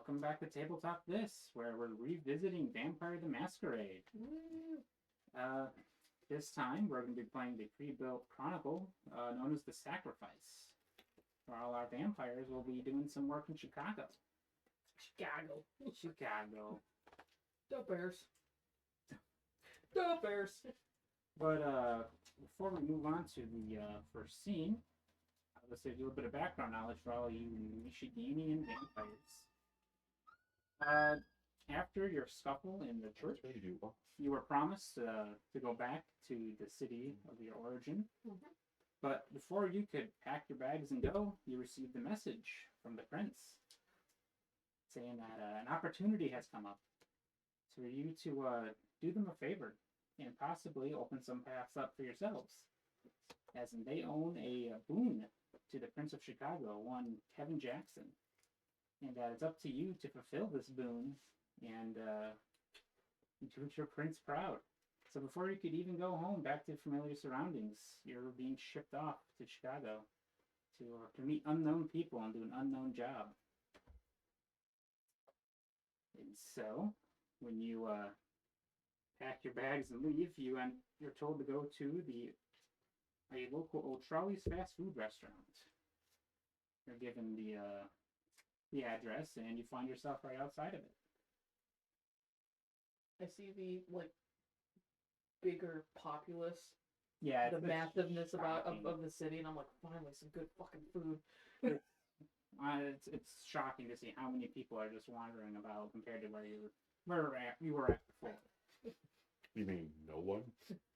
Welcome back to Tabletop This, where we're revisiting Vampire the Masquerade. Uh, this time, we're going to be playing the pre-built chronicle known as the Sacrifice. For all our vampires, we'll be doing some work in Chicago. Chicago. The Bears. The Bears. But before we move on to the first scene, let's say a little bit of background knowledge for all you Michiganian vampires. After your scuffle in the church, you were promised to go back to the city of your origin. Mm-hmm. But before you could pack your bags and go, you received a message from the prince saying that an opportunity has come up for you to do them a favor and possibly open some paths up for yourselves. As in, they own a boon to the Prince of Chicago, one Kevin Jackson. And it's up to you to fulfill this boon and do your prince proud. So before you could even go home back to familiar surroundings, you're being shipped off to Chicago to meet unknown people and do an unknown job. And so, when you pack your bags and leave, you're told to go to a local O'Trolley's fast food restaurant. You're given the address, and you find yourself right outside of it. I see the bigger populace. Yeah, the massiveness shocking. of the city, and I'm like, finally some good fucking food. It's shocking to see how many people are just wandering about compared to where you were at before. You mean no one?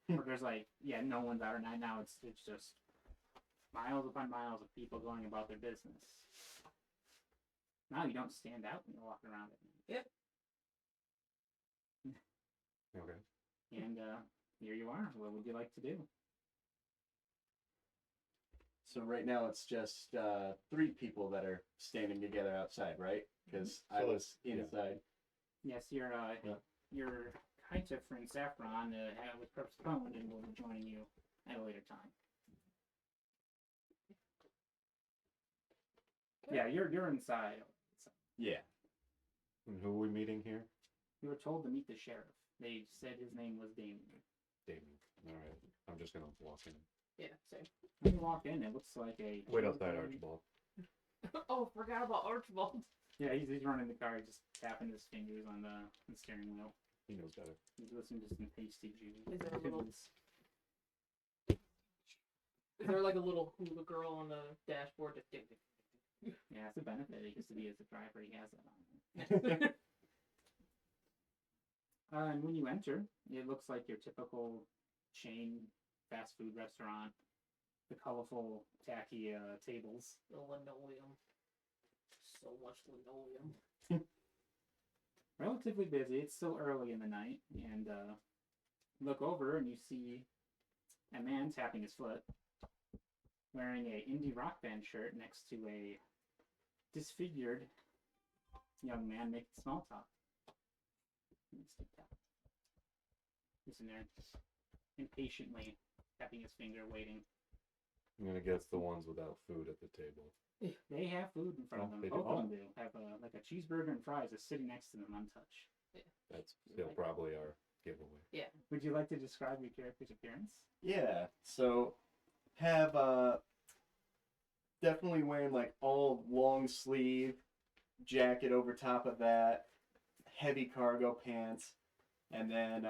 Where there's no one's out at night now. It's just miles upon miles of people going about their business. Now you don't stand out when you're walking around at night. Yep. Okay. And here you are. What would you like to do? So right now it's just 3 people that are standing together outside, right? Because I So was inside. Yes, your kind of friend Saffron was postponed and will be joining you at a later time. Yeah, you're inside. Yeah. And who are we meeting here? You were told to meet the sheriff. They said his name was Damien. Damien. All right. I'm just gonna walk in. Yeah, same. When you walk in, it looks like a... Wait outside, Archibald. Oh, forgot about Archibald. Yeah, he's running the car, he's just tapping his fingers on the steering wheel. He knows better. He's listening to some pasty juice. Is there like a little hula girl on the dashboard? Yeah, it's a benefit. It used to be as a driver, he has that on there. And when you enter, it looks like your typical chain fast food restaurant. The colorful, tacky tables. The linoleum. So much linoleum. Relatively busy. It's still early in the night, and look over and you see a man tapping his foot, wearing a indie rock band shirt next to a disfigured young man making small talk. He's in there, impatiently tapping his finger, waiting. I'm gonna guess the ones without food at the table. They have food in front of them. They Both do. of them do. Have a cheeseburger and fries is sitting next to them untouched. That's still probably our giveaway. Yeah. Would you like to describe your character's appearance? Yeah. So have definitely wearing all long sleeve jacket over top of that, heavy cargo pants, and then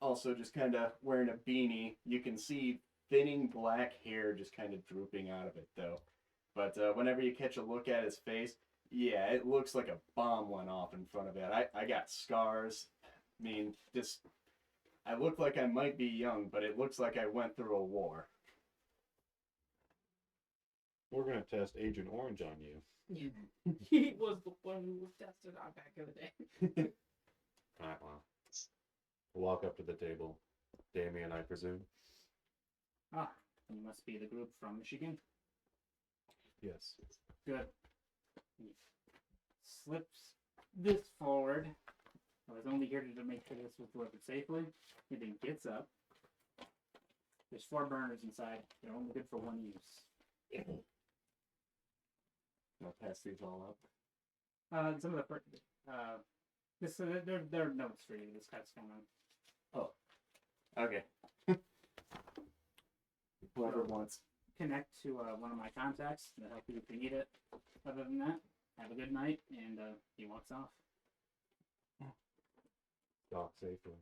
also just kind of wearing a beanie. You can see thinning black hair just kind of drooping out of it though. But whenever you catch a look at his face, yeah, it looks like a bomb went off in front of it. I got scars. I mean, I look like I might be young, but it looks like I went through a war. We're gonna test Agent Orange on you. Yeah. He was the one who was tested on back in the day. Alright, well. We'll walk up to the table. Damien, I presume? Ah, you must be the group from Michigan. Yes. Good. He slips this forward. I was only here to make sure this was delivered safely. He then gets up. There's 4 burners inside. They're only good for one use. I'll pass these all up. Some of the this there are notes for you. This guy's going on. Okay. Whoever wants. Connect to one of my contacts to help you if you need it. Other than that, have a good night, and he walks off. Dock safely.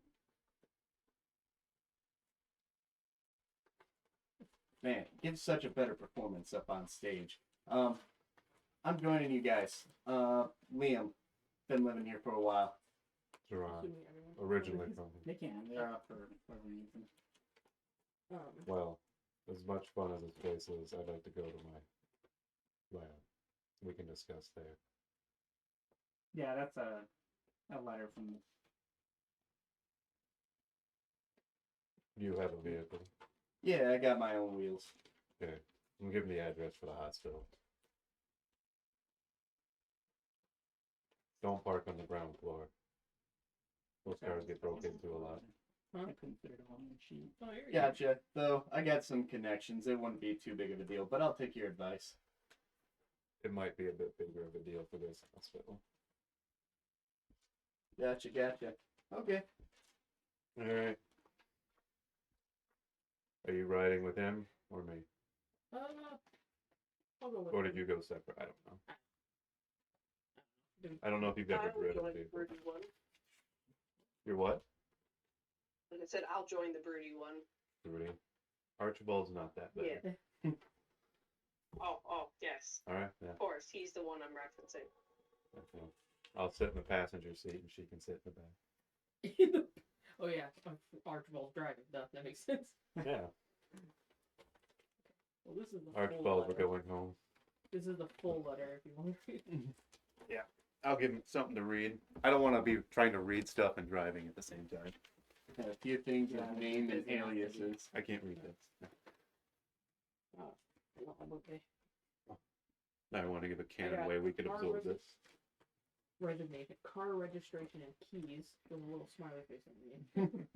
Man, gives such a better performance up on stage. I'm joining you guys. Liam, been living here for a while. Gerard, Assuming everyone- originally from. They can. They're up for whatever reason. Well, as much fun as this place is, I'd like to go to my lab. We can discuss there. Yeah, that's a letter from. You have a vehicle. Yeah, I got my own wheels. Okay. I'm giving the address for the hospital. Don't park on the ground floor. Those cars get broken into a lot. I couldn't fit it all in the sheet. Oh, here you go. Gotcha. Though I got some connections. It wouldn't be too big of a deal, but I'll take your advice. It might be a bit bigger of a deal for this hospital. Gotcha. Okay. Alright. Are you riding with him or me? I'll go with Or did you go separate? I don't know. Did- I don't know if you've ever I'll driven join a the vehicle. broody one. You're what? Like I said, I'll join the broody one. Rudy. Archibald's not that bad. Yeah. Oh, yes. Alright, yeah. Of course, he's the one I'm referencing. Okay. I'll sit in the passenger seat and she can sit in the back. Oh yeah, Archibald's driving. That makes sense. Yeah. Well, this is the full Archibald, we're letter. going home. This is the full letter if you want to read. I'll give him something to read. I don't want to be trying to read stuff and driving at the same time. Had a few things Yeah, with name and busy enough to do. aliases. I can't read this. I'm okay. I want to give a canon got way we could car absorb reg- this. Resignation, car registration and keys with a little smiley face on the end.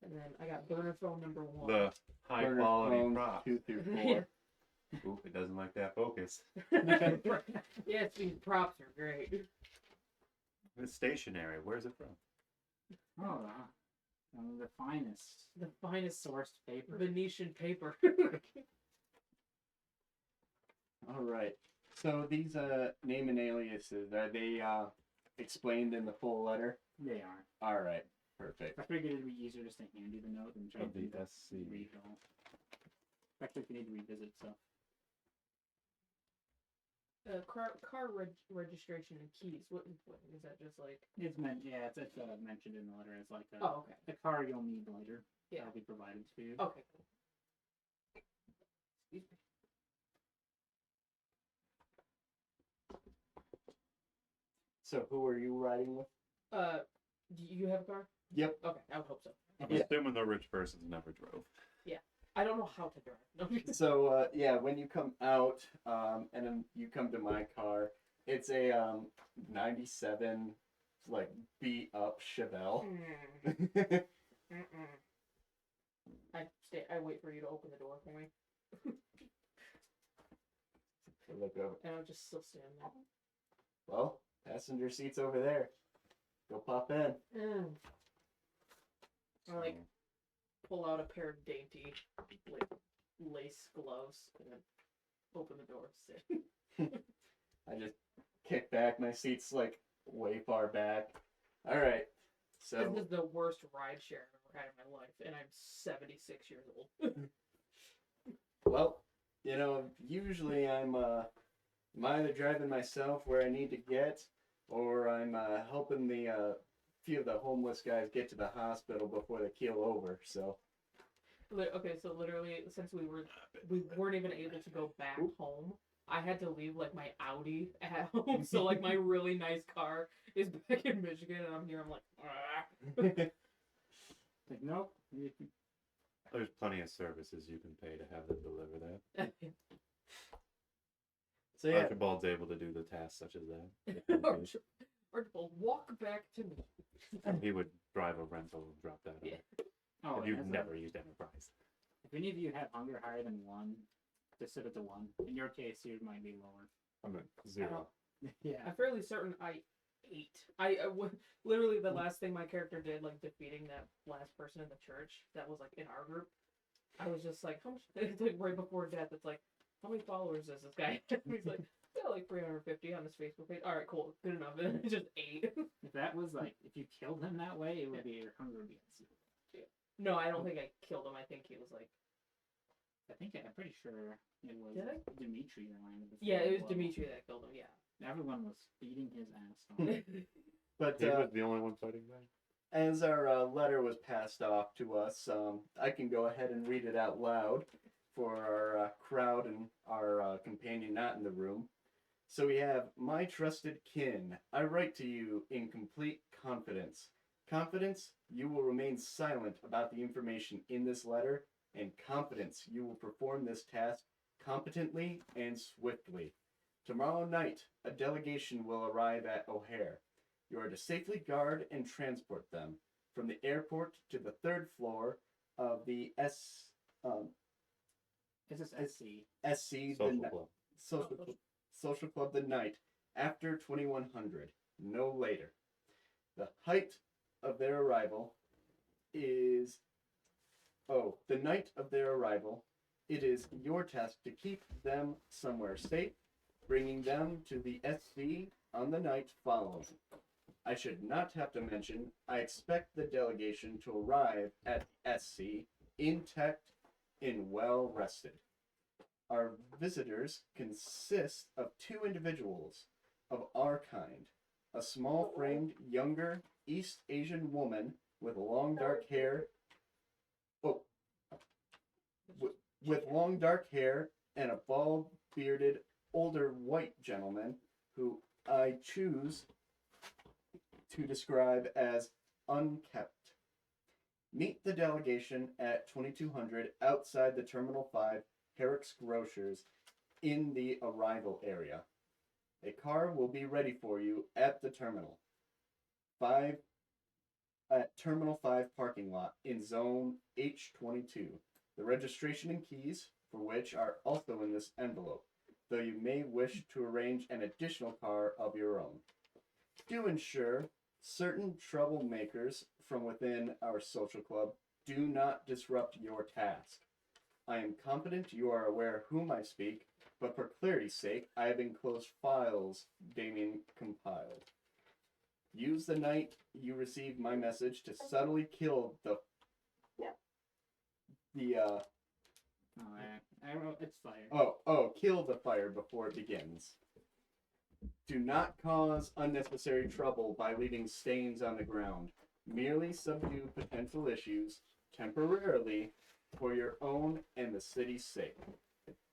And then I got burner phone number 1. The high Burner quality phones, prop. 2 through 4. Yeah. Oop, it doesn't like that focus. Yes, these props are great. It's stationary. Where's it from? Oh, the finest The finest sourced paper. Venetian paper. All right. So these name and aliases, are they explained in the full letter? They are. All right. Perfect. I figured it'd be easier just to hand you the note than try Of to the do SC. read it all. Especially if you need to revisit stuff. Car registration and keys. What is that? Just like? It's mentioned in the letter as like Oh, okay. the car you'll need later. Yeah. That'll be provided to you. Okay. Cool. Excuse me. So who are you riding with? Do you have a car? Yep. Okay, I would hope so. I'm Yeah. assuming the rich person's never drove. I don't know how to drive. No. So yeah, when you come out and then you come to my car, it's a 97 like beat up Chevelle. Mm. I wait for you to open the door for me, Look over. and I'll just still stand there. Well, passenger seat's over there. Go pop in. I like pull out a pair of dainty like lace gloves and then open the door. Sit. I just kick back. My seat's like way far back. All right. So This is the worst ride share I've ever had in my life, and I'm 76 years old. well, you know, usually I'm either driving myself where I need to get, or I'm helping the few of the homeless guys get to the hospital before they keel over. So Okay, so literally, since we weren't even able to go back home, I had to leave like my Audi at home. So like my really nice car is back in Michigan, and I'm here. I'm like, ah. Like, nope. There's plenty of services you can pay to have them deliver that. so yeah. Archibald's able to do the tasks such as that. Archibald, walk back to me. He would drive a rental and drop that Yeah. on. Oh, If and you've never used Enterprise. if any of you have hunger higher than 1, just sit at the 1. In your case, yours might be lower. I'm at 0. Yeah. I'm fairly certain I ate. Literally the last thing my character did, like defeating that last person in the church that was like in our group. I was just like, how much? It's like right before death. It's like, how many followers does this guy have? He's like, got like 350 on his Facebook page. All right, cool, good enough. And I just ate. If that was like, if you killed him that way, it would be your hunger would be at zero. No, I don't think I killed him. I think he was like. I'm pretty sure it was Did I? Dimitri that landed the Yeah, it was blow. Dimitri that killed him. Yeah. Everyone was beating his ass off. But He was the only one fighting back. as our letter was passed off to us, I can go ahead and read it out loud for our crowd and our companion not in the room. So we have, my trusted kin, I write to you in complete confidence. Confidence, you will remain silent about the information in this letter, and confidence, you will perform this task competently and swiftly. Tomorrow night, a delegation will arrive at O'Hare. You are to safely guard and transport them from the airport to the 3rd floor of the It's just SC. SC, Social club. Social Club the night after 2100, no later. The height of their arrival is the night of their arrival. It is your task to keep them somewhere safe, bringing them to the SC on the night following. I should not have to mention, I expect the delegation to arrive at SC intact and well rested. Our visitors consist of 2 individuals of our kind. A small-framed, younger East Asian woman with long dark hair. With long dark hair and a bald-bearded older white gentleman who I choose to describe as unkept. Meet the delegation at 2200 outside the Terminal 5 Herrick's Grocers in the arrival area. A car will be ready for you at the Terminal 5 parking lot in Zone H22. The registration and keys for which are also in this envelope, though you may wish to arrange an additional car of your own. Do ensure certain troublemakers from within our social club do not disrupt your task. I am confident you are aware whom I speak, but for clarity's sake, I have enclosed files Damien compiled. Use the night you received my message to subtly kill I wrote it's fire. kill the fire before it begins. Do not cause unnecessary trouble by leaving stains on the ground. Merely subdue potential issues temporarily for your own and the city's sake.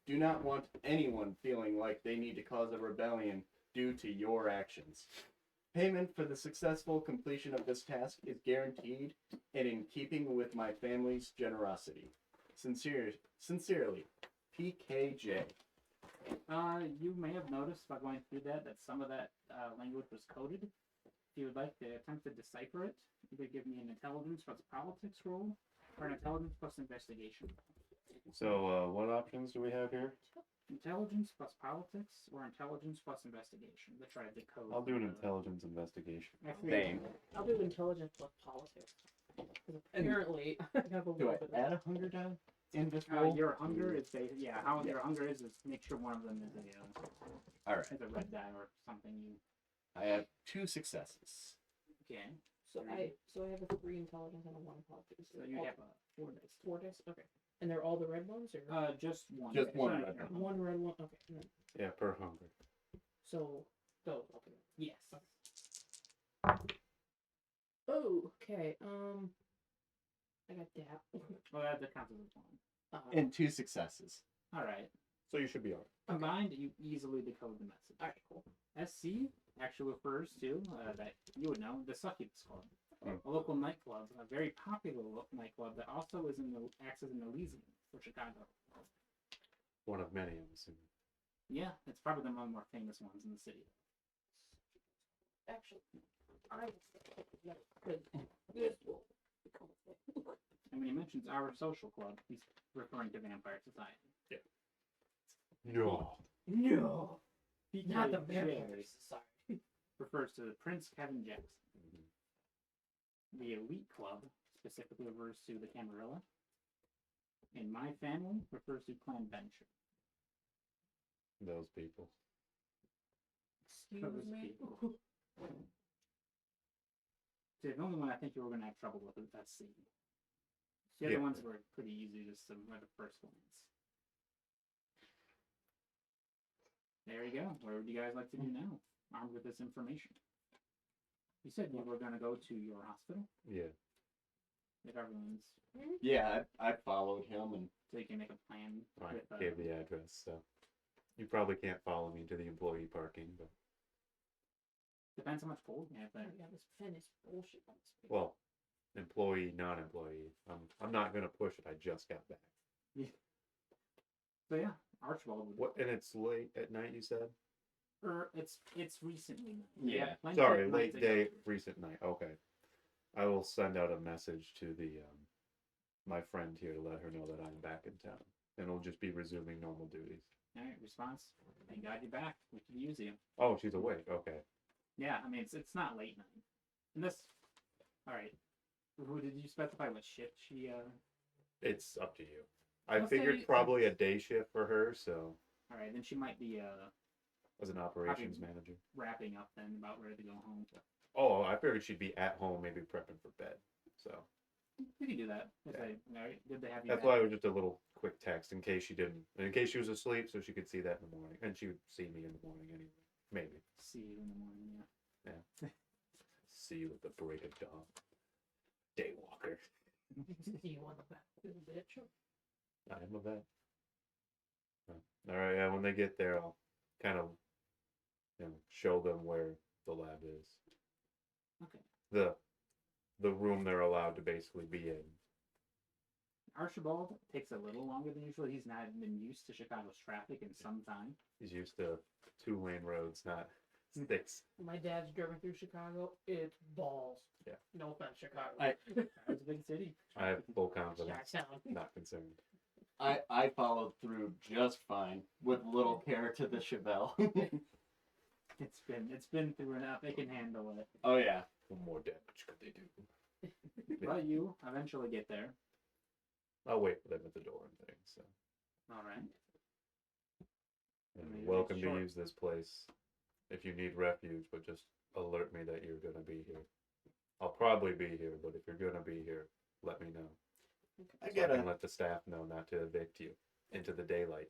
Do not want anyone feeling like they need to cause a rebellion due to your actions. Payment for the successful completion of this task is guaranteed and in keeping with my family's generosity. Sincerely, PKJ. You may have noticed by going through that some of that language was coded. If you would like to attempt to decipher it, either give me an intelligence plus politics roll or an intelligence plus investigation. So, what options do we have here? Intelligence plus politics or intelligence plus investigation to try to decode. I'll do an intelligence investigation. Same. I'll do intelligence plus politics. 'Cause apparently, I have a Do little I bit of add a hunger die in this roll? Your hunger is how your hunger is make sure one of them is Alright. a red die or something. I have 2 successes. Okay. So I have a 3 intelligence and a 1 politics. So you have 4 dice. 4 dice. Okay. And they're all the red ones, or Just one. Just one Sorry, red no. one red one? Okay. And then, Yeah, per hunger. so those. Okay. Yes. Oh, okay. I got that. Well, that counts as one. And 2 successes. All right. So you should be alright. Combined, you easily decode the message. All right, cool. SC actually refers to that you would know the Succubus Club, Hmm. a local nightclub, a very popular nightclub that also is acts as an Elysium for Chicago. One of many, I'm assuming. Yeah, it's probably one of the more famous ones in the city. Actually, I because this will become a thing. And when he mentions our social club, he's referring to Vampire Society. No. No. Not the PKJ Vampire Society. refers to Prince Kevin Jackson. Mhm. The Elite Club specifically refers to the Camarilla. And my family refers to Clan Venture. Those people. Excuse Those me. people. So the only one I think you were going to have trouble with is that C. The other Yeah. ones were pretty easy, just some of the first ones. There you go. What would you guys like to do now, armed with this information? You said you were going to go to your hospital. Yeah. If everyone's, Yeah, I followed him, and so you can make a plan I with. gave the address, so you probably can't follow me to the employee parking, but Depends how much gold you have I there. got this finish bullshit on this page. well, employee, non-employee. I'm not gonna push it. I just got back. So yeah, Archibald would. What? And it's late at night. You said? It's recently. Yeah. You have plenty Sorry, of night late to go. day, recent night. Okay. I will send out a message to the my friend here to let her know that I'm back in town, and we'll just be resuming normal duties. All right, response. Thank God you're back. We could use you. Oh, she's awake. Okay. Yeah, I mean it's not late night. And this. All right. Who did you specify what shift she? It's up to you. I Let's figured say- probably a day shift for her, so All right, then she might be as an operations manager. wrapping up then, about ready to go home. Oh, I figured she'd be at home, maybe prepping for bed. So We can do that. Yeah. All right, good to have you. that's back. why it was just a little quick text in case she didn't, in case she was asleep, so she could see that in the morning, and she would see me in the morning anyway. Maybe See you in the morning. Yeah. see you at the break of dawn. Daywalker. See you on the back, little bitch. I am a vet. All right, yeah. When they get there, I'll kind of, show them where the lab is. Okay. The room they're allowed to basically be in. Archibald takes a little longer than usual. He's not been used to Chicago's traffic in some time. He's used to 2-lane roads, not sticks. My dad's driven through Chicago. It's balls. Yeah. No offense, Chicago. It's a big city. I have full confidence. Chi-town. Not concerned. I followed through just fine with little care to the Chevelle. It's been through enough. They can handle it. Oh yeah. What more damage could they do? But you eventually get there. I'll wait for them at the door and things. So. All right. And Maybe you're welcome it's to short. use this place if you need refuge, but just alert me that you're gonna be here. I'll probably be here, but if you're gonna be here, let me know. I So I got can a let the staff know not to evict you into the daylight.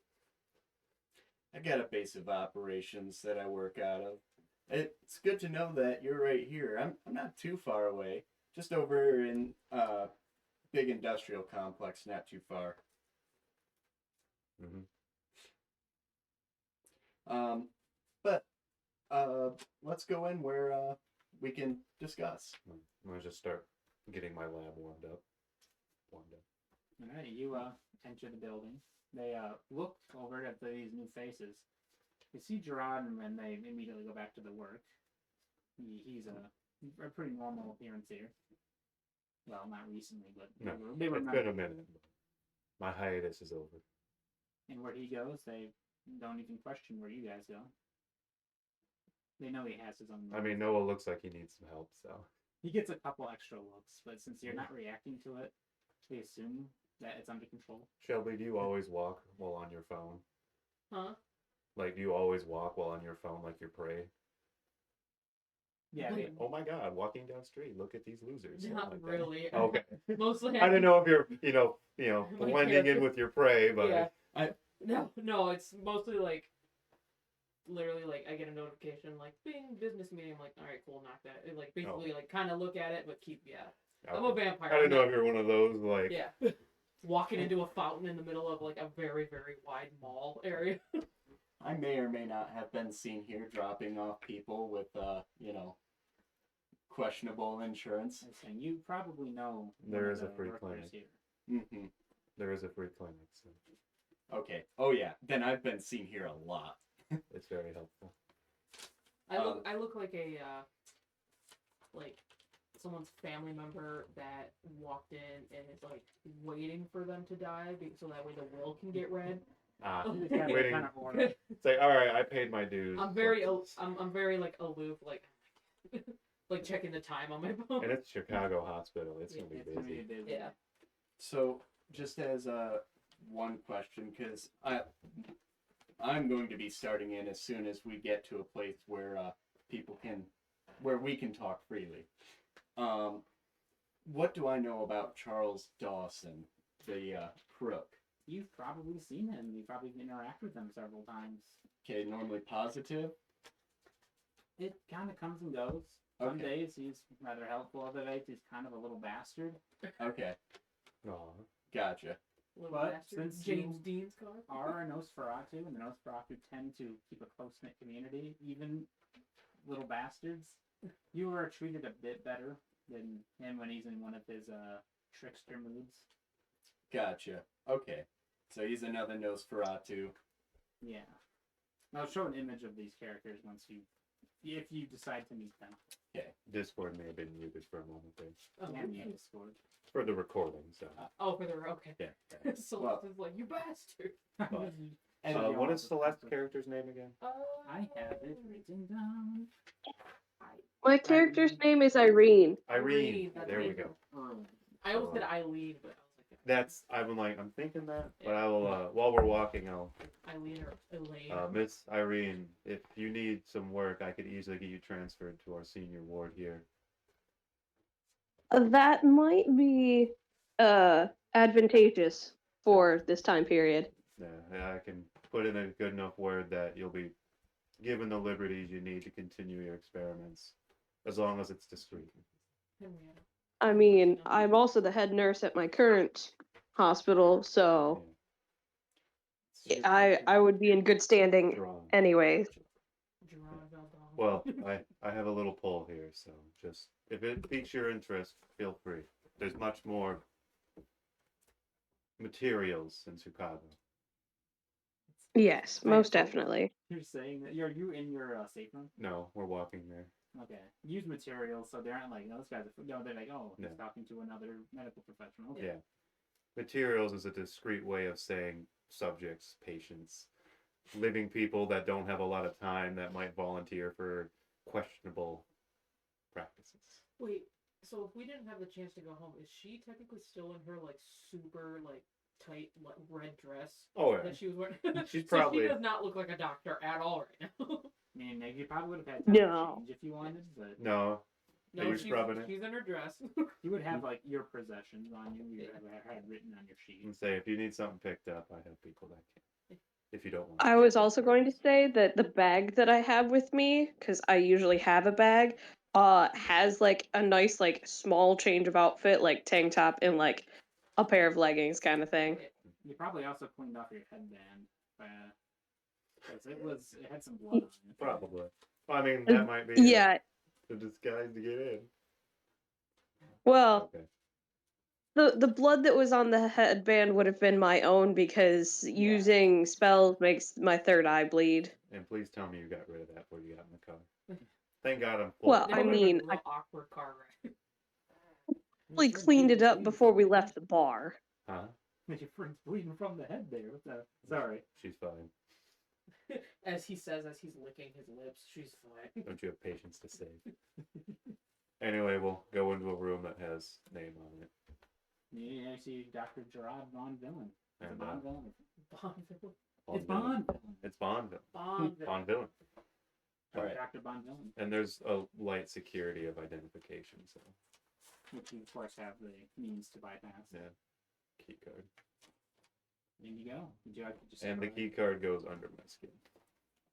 base of operations that I work out of. It's good to know that you're right here. I'm not too far away. Just over in big industrial complex, not too far. Mm-hmm. But let's go in where we can discuss. I'm gonna just start getting my lab warmed up. All right. You enter the building. They look over at these new faces. You see Gerard, and then they immediately go back to the work. He's a pretty normal appearance here. Well, not recently, but No, they it's remember. been a minute. My hiatus is over. And where he goes, they don't even question where you guys go. They know he has his own. I mean, Noah looks like he needs some help, so. he gets a couple extra looks, but since you're not reacting to it, they assume that it's under control. Shelby, do you always walk while on your phone? Huh? Like, do you always walk while on your phone like you're prey? Yeah, they, Oh my god, walking down street, look at these losers. Not Like that. really. Okay. Mostly. I didn't know if you're, My blending in character- with your prey, but Yeah. No, it's mostly like, literally like I get a notification like, bing, business meeting. I'm like, all right, cool, knock that. It, like basically like kind of look at it, but keep I'm a okay. vampire. I didn't I'm know not- if you're one of those, like, Yeah. Walking into a fountain in the middle of like a very, very wide mall area. I may or may not have been seen here dropping off people with, questionable insurance. I was saying, you probably know There one of is a the free workers clinic. here. Mm-hmm. there is a free clinic, so Okay. Oh yeah. Then I've been seen here a lot. it's very helpful. I look like a like someone's family member that walked in and is like waiting for them to die so that way the will can get read. He's got that waiting. kind of aura. It's like, all right, I paid my dues. I'm very, let's- I'm very like aloof, like, like checking the time on my phone. And it's Chicago Hospital. It's gonna be It's gonna be busy. busy. Yeah. So, just as one question, because I'm going to be starting in as soon as we get to a place where where we can talk freely. What do I know about Charles Dawson, the crook? You've probably seen him. You probably interact with him several times. Okay, normally positive. It kind of comes and goes. Some Okay. days he's rather helpful. Other days he's kind of a little bastard. Okay, Aw. gotcha. Little But bastard. since James you Dean's car. Are a Nosferatu, and the Nosferatu tend to keep a close-knit community, even little bastards. You are treated a bit better than him when he's in one of his trickster moods. Gotcha. Okay. So he's another Nosferatu. Yeah. I'll show an image of these characters if you decide to meet them. Discord may have been muted for a moment there. Oh, And yeah, Discord. For the recording, so. oh, for the okay. Yeah. Celeste is like, you bastard. And What is Celeste's character's name again? I have it written down. My character's name is Irene. Irene. that's There we it. go. I almost said Eileen, but I was like, I'm thinking that, but I will, while we're walking, I'll, Eileen or Elaine. Miss Irene, if you need some work, I could easily get you transferred to our senior ward here. That might be advantageous for this time period. Yeah, I can put in a good enough word that you'll be given the liberties you need to continue your experiments, as long as it's discreet. Henrietta. I mean, I'm also the head nurse at my current hospital, so I would be in good standing Drawn. anyways. Gerard Valdon. Well, I have a little poll here, so just if it piques your interest, feel free. There's much more materials in Chicago. Yes, most definitely. You're saying that are you in your safe room? No, we're walking there. Okay. Use materials so they aren't like, no, this guy's they're like, oh, he's No. talking to another medical professional. Okay. Yeah. Materials is a discreet way of saying subjects, patients, living people that don't have a lot of time that might volunteer for questionable practices. Wait, so if we didn't have the chance to go home, is she technically still in her like super like tight like, red dress Oh yeah. that she was wearing? She's So probably she does not look like a doctor at all right now. I mean, you probably would have had time No. to change if you wanted, but no. Are you she's, scrubbing it? she's in her dress. you would have like your possessions on you. You would have had written on your sheet. And say if you need something picked up, I have people that can. If you don't want. I was also going to say that the bag that I have with me, because I usually have a bag, has like a nice like small change of outfit, like tank top and like a pair of leggings kind of thing. You probably also cleaned off your headband, because it had some blood on it. Probably. Well, I mean, that might be Yeah, the disguise to get in. well, Okay. the blood that was on the headband would have been my own because using spells makes my third eye bleed. And please tell me you got rid of that before you got in the car. Thank God I'm full. Well, That I would've been mean, a real awkward car ride. We cleaned it up before we left the bar. Huh? Your friend's bleeding from the head there. What the? Sorry. She's fine. As he says, as he's licking his lips, she's fine. Don't you have patience to save? Anyway, we'll go into a room that has name on it. Yeah, I see Dr. Gerard Von Villain. Is it And, Von Villain? Bondville. It's Bond. It's Bondville. Bondville. Bondville. All right. Dr. Von Villain. And there's a light security of identification, so Which you, of course, have the means to bypass. yeah. Key card. In you go. Would you like to just And the go key card goes under my skin.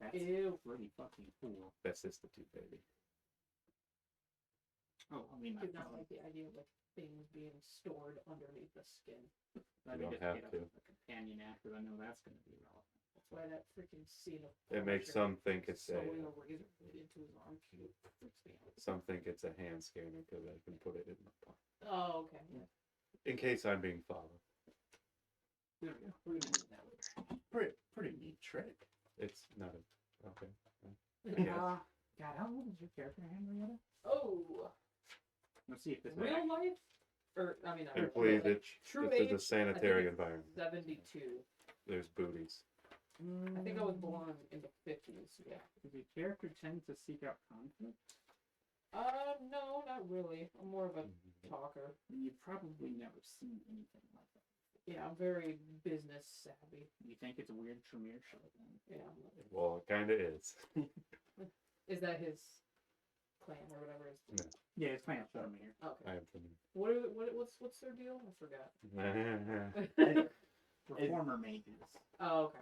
That's Ew. pretty fucking cool. That's just the two, baby. Oh, I mean, I do not like the idea of like things being stored underneath the skin. I You think don't just have get to. a companion actor. I know that's going to be relevant. That's why that freaking scene of It makes Punisher some think it's a sewing a razor blade into his arm freaks me out. some think it's a hand scanner because I can put it in my pocket. Oh, okay. Yeah. In case I'm being followed. There we go. We're going to do that later. Pretty neat trick. It's not a okay. God, how old is your character, Henrietta? Oh, Let's see if this real life? Or I mean, not And real please, life. it True this is age, a sanitary I think it's environment. 72. There's booties. I think I was born in the 50s. Yeah. Does your character tend to seek out conflict? No, not really. I'm more of a talker. You've probably never seen anything like that. Yeah, I'm very business savvy. You think it's a weird Tremere show then? Yeah. Well, it kind of is. Is that his clan or whatever it is? Yeah, it's kind of Tremere. Okay. I am What's their deal? I forgot. familiar. Reformer mages. Oh, okay.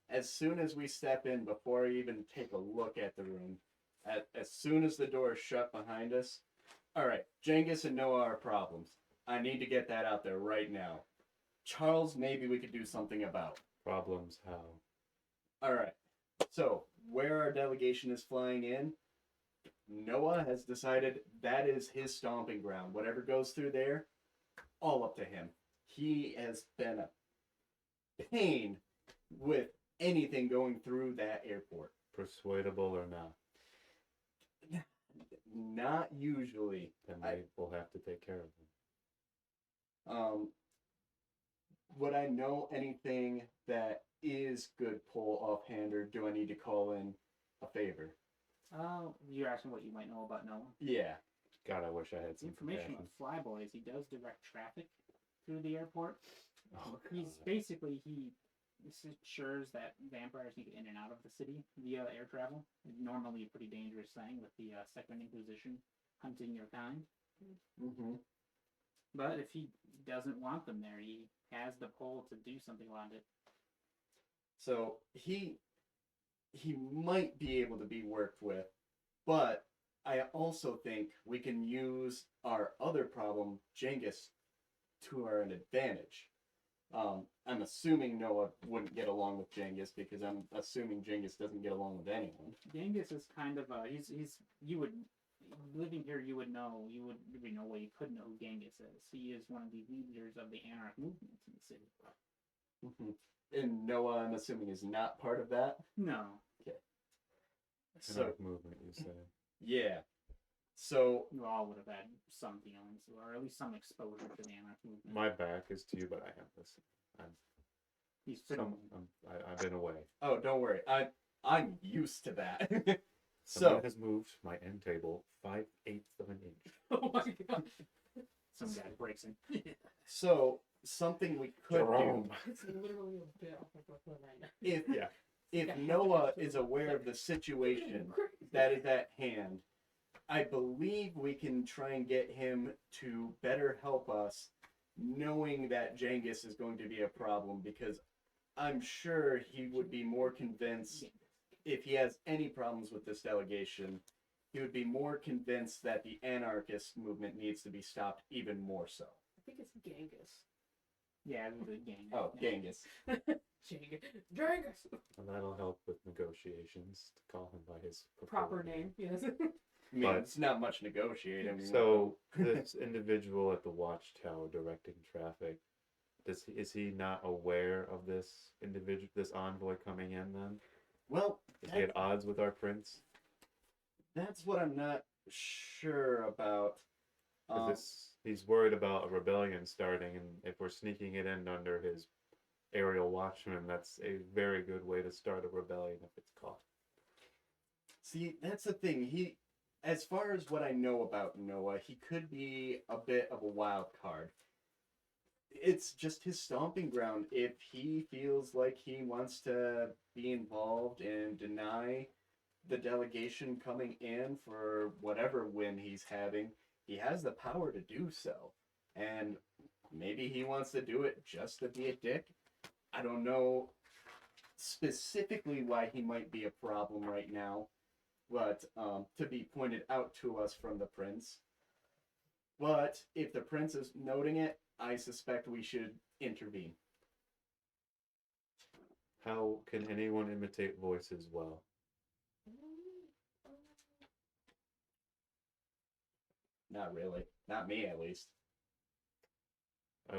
As soon as we step in, before I even take a look at the room, as soon as the door is shut behind us, all right, Genghis and Noah are problems. I need to get that out there right now. Charles, maybe we could do something about. Problems, how? All right, so where our delegation is flying in, Noah has decided that is his stomping ground. Whatever goes through there, all up to him. He has been a pain with anything going through that airport. Persuadable or not? Not usually. Then we will have to take care of them. Would I know anything that is good pull offhand, or do I need to call in a favor? You're asking what you might know about Noah? Yeah. God, I wish I had some Information compassion. with Flyboys, he does direct traffic through the airport. Oh, He's God. basically, he ensures that vampires can get in and out of the city via air travel. Normally a pretty dangerous thing with the Second Inquisition hunting your kind. Mm-hmm. But if he doesn't want them there, he has the pull to do something about it. So he might be able to be worked with, but I also think we can use our other problem, Genghis, to our advantage. I'm assuming Noah wouldn't get along with Genghis because I'm assuming Genghis doesn't get along with anyone. Genghis is kind of he's you would living here you would know no way you could know who Genghis is. He is one of the leaders of the anarch movement in the city. Mm-hmm. And Noah, I'm assuming, is not part of that. No. So Anarch movement, you say? yeah. So You all would have had some dealings, or at least some exposure to the anarch movement. My back is to you, but I have this. He's pretty. I've been away. oh, don't worry, I'm used to that. Someone So has moved my end table 5/8 of an inch. Oh my god. Some guy breaks in. so something we could Jerome. It's literally a bit off of Brooklyn Nine-Nine. do if Yeah. if Noah is aware of the situation that is at hand, I believe we can try and get him to better help us, knowing that Genghis is going to be a problem, because I'm sure he would be more convinced, if he has any problems with this delegation, he would be more convinced that the anarchist movement needs to be stopped even more so. I think it's Genghis. Yeah, the gang. Oh, Genghis. Genghis. And that'll help with negotiations to call him by his Proper preferred name, yes. I mean, But- it's not much negotiating. So this individual at the watchtower directing traffic, is he not aware of this individual, this envoy coming in? Then well, is he at odds with our prince? that's what I'm not sure about. 'Cause he's worried about a rebellion starting, and if we're sneaking it in under his aerial watchman, that's a very good way to start a rebellion if it's caught. See, that's the thing. He, as far as what I know about Noah, he could be a bit of a wild card. It's just his stomping ground. If he feels like he wants to be involved and deny the delegation coming in for whatever win he's having, he has the power to do so. And maybe he wants to do it just to be a dick. I don't know specifically why he might be a problem right now, but to be pointed out to us from the prince. But if the prince is noting it, I suspect we should intervene. How can anyone imitate voices well? Not really. Not me, at least.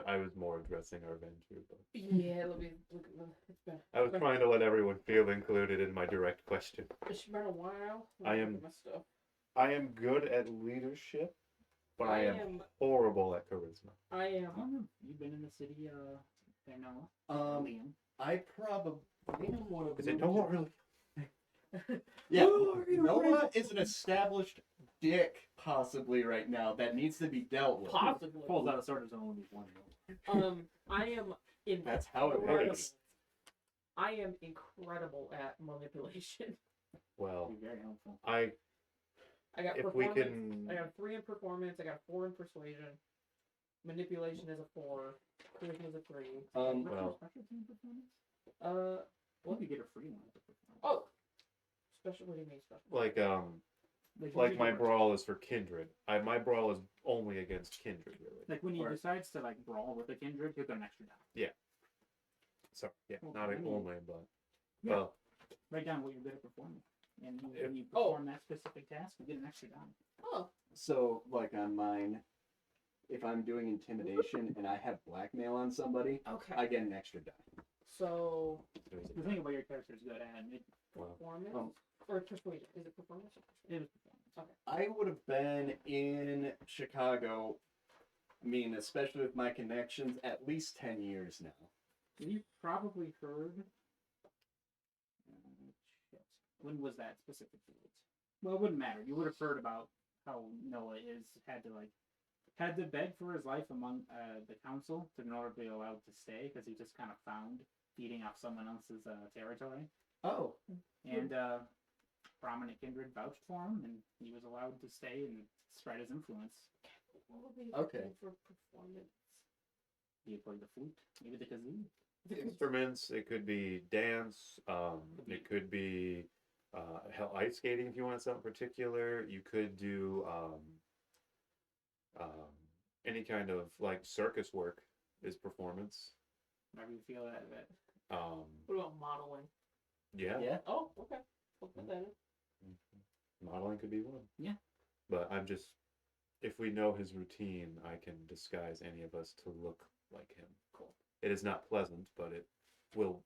I was more addressing our venture, but Yeah, let me look at the. It's been. I was trying to let everyone feel included in my direct question. It's been a while. I Let me am- look at my stuff. I am good at leadership, but I am am. horrible at charisma. I I am. don't know. You've been in the city, there, Noah? Um, Liam. I probably I am one of Because they don't really. Yeah, Oh, are you Noah is an established dick, possibly right now, that needs to be dealt with. Possibly. Pulls out a sword, there's only one. I am in. That's how it works. I am incredible at manipulation. Well, Be very helpful. I got if we performance. can. I got a 3 in performance. I got a 4 in persuasion. Manipulation is a 4. Charisma is a 3. What's your well. specialty in performance? What? You could get a free one with the performance. Oh, special. What do you mean special? Like my brawl is for kindred. My brawl is only against kindred, really. Like when he Or- decides to like brawl with a kindred, he'll get an extra die. So yeah, Well, not I mean- only, but Yeah. well, Write down what you're good at performing, and when If- you perform that specific task, you get an extra die. Oh, So, like on mine, if I'm doing intimidation and I have blackmail on somebody, okay. I get an extra die. So there's The thing about your character is good at it. Wow. performance Oh. or persuasion? Is it performance or persuasion? It was performance. I would have been in Chicago, I mean, especially with my connections, at least 10 years now. You probably heard. Shit. When was that specific date? Well, it wouldn't matter. You would have heard about how Noah had to beg for his life among the council in order to be allowed to stay because he just kind of found feeding off someone else's territory, Oh, and prominent kindred vouched for him, and he was allowed to stay and spread his influence. What would be Okay. for performance? He played the flute, maybe the kazoo. instruments. It could be dance. It could be hell, ice skating if you want something particular. You could do any kind of like circus work is performance. Whenever you feel that. What about modeling? Yeah. yeah. Oh, okay. We'll put that in. Modeling could be one. Yeah. But I'm just, if we know his routine, I can disguise any of us to look like him. Cool. It is not pleasant, but it will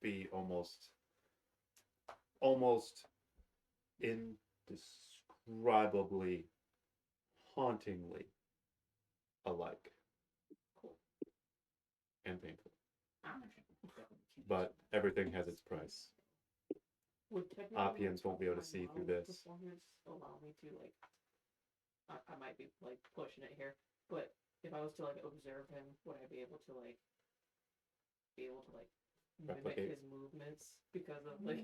be almost indescribably, hauntingly alike. Cool. And painful. But But everything has its price. Would technically Oppians won't be able to my see through modeling this. Performance allow me to like, I might be like pushing it here, but if I was to like observe him, would I be able to like mimic Replicate. his movements because of like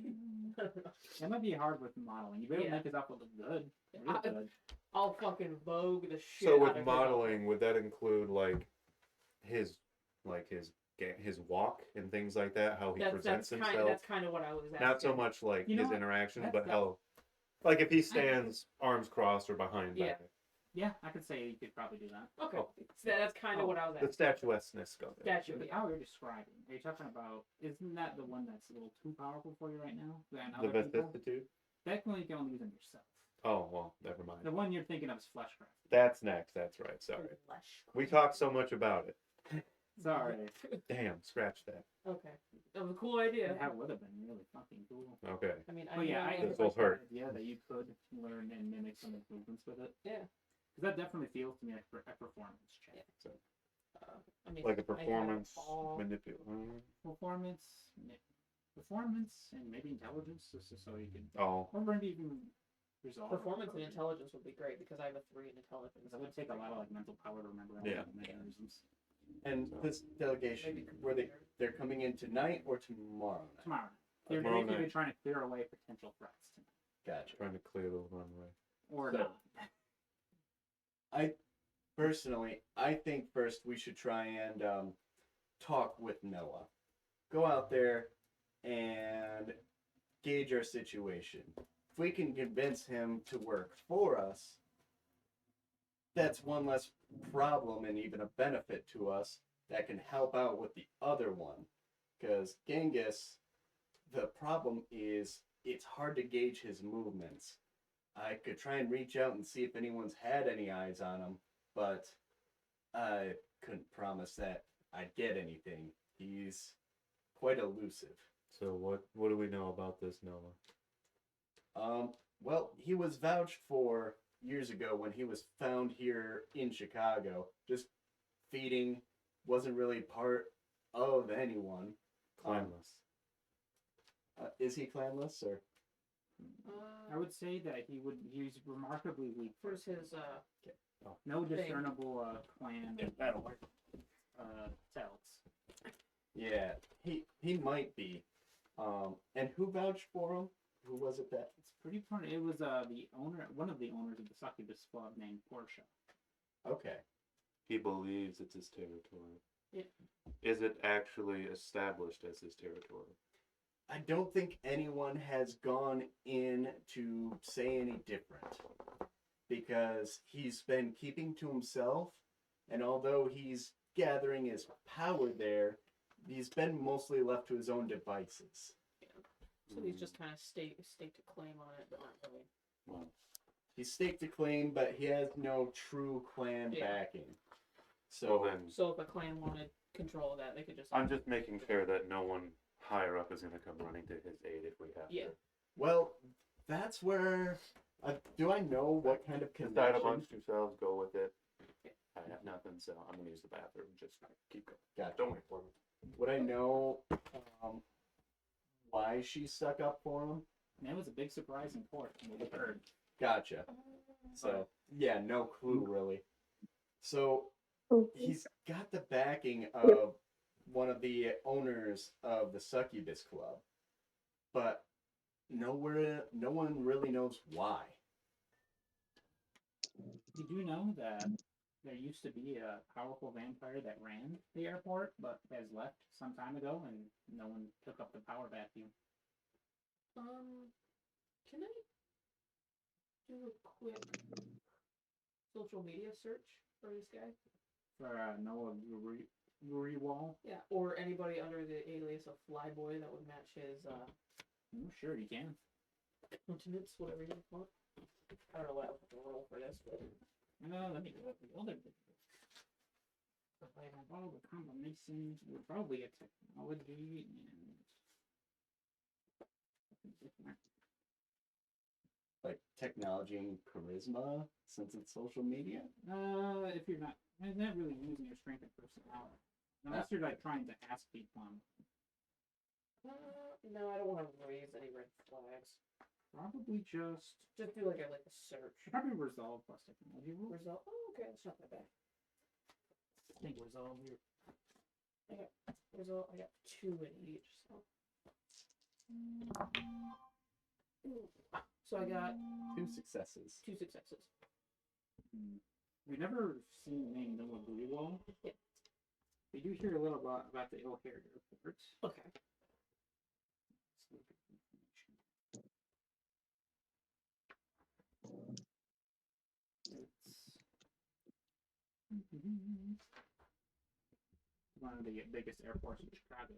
I don't know. that might be hard with modeling. You better Yeah. make his outfit look good. Real good. I'll fucking vogue the shit So out with of his modeling, would that include his walk and things like that? How he presents himself? That's kind of what I was asking. Not so much like You know his what? interactions, That's- but how, like if he stands arms crossed or behind Yeah. back, Yeah, I could say you could probably do that. Okay, Oh. so that's kind of what I was the asking. statuesqueness of it. Statue. But how you're describing, are you talking about? Isn't that the one that's a little too powerful for you right now? Than The other people? vicissitude. That one you can only use on yourself. Oh well, never mind. The one you're thinking of is fleshcraft. That's next. That's right. Sorry. Flesh. We talked so much about it. Sorry, Damn, scratch that. Okay, that was a cool idea. that would have been really fucking cool. Okay. I mean, But yeah, I This will like the hurt. idea that you could learn and mimic some of the movements with it. Yeah. Because that definitely feels to me like a performance check. Yeah. So, I mean, like a I had performance all- manipulation. Performance, and maybe intelligence, just so you can, Oh, or maybe even resolve. Performance and intelligence would be great because I have a 3 in intelligence. Because it would take a lot of like mental power to remember all Yeah. the mechanisms. And this delegation, Maybe were they're coming in tonight or tomorrow night? Tomorrow. They're Tomorrow basically night. trying to clear away potential threats tonight. Gotcha. trying to clear the runway. Or So- not. Personally, I think first we should try and talk with Noah. Go out there and gauge our situation. If we can convince him to work for us, that's one less problem and even a benefit to us that can help out with the other one. Because Genghis, the problem is it's hard to gauge his movements. I could try and reach out and see if anyone's had any eyes on him, but I couldn't promise that I'd get anything. He's quite elusive. So what do we know about this Noah? Well, he was vouched for years ago when he was found here in Chicago, just feeding, wasn't really part of anyone. Climeless. Is he clanless or? I would say that he's remarkably weak. Where's his No Thing. discernible clan that'll work. tells. Yeah, he might be. And who vouched for him? Who was it that? It's pretty funny. It was one of the owners of the succubus club named Portia. Okay. He believes it's his territory. Yeah. Is it actually established as his territory? I don't think anyone has gone in to say any different because he's been keeping to himself, and although he's gathering his power there, he's been mostly left to his own devices. So he's just kind of staked a claim on it, but not really. Well, He's staked a claim, but he has no true clan Yeah. backing. So well then, So if a clan wanted control of that, they could just. I'm just making sure that no one higher up is going to come running to his aid if we have Yeah. to. well, that's where. Do I know what kind of Decide connection? amongst yourselves, go with it. I have nothing, so I'm going to use the bathroom. Just keep going. Gotcha. Don't wait for me. Would I know why she stuck up for him? And that was a big surprise in court when we heard. Gotcha. So yeah, no clue really. So he's got the backing of one of the owners of the succubus club, but no one really knows why. You do know that there used to be a powerful vampire that ran the airport, but has left some time ago, and no one took up the power vacuum. Can I do a quick social media search for this guy? For Noah Wall. Yeah, or anybody under the alias of Flyboy that would match his Oh, sure, you can. countenance, whatever you want. I don't know what I have to roll for this, but Let me go with the other bit. If I have all the combinations, we're probably a technology and different. Like technology and charisma, since it's social media. If you're not really using your strength and personality, unless you're like trying to ask people on. no, I don't want to raise any red flags. Probably just Just do like a search. probably resolve plus technology rules. Result. Oh, okay, that's not that bad. I think resolve here. Result. I got 2 in each. So I got 2 successes. 2 successes. We've never seen the name Noah Wall. Yeah. We do hear a little about the ill-haired airport. Okay. Let's look at the information. It's one of the biggest airports in Chicago.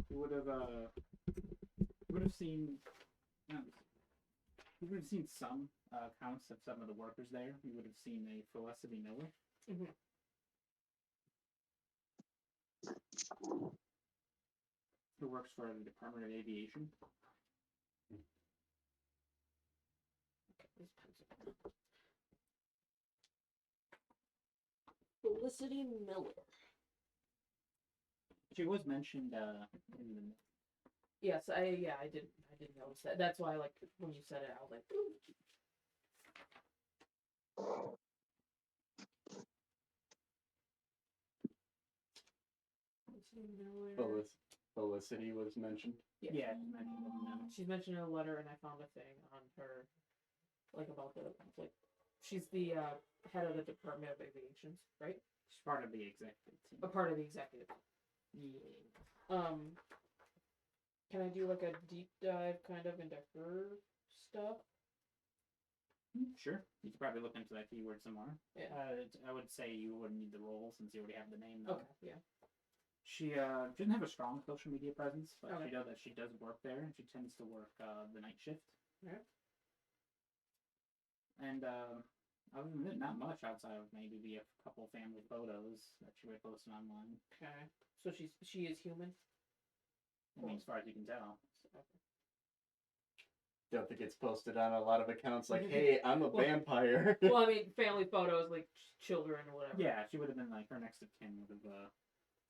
You would have seen. You would have seen some counts of some of the workers there. You would have seen a Felicity Miller. Mhm. Who works for the Department of Aviation. Okay, this pencil. Felicity Miller. She was mentioned in the. Yes, I did notice that. That's why, like, when you said it, I was like, ooh. Felicity Miller. Felicity was mentioned. Yeah, she mentioned them. She's mentioned in a letter, and I found a thing on her, like, about the, like, she's the head of the Department of Aviation, right? She's part of the executive team. A part of the executive. Yeah. Can I do like a deep dive kind of into her stuff? Sure. You could probably look into that keyword some more. Yeah. I would say you wouldn't need the role since you already have the name. Though. Okay. Yeah. She doesn't have a strong social media presence, but Okay. you know that she does work there, and she tends to work the night shift. Yeah. And other than that, not much outside of maybe a couple family photos that she would post online. Okay. So she is human. I mean, as far as you can tell. Okay. Don't think it's posted on a lot of accounts like, "Hey, I'm a vampire." Well, I mean, family photos, like children or whatever. Yeah, she would have been like her next of kin would have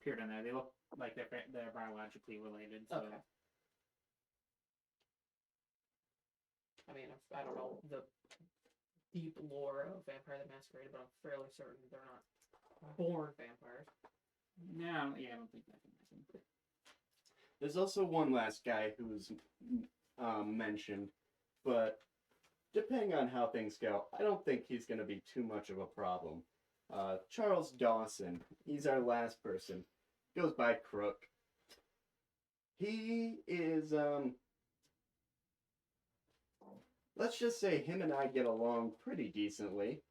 appeared in there. They look like they're biologically related. So. Okay. I mean, I don't know the deep lore of Vampire the Masquerade, but I'm fairly certain they're not born vampires. No, yeah, I don't think that can happen. There's also one last guy who's mentioned, but depending on how things go, I don't think he's going to be too much of a problem. Charles Dawson, he's our last person. Goes by Crook. He is, let's just say him and I get along pretty decently.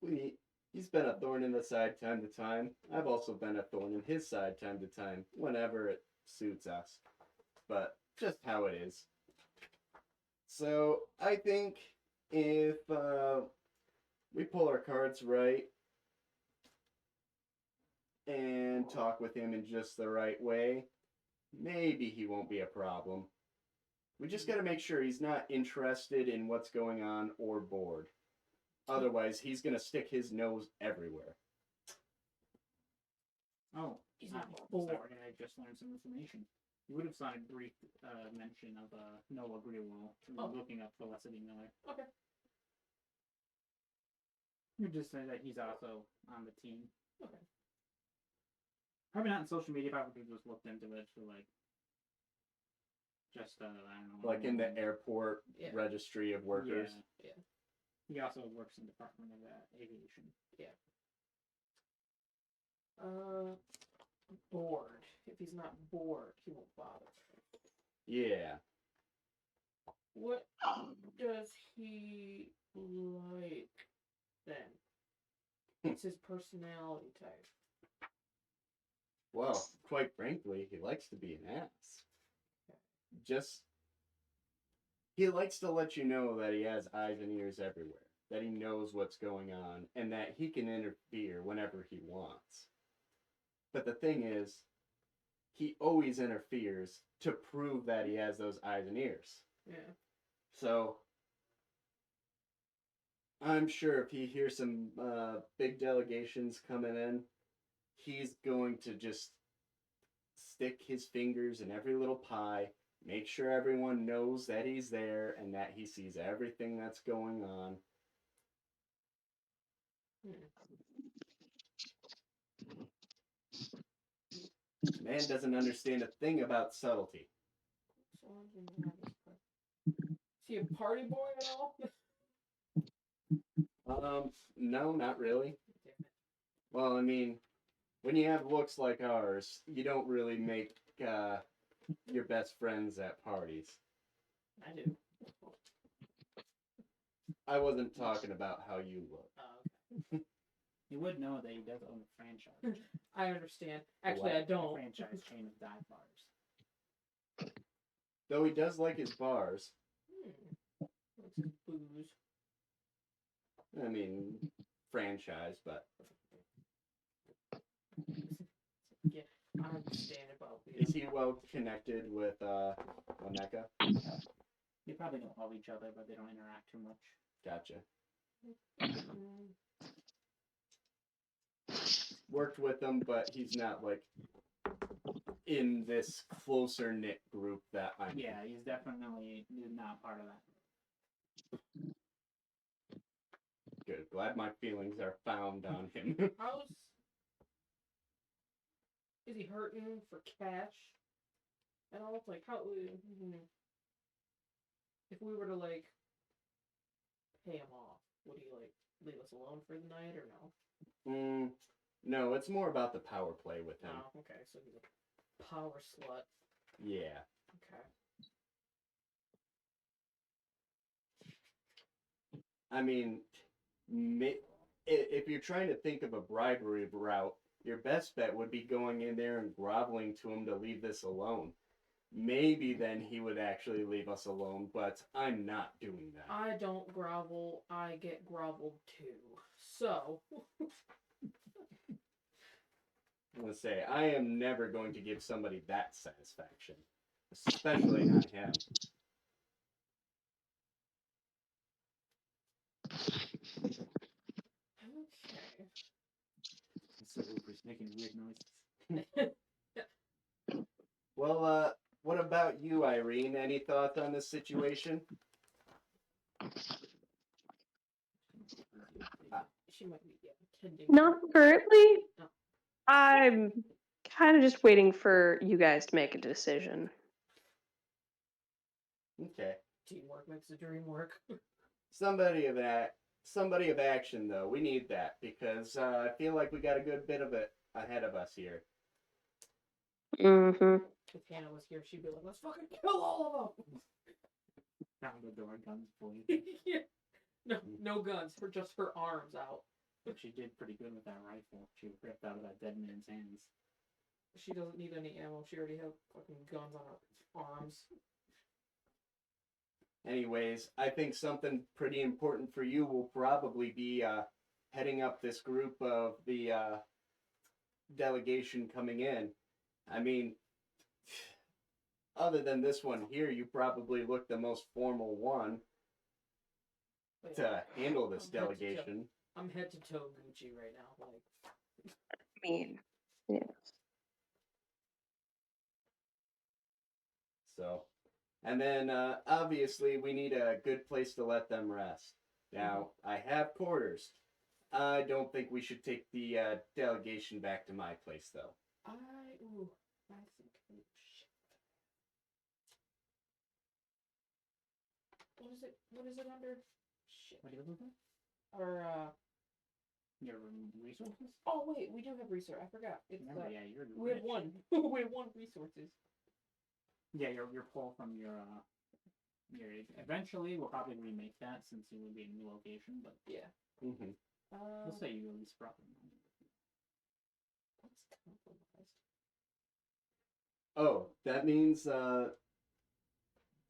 Okay. He's been a thorn in the side time to time. I've also been a thorn in his side time to time, whenever it suits us. But just how it is. So I think if we pull our cards right and talk with him in just the right way, maybe he won't be a problem. We just got to make sure he's not interested in what's going on or bored. Otherwise, he's going to stick his nose everywhere. Oh, He's ah, not bored. sorry, I just learned some information. You would have saw a brief mention of Noah Greenwell looking up Felicity Miller. Okay. You just say that he's also on the team. Okay. Probably not in social media, probably just looked into it for like just I don't know. Like in the airport Yeah. registry of workers. Yeah. He also works in the Department of Aviation. Bored. If he's not bored, he won't bother. Yeah. What does he like then? What's his personality type? Well, quite frankly, he likes to be an ass. He likes to let you know that he has eyes and ears everywhere, that he knows what's going on, and that he can interfere whenever he wants. But the thing is, he always interferes to prove that he has those eyes and ears. Yeah. So, I'm sure if he hears some big delegations coming in, he's going to just stick his fingers in every little pie, make sure everyone knows that he's there and that he sees everything that's going on. Man doesn't understand a thing about subtlety. Is he a party boy at all? No, not really. Well, I mean, when you have looks like ours, you don't really make your best friends at parties. I do. I wasn't talking about how you look. Okay. You would know that he does own a franchise. I understand. Actually, I A don't. franchise chain of dive bars. Though he does like his bars. What's his booze? I mean, franchise, but Yeah, I understand about is he well connected with Oneka? They probably don't love each other, but they don't interact too much. Gotcha. Mm, Worked with him, but he's not like in this closer knit group that I'm. Yeah, he's definitely not part of that. Good. Glad my feelings are found on him. Is he hurting for cash at all? Like, how, if we were to, like, pay him off, would he, like, leave us alone for the night or no? No, it's more about the power play with him. Oh, okay, so he's a power slut. Yeah. Okay. I mean, if you're trying to think of a bribery route, your best bet would be going in there and groveling to him to leave this alone. Maybe then he would actually leave us alone, but I'm not doing that. I don't grovel, I get groveled too. So. I'm going to say, I am never going to give somebody that satisfaction. Especially not him. Okay. Subwoofer's making weird noises. Well, what about you, Irene? Any thoughts on this situation? She might be tending. Not currently. No. I'm kind of just waiting for you guys to make a decision. Okay. Teamwork makes the dream work. Somebody of action, though. We need that because I feel like we got a good bit of it ahead of us here. Mm-hmm. If Hannah was here, she'd be like, "Let's fucking kill all of them." Found the door guns pointed. Yeah. No guns. Just her arms out. But she did pretty good with that rifle. She ripped out of that dead man's hands. She doesn't need any ammo. She already has fucking guns on her arms. Anyways, I think something pretty important for you will probably be heading up this group of the delegation coming in. I mean, other than this one here, you probably look the most formal one Wait, to handle this I'm head to toe. delegation. I'm head to toe Gucci right now. Like, I mean, yeah. So, and then obviously we need a good place to let them rest. Now, I have quarters. I don't think we should take the delegation back to my place, though. I think. Oh, shit. What is it under? Shit. What are you looking Or for? Your resources? oh wait, we do have research. I forgot. It's Yeah, you're we have rich. one. We have one resources. Yeah, your pull from your eventually we'll probably remake that since it will be a new location, but Yeah. Mm-hmm. we'll say you at least probably. What's compromised? Oh, that means,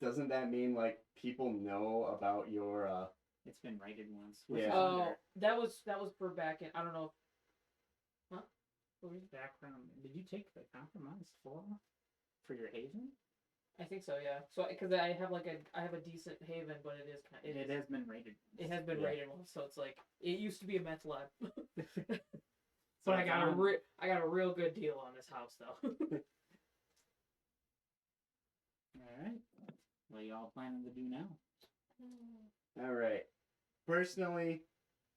doesn't that mean, like, people know about your, It's been rated once. Yeah. Oh, that was for back in. I don't know. Huh? What was background? Did you take the compromise for your haven? I think so. Yeah. So because I have a decent haven, but it is kind. It has been rated. It has been Yeah. rated once, so it's like it used to be a meth lab. So But I it's got on. I got a real good deal on this house though. All right. What are y'all planning to do now? all right. Personally,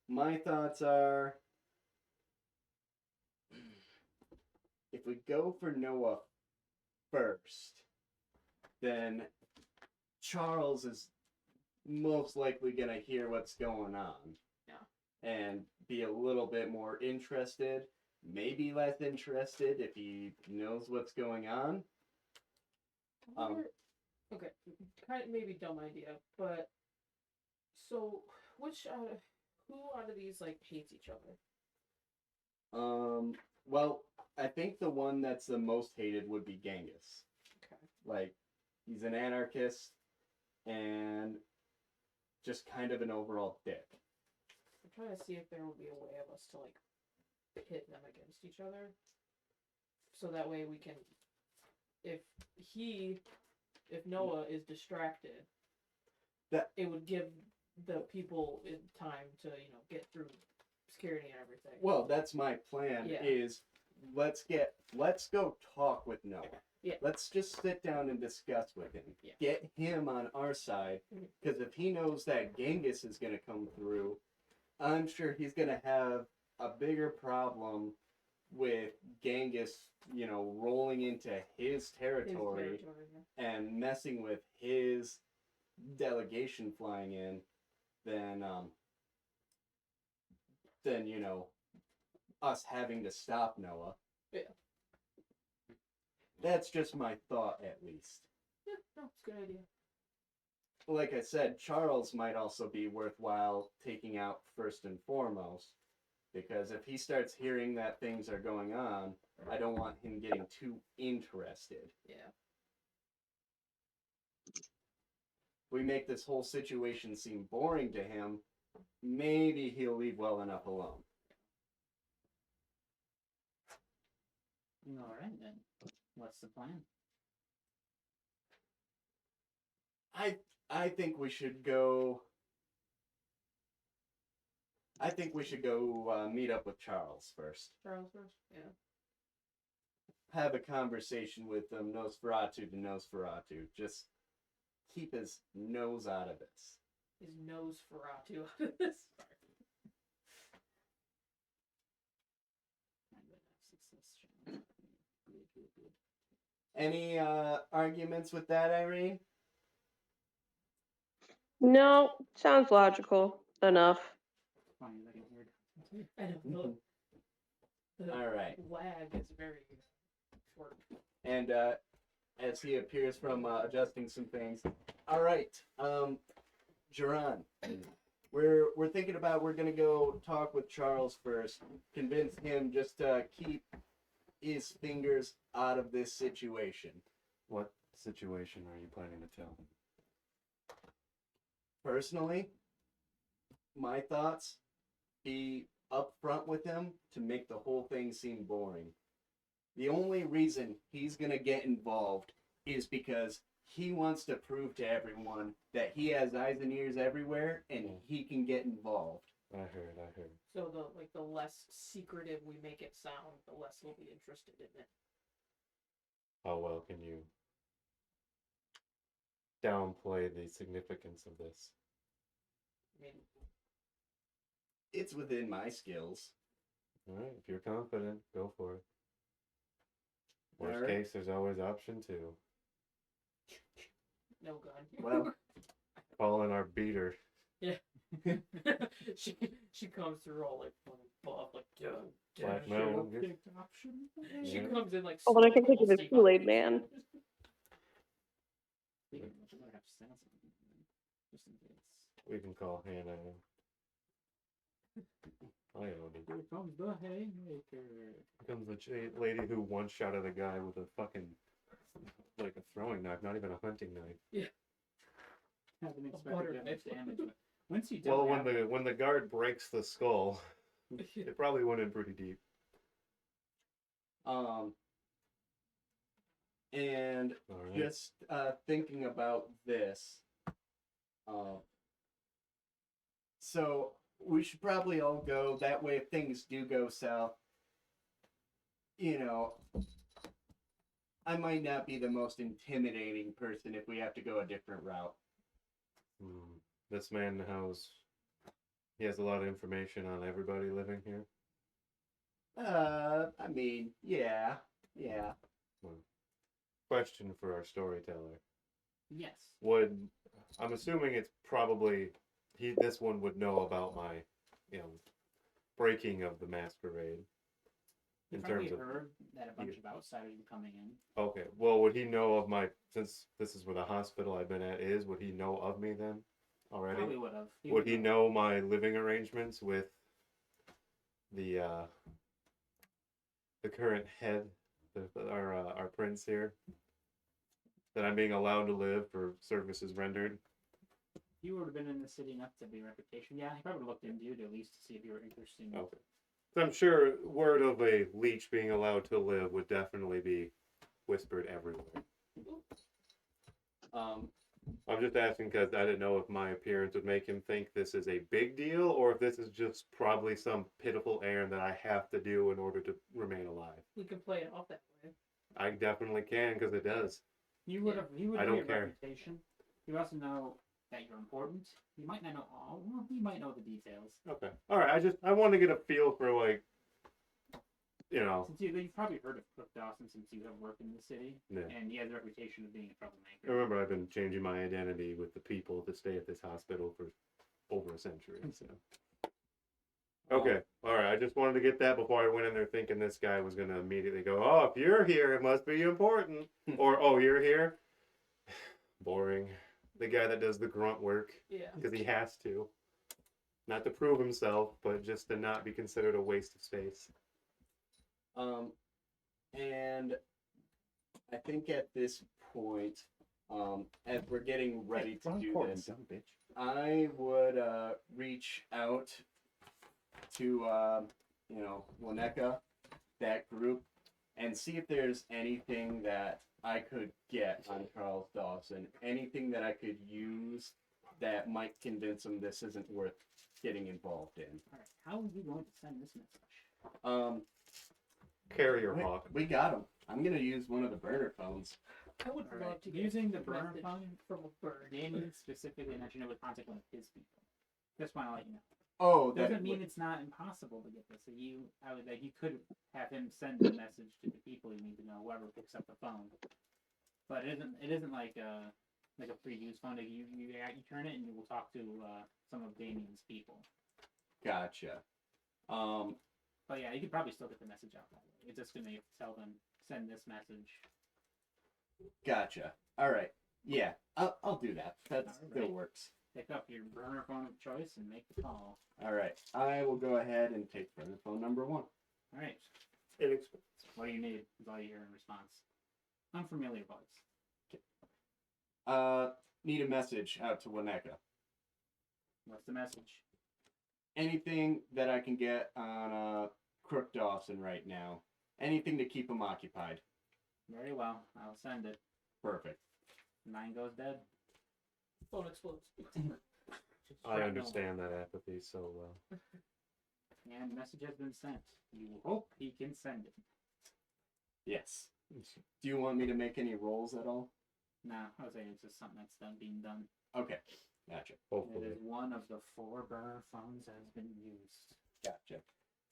my thoughts are, if we go for Noah first, then Charles is most likely going to hear what's going on. Yeah. And be a little bit more interested, maybe less interested if he knows what's going on. Okay, kind of maybe dumb idea, but so who out of these like hates each other? Well, I think the one that's the most hated would be Genghis. Okay. Like, he's an anarchist and just kind of an overall dick. I'm trying to see if there would be a way of us to like pit them against each other, so that way we can, if Noah is distracted, it would give the people time to get through security and everything. Well, that's my plan. Yeah. Is let's go talk with Noah. Yeah. Let's just sit down and discuss with him. Yeah. Get him on our side, because if he knows that Genghis is going to come through, I'm sure he's going to have a bigger problem with Genghis, rolling into his territory and messing with his delegation flying in than us having to stop Noah. Yeah. That's just my thought, at least. Yeah, no, it's a good idea. Like I said, Charles might also be worthwhile taking out first and foremost, because if he starts hearing that things are going on, I don't want him getting too interested. Yeah. If we make this whole situation seem boring to him, maybe he'll leave well enough alone. All right then. What's the plan? I think we should go I think we should go meet up with Charles first. Charles first? Yeah. Have a conversation with him, Nosferatu to Nosferatu. Just keep his nose out of this. His nose Ferratu out of this. Good. Any arguments with that, Irene? No, sounds logical enough. Funny that I heard. I know. The All right. lag is very short. And as he appears from adjusting some things, all right, Duran, we're thinking about we're gonna go talk with Charles first, convince him just to keep his fingers out of this situation. What situation are you planning to tell him? Personally, my thoughts, be upfront with him to make the whole thing seem boring. The only reason he's gonna get involved is because he wants to prove to everyone that he has eyes and ears everywhere and he can get involved. I heard. So the less secretive we make it sound, the less we'll be interested in it. How well can you downplay the significance of this? I mean, It's within my skills. All right, if you're confident, go for it. Worst Alright. case, there's always option 2. no gun. Well, Call in our beater. she comes through all like fucking buff, like Black metal. Picked option. She Yeah. comes in like. Oh, but I can think of Stone the Cold Kool-Aid Steve Man. Austin. Speaking of which, I might have to send something just in case. We can call Hannah. I don't need. Here comes the haymaker. Here comes the lady who one-shotted a guy with a fucking, like a throwing knife, not even a hunting knife. Haven't butter expected that knife. much damage. But once you Well, don't when the guard breaks the skull, it probably went in pretty deep. and All right. just thinking about this, so we should probably all go. That way, if things do go south, you know, I might not be the most intimidating person if we have to go a different route. This man he has a lot of information on everybody living here. I mean, yeah. Question for our storyteller. Yes. I'm assuming it's probably this one would know about my, breaking of the masquerade. You In probably terms of heard that a bunch of outsiders were coming in. okay, well, would he know of since this is where the hospital I've been at is? Would he know of me then already? Probably would have. Would he know my living arrangements with the current head, our prince here? That I'm being allowed to live for services rendered. You would have been in the city enough to be a reputation. Yeah, he probably would have looked into you to at least see if you were interested. Okay. So I'm sure word of a leech being allowed to live would definitely be whispered everywhere. I'm just asking because I didn't know if my appearance would make him think this is a big deal or if this is just probably some pitiful errand that I have to do in order to remain alive. We can play it off that way. I definitely can because it does. You would have. He would I know don't your care. reputation. You also know that you're important. You might not know all. Well, you might know the details. Okay. All right. I want to get a feel for Since you've probably heard of Cook Dawson since you have worked in the city, Yeah. and he has a reputation of being a troublemaker. Remember, I've been changing my identity with the people to stay at this hospital for over a century. So. Okay, all right. I just wanted to get that before I went in there thinking this guy was going to immediately go, oh, if you're here, it must be important. Or, oh, you're here? Boring. The guy that does the grunt work Yeah. because he has to. Not to prove himself, but just to not be considered a waste of space. And I think at this point, as we're getting ready to do this, dumb bitch. I would reach out to Wineka, that group, and see if there's anything that I could get on Charles Dawson, anything that I could use that might convince him this isn't worth getting involved in. All right. How are you going to send this message? Carrier hawk. We got him. I'm gonna use one of the burner phones. I would All love right. to get Using the a burner message phone, from a bird. Danny specifically mentioned it would contact one of his people. Just want to let you know. Oh, that Doesn't mean it's not impossible to get this. So that you could have him send the message to the people you need to know, whoever picks up the phone. But it isn't like a pre-use phone. Like you turn it and you will talk to some of Damien's people. Gotcha. But yeah, you could probably still get the message out that way. It's just gonna tell them send this message. Gotcha. All right. Yeah, I'll do that. That still Alright. works. Pick up your burner phone of choice and make the call. All right. I will go ahead and take burner phone number 1. All right. Inexpensive. What do you need? Is all you hear in response. Unfamiliar voice. Need a message out to Winnetka. What's the message? Anything that I can get on Crook Dawson right now. Anything to keep him occupied. Very well. I'll send it. Perfect. 9 goes dead. Phone explodes. I understand that apathy so well. And message has been sent. You hope he can send it. Yes. Do you want me to make any rolls at all? Nah, I would say it's just something that's being done. Okay. Gotcha. It Hopefully. is one of the 4 burner phones that has been used. Gotcha.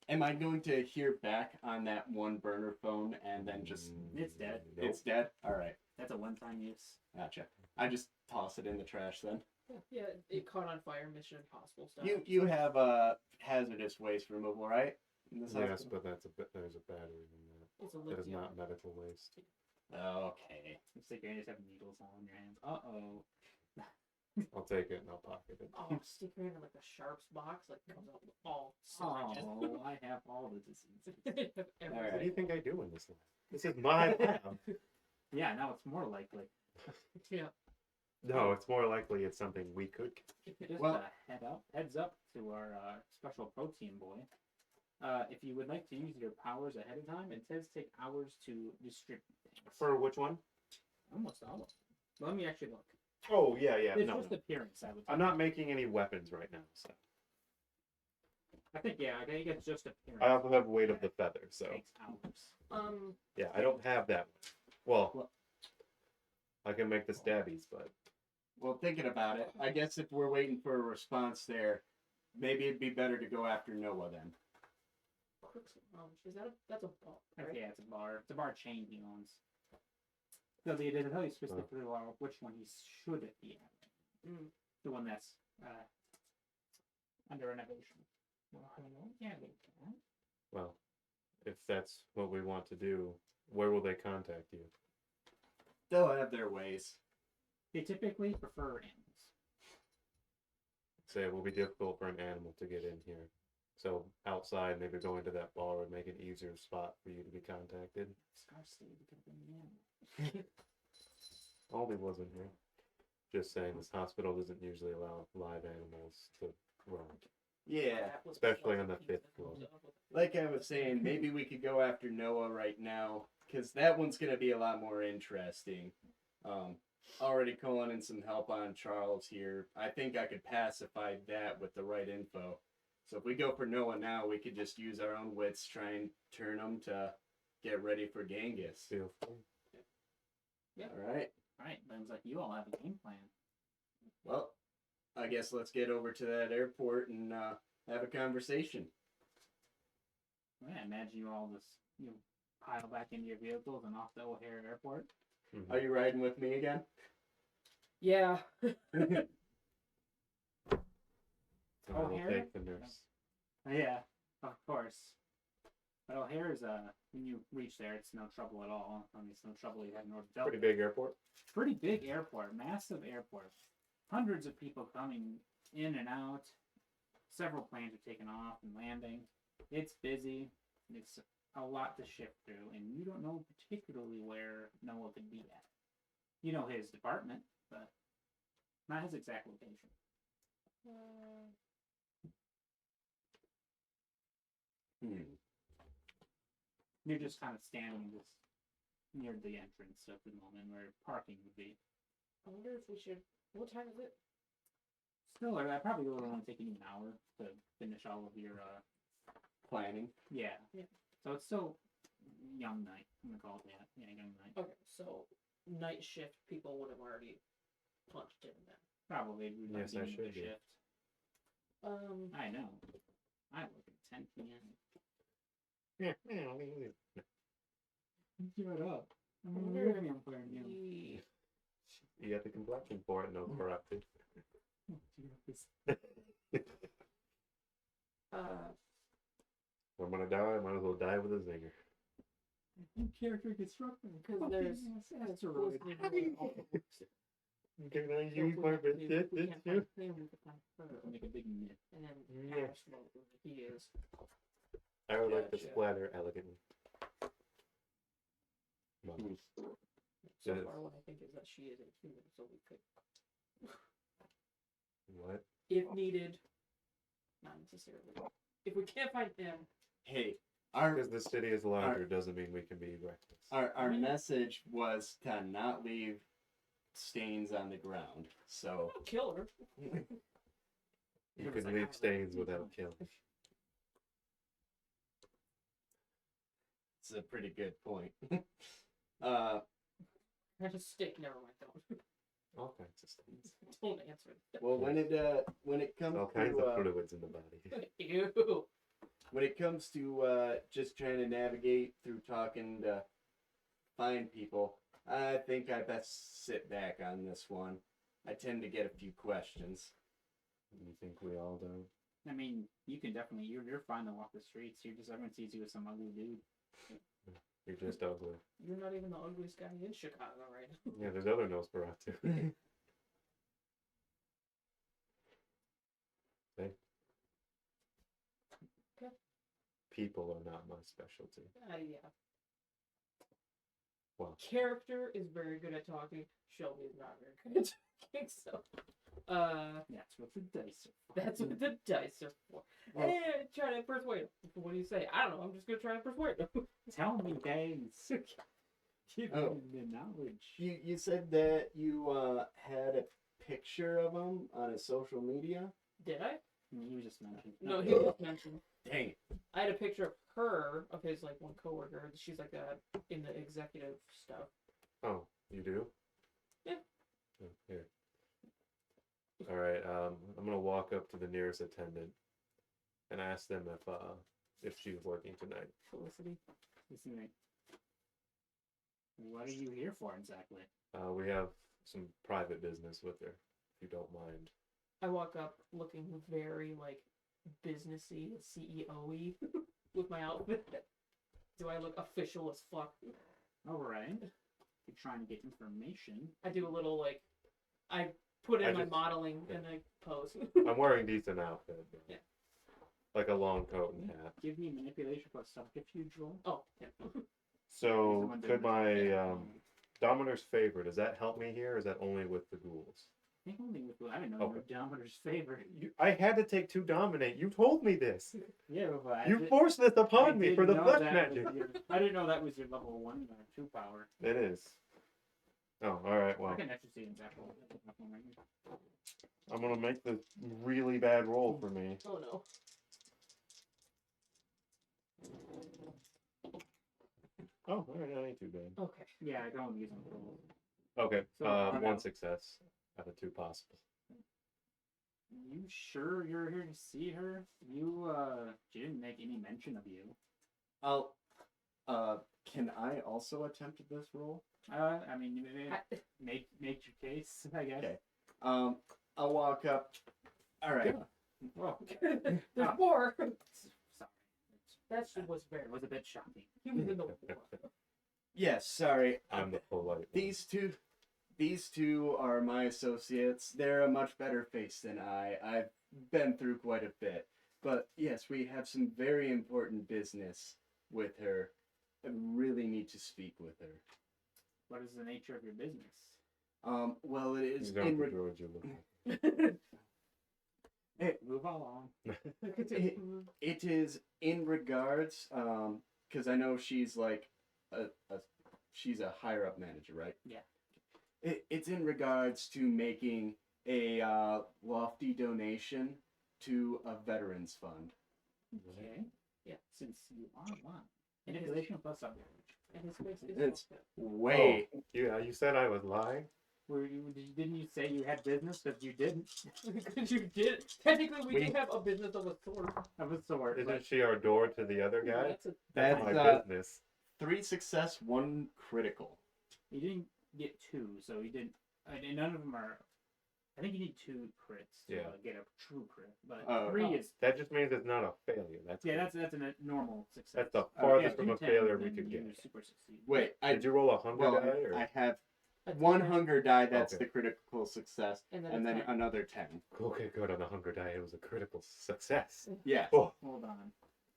Am I going to hear back on that one burner phone and then just It's dead. Nope. it's dead? All right. That's a one-time use. Gotcha. I just toss it in the trash then. Yeah, it caught on fire. Mission Impossible style. You have hazardous waste removal, right? In this Yes, hospital? but there's a battery in that. It's a That is lithium. not medical waste. Okay. It's like you just have needles all in your hands. Uh-oh. I'll take it and I'll pocket it. Oh, stick it in like a Sharps box, like comes out with all syringes. Oh, I have all the diseases. Alright. What do you think I do in this lab? This is my lab. Yeah, now it's more likely. Yeah. No, it's more likely it's something we could. Just Well- heads up to our special protein boy. If you would like to use your powers ahead of time, it says take hours to distribute things. For which one? Almost. Let me actually look. Oh yeah, yeah. It's No, just no. appearance, I would say. I'm not making any weapons right now, so I think it's just appearance. I also have weight of the feather, so Takes hours. yeah, I don't have that one. Well, I can make the stabbies, but Well, thinking about it, I guess if we're waiting for a response there, maybe it'd be better to go after Noah then. Is that that's a ball, right? Yeah, it's a bar. It's a bar chain he owns. So they didn't tell you specifically which one he should be at. The one that's under renovation. Well, yeah, they can. well, if that's what we want to do, where will they contact you? They'll have their ways. They typically prefer animals. Say it will be difficult for an animal to get in here. So outside, maybe going to that bar would make an easier spot for you to be contacted. Scar State could have been an animal. Aldi wasn't here. Just saying, this hospital doesn't usually allow live animals to roam. Yeah. Especially on the 5th floor. Like I was saying, maybe we could go after Noah right now, because that one's going to be a lot more interesting. Already calling in some help on Charles here. I think I could pacify that with the right info. So if we go for Noah now, we could just use our own wits, try and turn them to get ready for Genghis. Feel free. Yeah. Alright. Alright, sounds like you all have a game plan. Well, I guess let's get over to that airport and have a conversation. Well, I imagine you all just pile back into your vehicles and off to O'Hare Airport. Mhm. Are you riding with me again? Yeah. I will O'Hare? take the nurse. Yeah, of course. But O'Hare's when you reach there, it's no trouble at all. I mean, it's no trouble you have north Delta. Pretty big airport. Pretty big airport, massive airport. Hundreds of people coming in and out. Several planes are taking off and landing. It's busy. It's a lot to shift through, and you don't know particularly where Noah could be at. You know his department, but not his exact location. You're just kind of standing just near the entrance at the moment where parking would be. I wonder if we should. What time is it? Still, probably will only take you an hour to finish all of your Planning. yeah. Yeah. So it's still young night. I'm gonna call it that. Yeah, young night. Okay, so night shift people would have already punched in then. Probably. Yes, I beginning of should the be. shift. I know. I work at 10 p.m. Give it up. I'm wonder really if playing you. we- You got the complexion for it, no corrupted. If I'm gonna die, I might as well die with a zinger. Character construction. Because there's asteroid. Can I So use if my we can't biscuit? find him, we can find her. Make a big myth. And then Yeah. Ash knows where he is. I would like to Gotcha. splatter elegantly. Mummies. So Yes. far, what I think is that she is a human, so we could, What? if needed, not necessarily. If we can't find him, Hey, our Because the city is larger doesn't mean we can be reckless. our message was to not leave stains on the ground. So I'll kill her. You It was can like, leave I stains like without killing. it's a pretty good point. I just stick. Never mind. Don't. All kinds of stains. Don't answer. Well, when it comes All kinds to of fluids in the body. Ew. when it comes to just trying to navigate through talking to find people, I think I best sit back on this one. I tend to get a few questions. You think we all do? I mean, you can definitely. You're fine to walk the streets. Everyone sees you as some ugly dude. You're just ugly. You're not even the ugliest guy in Chicago, right? Yeah, there's other Nosferatu. Hey. Okay. People are not my specialty. Yeah. Well, Character is very good at talking. Shelby is not very good at talking, so. That's what the dice are. That's what the dice are for. Well- And try to persuade him. What do you say? I don't know. I'm just gonna try to persuade him. Tell me, guys. Give Oh. me the knowledge. You said that you had a picture of him on his social media. Did I? You just mentioned. No, he just mentioned. Dang it. I had a picture of her, of his like one coworker. She's like in the executive stuff. oh, you do? Yeah. Oh, here. All right. I'm gonna walk up to the nearest attendant and ask them if she's working tonight. Felicity. Listen to me. What are you here for exactly? We have some private business with her, if you don't mind. I walk up looking very like businessy, CEO-y with my outfit. Do I look official as fuck? All right. You're trying to get information. I do a little like, I put in I my just- modeling yeah. and I pose. I'm wearing decent outfit. But Yeah. Like a long coat and hat. Give me manipulation plus subterfuge roll. Oh, yeah. So, Someone could did my it. Dominor's favor, does that help me here, or is that only with the ghouls? I think only with I didn't know Okay. your Dominor's favor. I had to take 2 dominate. You told me this. Yeah, but I You did- forced this I upon me for the didn't know flesh that was magic. I didn't know that was your level 1 or 2 power. It is. Oh, all right. I Well, can actually see it in that roll. I'm gonna make this really bad roll for me. Oh no. Oh, all right. That ain't too bad. Okay. Yeah, I don't use them for rolls. Okay. So, One success out of 2 possible. You sure you're here to see her? She didn't make any mention of you. I'll. Can I also attempt this role? I mean, you make your case, I guess. Okay. I'll walk up. All right. Well, There's Ah. more. sorry. That shit was very. It was a bit shocking. He was in the war. Yes. Sorry. I'm the polite one. These two are my associates. They're a much better face than I. I've been through quite a bit. But yes, we have some very important business with her. I really need to speak with her. What is the nature of your business? Well, it is He's in Uncle re- George, you're looking. Move along. it is in regards because I know she's like she's a higher up manager, right? Yeah. It's in regards to making a lofty donation to a veterans fund. Okay. Yeah. Since you are one. Manipulation plus subterfuge. And his face is It's fucked up. way. Oh, yeah, you said I was lying. Didn't you say you had business? Because you didn't. Because you did. Technically, we do have a business of a sort. Of a sort. Isn't But she our door to the other guy? That's a, That's That's my business. 3 success, 1 critical. you didn't get 2, so you didn't. And none of them are. I think you need 2 crits to Yeah. Get a true crit. But Oh. 3 is. That just means it's not a failure. That's Yeah, good. that's a normal success. That's the Yeah, farthest from 2 a failure tens, we could then you get. super succeed. Wait, Did you roll a hunger well, die? Or? I have a 1 10, hunger die. That's Okay. the critical success, and and a then 10. another 10. Okay, good. On the hunger die, it was a critical success. Yeah, Oh, Hold on.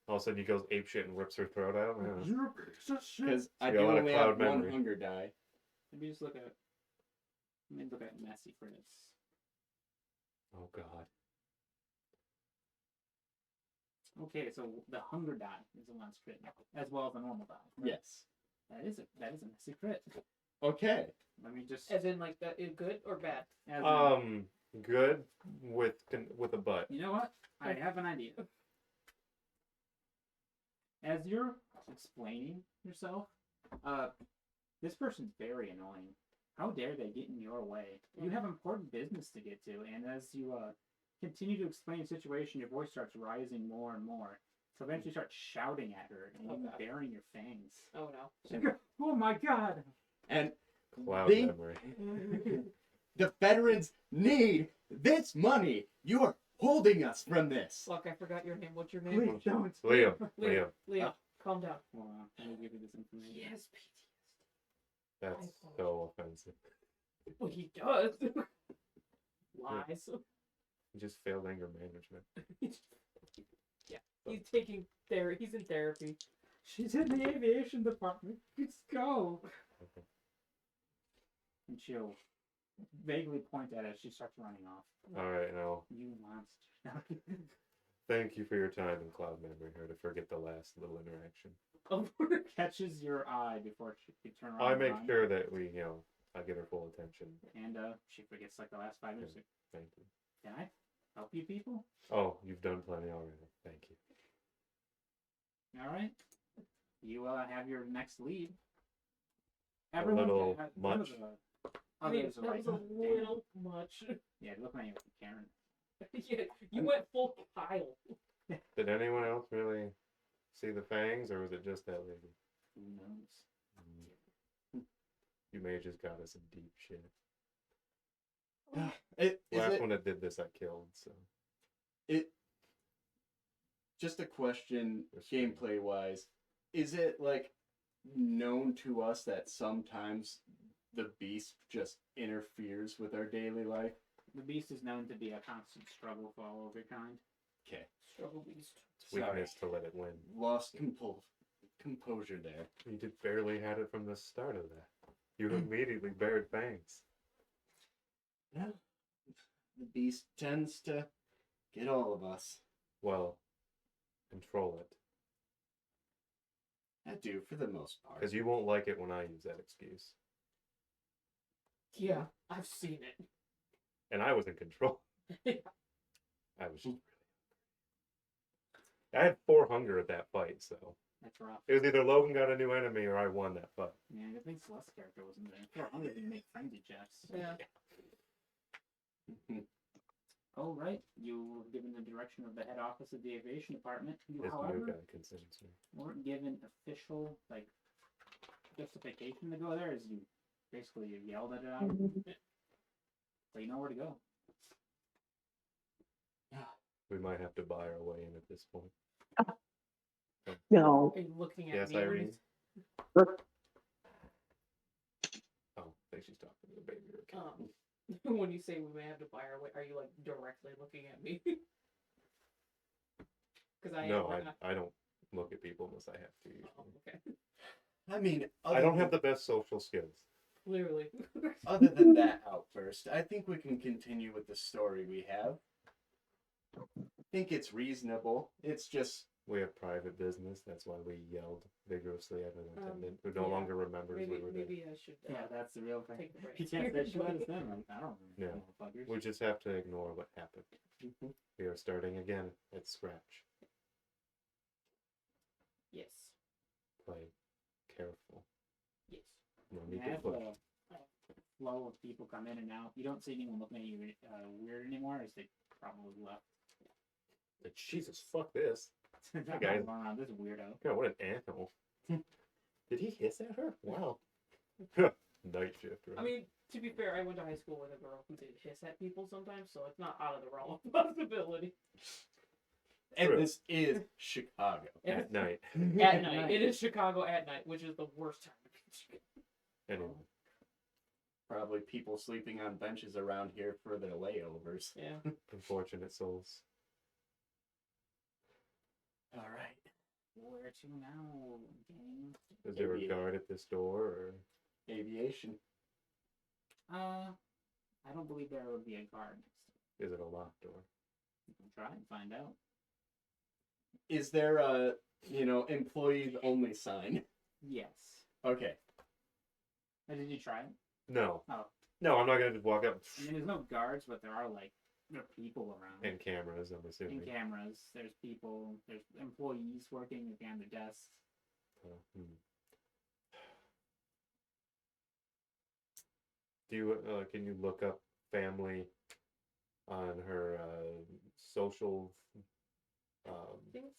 all of a sudden he goes apeshit and rips her throat out. Yeah. You're a piece of shit. because I We do all had a only cloud have 1 memory. hunger die. Let me just look at. Let me look at messy crits. Oh God. Okay, so the hunger die is the one that's crit, as well as the normal die. right? Yes. That is a messy crit. Okay. Let me just. As in, like, that is good or bad? as in- Good with a butt. You know what? I have an idea. As you're explaining yourself, this person's very annoying. How dare they get in your way? You have important business to get to, and as you continue to explain the situation, your voice starts rising more and more. So eventually, you start shouting at her and even Okay. baring your fangs. Oh no. She's like, oh my god! And Cloud They- memory. the veterans need this money. You are holding us from this. Fuck, I forgot your name. What's your name? Please don't. Liam. Liam. Liam. Liam, calm down. Hold on, let me give you this information. He has PTSD. That's so offensive. Well, he does. Lies. He just failed anger management. Yeah, he's taking therapy. He's in therapy. She's in the aviation department. Let's go. Okay. And she'll vaguely point at it as she starts running off. All right, now You monster. thank you for your time in cloud memory here to forget the last little interaction. Oh, Catches your eye before she can turn around. I and make run, sure that I get her full attention. And she forgets like the last 5 minutes. Thank you. Can I help you people? Oh, you've done plenty already. Thank you. All right. You have your next lead. little one of much. the I mean, others that are was a like, little much. yeah, looking at you like Karen. Yeah, you went full Kyle. Did anyone else really see the fangs, or was it just that lady? Who knows? You may have just got us in deep shit. Is One that did this, I killed. So it just a question, gameplay wise? Is it like known to us that sometimes the beast just interferes with our daily life? The beast is known to be a constant struggle for all of your kind. Okay. Struggle beast. it's weakness to let it win. Lost composure there. You did barely had it from the start of that. You immediately bared fangs. Yeah. The beast tends to get all of us. Well, control it. I do, for the most part. Because you won't like it when I use that excuse. Yeah, I've seen it. And I was in control. Yeah. I was just really hungry. I had 4 hunger at that fight, so That's rough. it was either Logan got a new enemy or I won that fight. Man, I think Celeste's character wasn't there. 400 didn't make frenzy checks. Yeah. Oh, right. You were given the direction of the head office of the aviation department. You, This new however, guy concerns me. weren't given official, justification to go there, as you basically yelled at it out. So you know where to go. We might have to buy our way in at this point. No. Are you looking at Yes, me? Irene. Oh, I think she's talking to the baby or kid. When you say we may have to buy our way, are you like directly looking at me? Because I No, am. I don't look at people unless I have to. Oh, Usually. okay. I mean, I don't have the best social skills. Clearly. Other than that outburst, I think we can continue with the story we have. I think it's reasonable. It's just We have private business. That's why we yelled vigorously at an attendant who no yeah. longer remembers we were there. Maybe I should. Yeah, that's the real thing. Take the break. You can't say shit at them. Like, I don't Yeah. remember. Motherfuckers. We just have to ignore what happened. We are starting again at scratch. Yes. Play careful. Yes. No You need to have push. a flow of people come in and out. You don't see anyone looking at you weird anymore, as they probably left. Like, Jesus, fuck this. Not guys. going around this weirdo. God, what an animal. Did he hiss at her? Wow. Night shift, right? I mean, to be fair, I went to high school with a girl who did hiss at people sometimes, so it's not out of the realm of possibility. And True. this is Chicago. At night. At night. It is Chicago at night, which is the worst time to be in Chicago. Anyway. Probably people sleeping on benches around here for their layovers. Yeah. Unfortunate souls. All right. Where to now, gang? Is there a Maybe. guard at this door, or Aviation. I don't believe there would be a guard next to is it a locked door? it. You can try and find out. Is there a, employees only sign? Yes. Okay. Did you try it? No. Oh. No, I'm not gonna just walk up I mean, there's no guards, but there are people around. and cameras, I'm assuming. In cameras, there's people, there's employees working behind the desks. Do you can you look up family on her social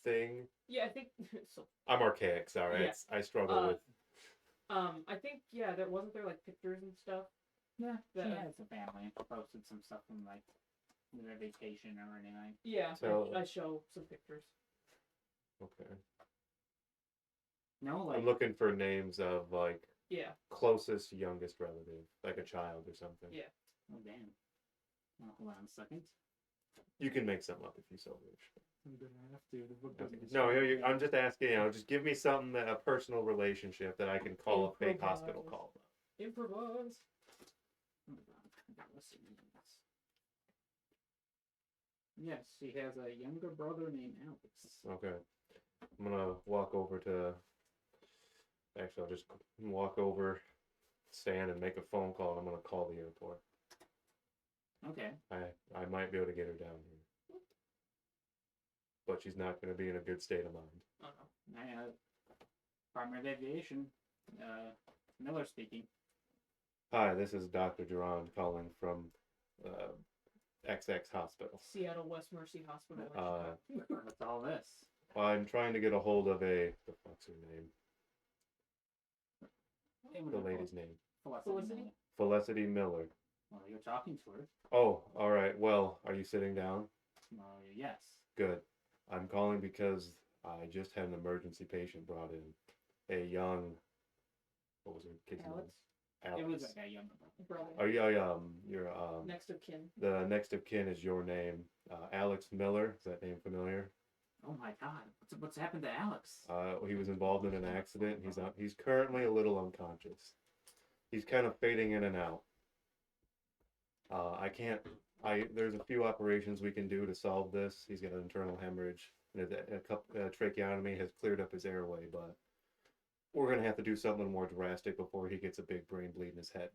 thing? Yeah, I think so. I'm archaic, sorry. Yeah. I struggle with. I think there wasn't like pictures and stuff. Yeah, she The- has a family and posted some stuff from their vacation or anything. Yeah, So- I show some pictures. Okay. No, I'm looking for names of Yeah. closest youngest relative, like a child or something. Yeah. Oh damn. Oh, hold on a second. You can make some up if you so wish. I'm gonna have to. The book Okay. doesn't No, describe I'm just asking. Just give me something a personal relationship that I can call a fake hospital Improvise. call. Improvise. Hold on. Let's see. Yes, she has a younger brother named Alex. Okay. I'm gonna walk over to. Actually, I'll just walk over, stand, and make a phone call. I'm gonna call the airport. Okay. I might be able to get her down here, but she's not gonna be in a good state of mind. Department of Aviation. Miller speaking. Hi, this is Dr. Duran calling from XX Hospital. Seattle West Mercy Hospital. in Chicago. What's all this? I'm trying to get a hold of the fuck's her name? The lady's name. Felicity? Felicity Miller. Well, you're talking to her. Oh, all right. Well, are you sitting down? Well, yes. Good. I'm calling because I just had an emergency patient brought in. A young, what was her kid's Alex? name? Alex. It was like a younger brother. Brother. Oh yeah, your Next of kin. the next of kin is your name. Alex Miller. Is that name familiar? Oh my God! What's happened to Alex? He was involved in an accident. He's currently a little unconscious. He's kind of fading in and out. There's a few operations we can do to solve this. He's got an internal hemorrhage. A tracheotomy has cleared up his airway, but we're gonna have to do something more drastic before he gets a big brain bleed in his head.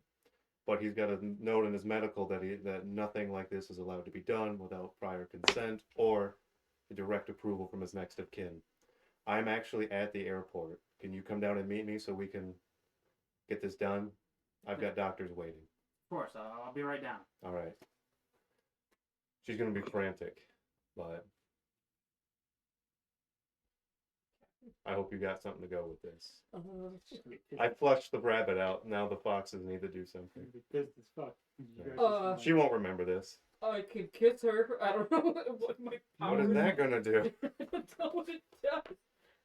But he's got a note in his medical that nothing like this is allowed to be done without prior consent or the direct approval from his next of kin. I'm actually at the airport. Can you come down and meet me so we can get this done? I've got doctors waiting. Of course, I'll be right down. All right. She's gonna be frantic, but I hope you got something to go with this. I flushed the rabbit out. Now the foxes need to do something. Pissed as fuck. She won't remember this. I could kiss her. I don't know what my What powers. is that gonna do? I don't know what it does.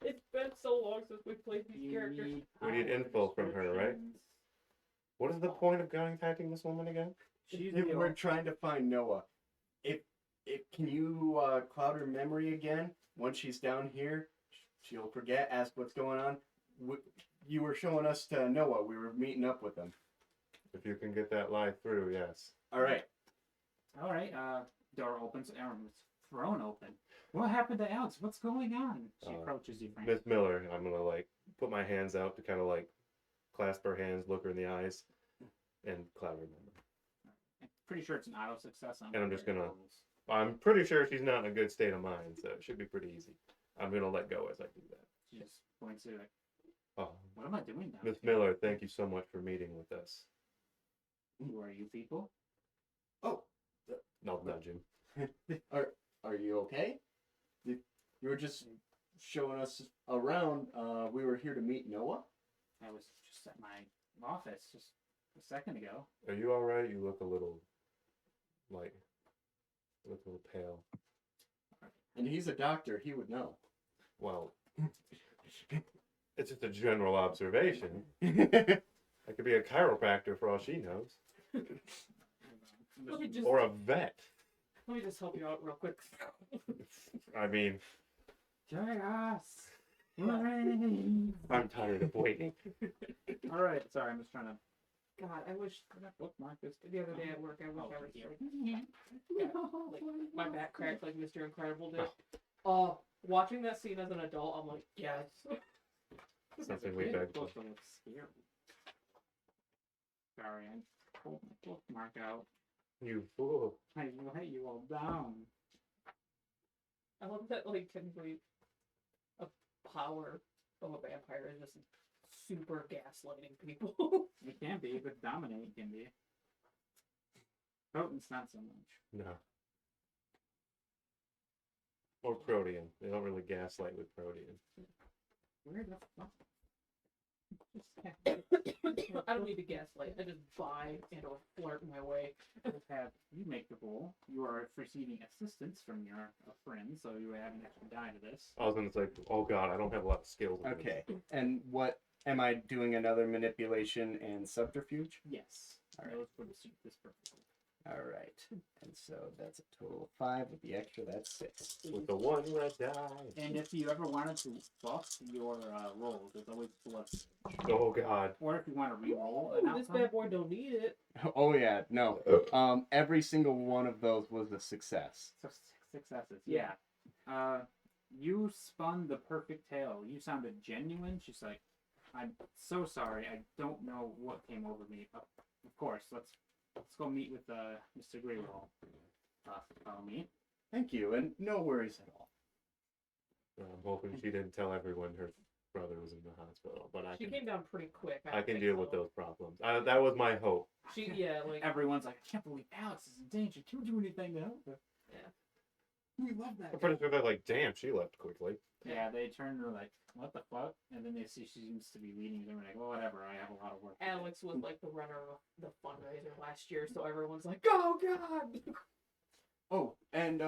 It's been so long since we played these characters. We need info from her, right? What is the point of contacting this woman again? She's If the we're trying to find Noah, if can you cloud her memory again? Once she's down here, she'll forget. Ask what's going on. You were showing us to Noah. We were meeting up with him. If you can get that lie through, yes. All right. All right. Door opens. It's thrown open. What happened to Alex? What's going on? She approaches you, Frank. Miss Miller, I'm gonna like put my hands out to kind of like clasp her hands, look her in the eyes, and cloud remember. I'm pretty sure it's an auto success on. And I'm just your gonna- rolls. I'm pretty sure she's not in a good state of mind, so it should be pretty easy. I'm gonna let go as I do that. She just points to like, Oh, what am I doing now? Miss Miller, thank you so much for meeting with us. Who are you people? Oh, No, nudge him. are you okay? You were just showing us around. We were here to meet Noah. I was just at my office just a second ago. Are you all right? You look a little like, you look a little pale. And he's a doctor. He would know. Well, it's just a general observation. Okay. I could be a chiropractor for all she knows, Let me just or a vet. help you out real quick. I mean, Chaos! Rain! I'm tired of waiting. All right, sorry, I'm just trying to. God, I wish Bookmark this. the other day at work I wish Oh, I was here. like, my back cracked like Mr. Incredible did. Watching that scene as an adult, I'm like, yes. Something we It's begged supposed to look scary. Sorry, I pulled my bookmark out. You fool. I will hit you all down. I love that, like, technically, a power of a vampire is just super gaslighting people. It can be, but dominate can be. Potent's not so much. No. Or protein. They don't really gaslight with protein. Where the fuck? I don't need to gaslight. I just buy and or flirt my way. Just have you make the roll. You are receiving assistance from your friend, so you have an extra die to this. I was gonna say, oh god, I don't have a lot of skills. in this. Okay. And what am I doing? Another manipulation and subterfuge? Yes. All right. Those would suit this perfectly. All right. And so that's a total of 5. With the extra, that's 6. With the one red die. And if you ever wanted to buff your rolls, there's always blood. Oh god. Or if you want to re-roll an This outcome, bad boy don't need it. Oh yeah, no. Every single one of those was a success. so 6 successes. Yeah. You spun the perfect tale. You sounded genuine. She's like, I'm so sorry. I don't know what came over me. Of course, let's go meet with Mr. Greywall. Follow me. Thank you, and no worries at all. I'm hoping she didn't tell everyone her brother was in the hospital, but She came down pretty quick. I can think deal so. with those problems. That was my hope. Like Everyone's like, I can't believe Alex is in danger. Can we do anything to help her? Yeah. We love that. I'm pretty sure they're like, damn, she left quickly. Yeah, they turn to her like, what the fuck? And then they see she seems to be leading them. Like, well, whatever. I have a lot of work. to do." Alex was like the runner of the fundraiser last year, so everyone's like, "Oh God!" Oh, and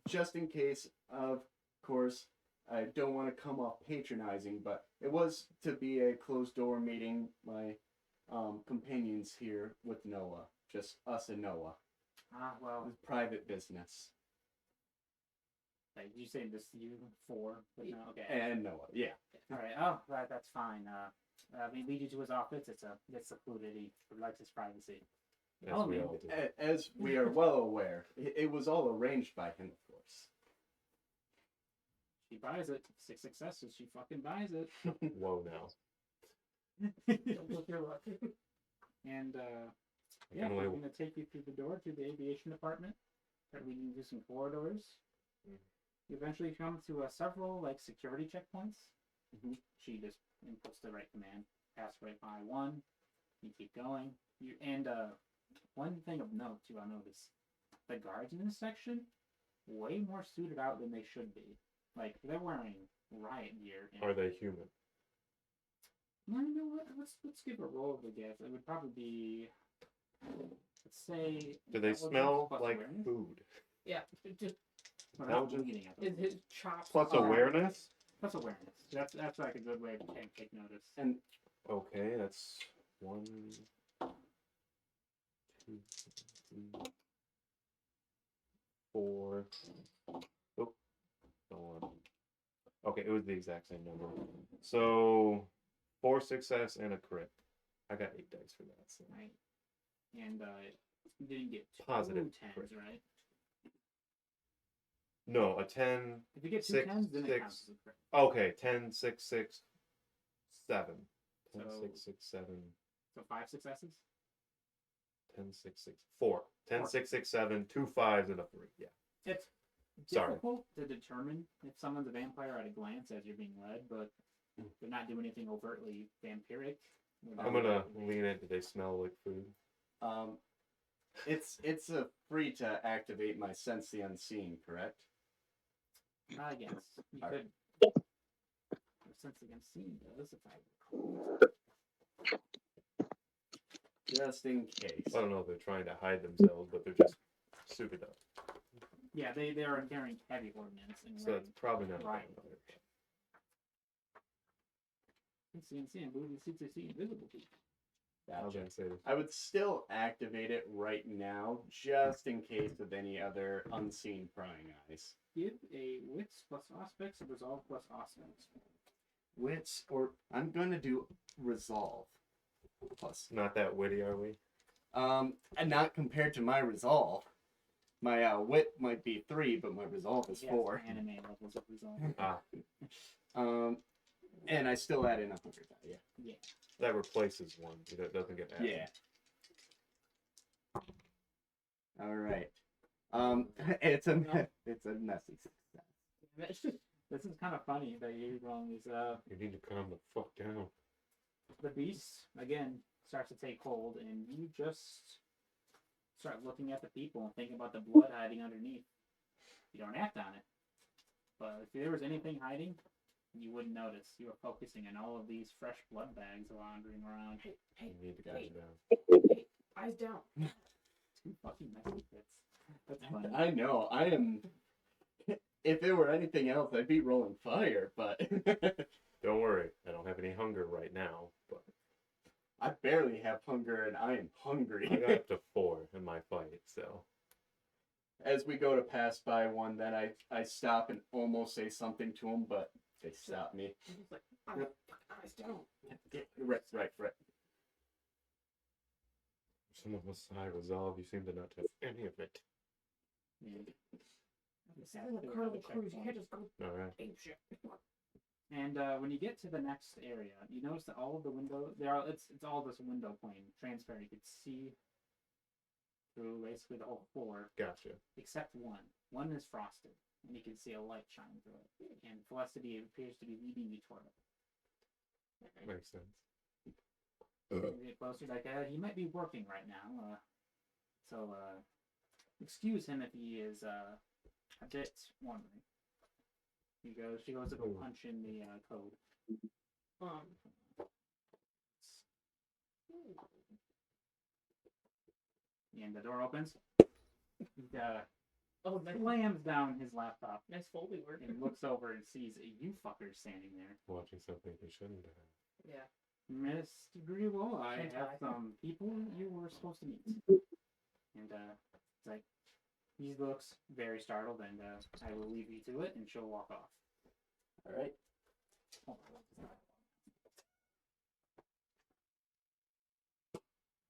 just in case, of course, I don't want to come off patronizing, but it was to be a closed door meeting. My companions here with Noah, just us and Noah. Ah, It well, was private business. like, you say this you 4, but no, okay. And Noah, yeah. All right. Oh, that's fine. We lead you to his office. It's secluded. He likes his privacy. As Oh, we no. all do. As we are well aware, it was all arranged by him, of course. She buys it. 6 successes. She fucking buys it. Whoa now. Don't look your luck. And I yeah, can we're only- gonna take you through the door to the aviation department. That we can do some corridors. You eventually come to several like security checkpoints. Mhm. She just inputs the right command. Pass right by one. You keep going. One thing of note too, I notice the guards in this section way more suited out than they should be. Like they're wearing riot gear. And, Are they human? No, you know what? Let's give a roll of the guess. It would probably be. Let's say. Do they intelligence smell plus like awareness? food? Yeah, just Well, they're not Intelligence? bleeding at the his moment. chops. Plus are- awareness? Plus awareness. That's like a good way to take notice. And Okay, that's 1, 2, 3, 4. Oh, hold on. Okay, it was the exact same number. So 4 success and a crit. I got 8 dice for that. So. Right. And you didn't get two Positive 10s, crit. right? No, a 10. If you get two Six, tens, then it six. counts as a crit. Okay, 10, 6, 6, 7. 10, So- 6, 6, 7. So 5 successes. 10, 6, 6, 4. 10, Four. 6, 6, 7, 2 5s and a 3. Yeah. It's Sorry. difficult to determine if someone's a vampire at a glance as you're being led, but they're not doing anything overtly vampiric. I'm gonna lean in. Do they smell like food? It's free to activate my sense the unseen, correct? I guess you Alright. could. Since against scene does, if I recall. Just in case. I don't know if they're trying to hide themselves, but they're just super dumb. Yeah, they are carrying heavy ordnance and So that's probably not a Right. vampire. CNC and movie CTC invisible people. I was Gotcha. gonna say this. I would still activate it right now, just in case of any other unseen prying eyes. Give a wits plus aspects, a resolve plus aspects. Wits, or I'm gonna do resolve. Plus, Not that witty, are we? and not compared to my resolve. My wit might be 3, but my resolve is Yes, 4. anime levels of resolve. Ah, And I still add in 100 die, Yeah. that replaces one. That doesn't get added. yeah. All right. It's a messy success. This is kind of funny that you're rolling these. You need to calm the fuck down. The beast again starts to take hold, and you just start looking at the people and thinking about the blood hiding underneath. You don't act on it, but if there was anything hiding, you wouldn't notice. You were focusing on all of these fresh blood bags wandering around. Hey, hey, You need to calm hey, down. hey, eyes down. Two fucking messy bits. That's funny. I know. I am. If it were anything else, I'd be rolling fire, but Don't worry, I don't have any hunger right now, but I barely have hunger and I am I got hungry. up to 4 in my fight, so. As we go to pass by one, then I stop and almost say something to him, but they stop me. I'm just like, eyes down. Right. Some of us high resolve, you seem to not have any of it. Yeah. This is a Carnival Cruise. You can't just go Alright. ape shit. And when you get to the next area, you notice that all of the windows it's all this window plane transparent. You could see through basically the whole floor, Gotcha. except one. One is frosted, and you can see a light shine through it. And Felicity appears to be leading you toward it. Makes sense. As you get closer, like he might be working right now. So excuse him if he is a bit wandering. She goes to go punch in the code. And the door opens. He Oh, nice, slams down his laptop nice Foley work. and looks over and sees you fuckers standing there. Watching something he shouldn't have. Yeah. Mr. Greenwald, I have Hentai. some people you were supposed to meet. And it's like, he looks very startled, and I will leave you to it, and she'll walk off. All right.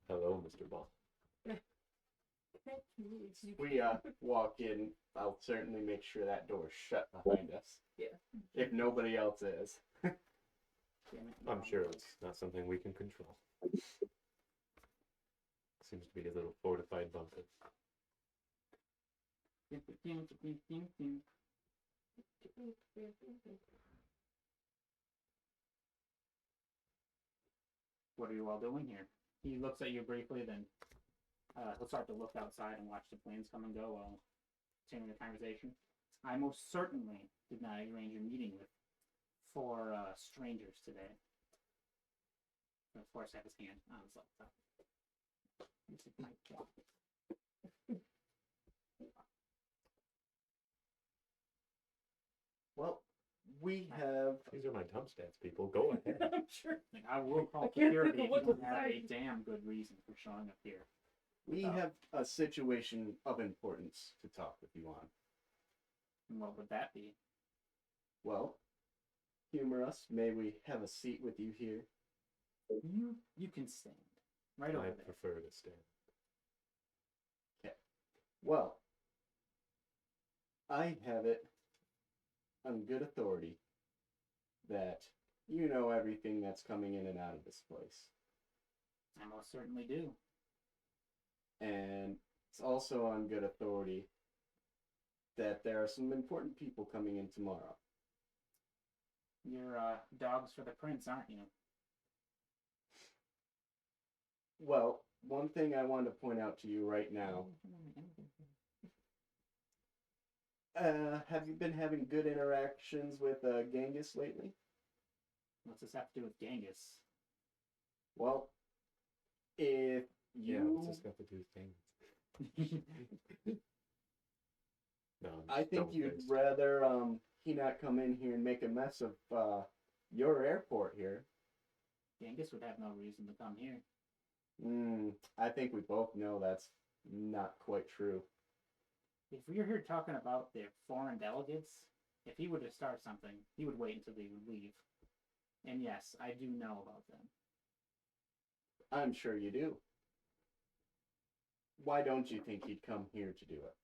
Hello, Mr. Ball. We walk in. I'll certainly make sure that door's shut behind us. Yeah. If nobody else is. Damn it. I'm sure it's not something we can control. Seems to be a little fortified bunker. What are you all doing here? He looks at you briefly, then he'll start to look outside and watch the planes come and go while continuing the conversation. I most certainly did not arrange a meeting with 4 strangers today. Of course, have his hand on his laptop. This is my job. Well, we have. These are my dump stats, people. Go ahead. I'm sure. Like, I will call I can't security think if of you what to don't have a say. damn good reason for showing up here. We have a situation of importance to talk with you on. And what would that be? Well, humor us. May we have a seat with you here? You can stand right over I there. prefer to stand. Well, I have it on good authority that you know everything that's coming in and out of this place. I most certainly do. And it's also on good authority that there are some important people coming in tomorrow. You're dogs for the prince, aren't you? Well, one thing I want to point out to you right now. Have you been having good interactions with Genghis lately? What's this have to do with Genghis? Well, if Yeah, you, what's this got to do with things? No, I'm I just think you'd stone-faced. rather he not come in here and make a mess of your airport here. Genghis would have no reason to come here. I think we both know that's not quite true. If we were here talking about the foreign delegates, if he were to start something, he would wait until they would leave. And yes, I do know about them. I'm sure you do. Why don't you think he'd come here to do it?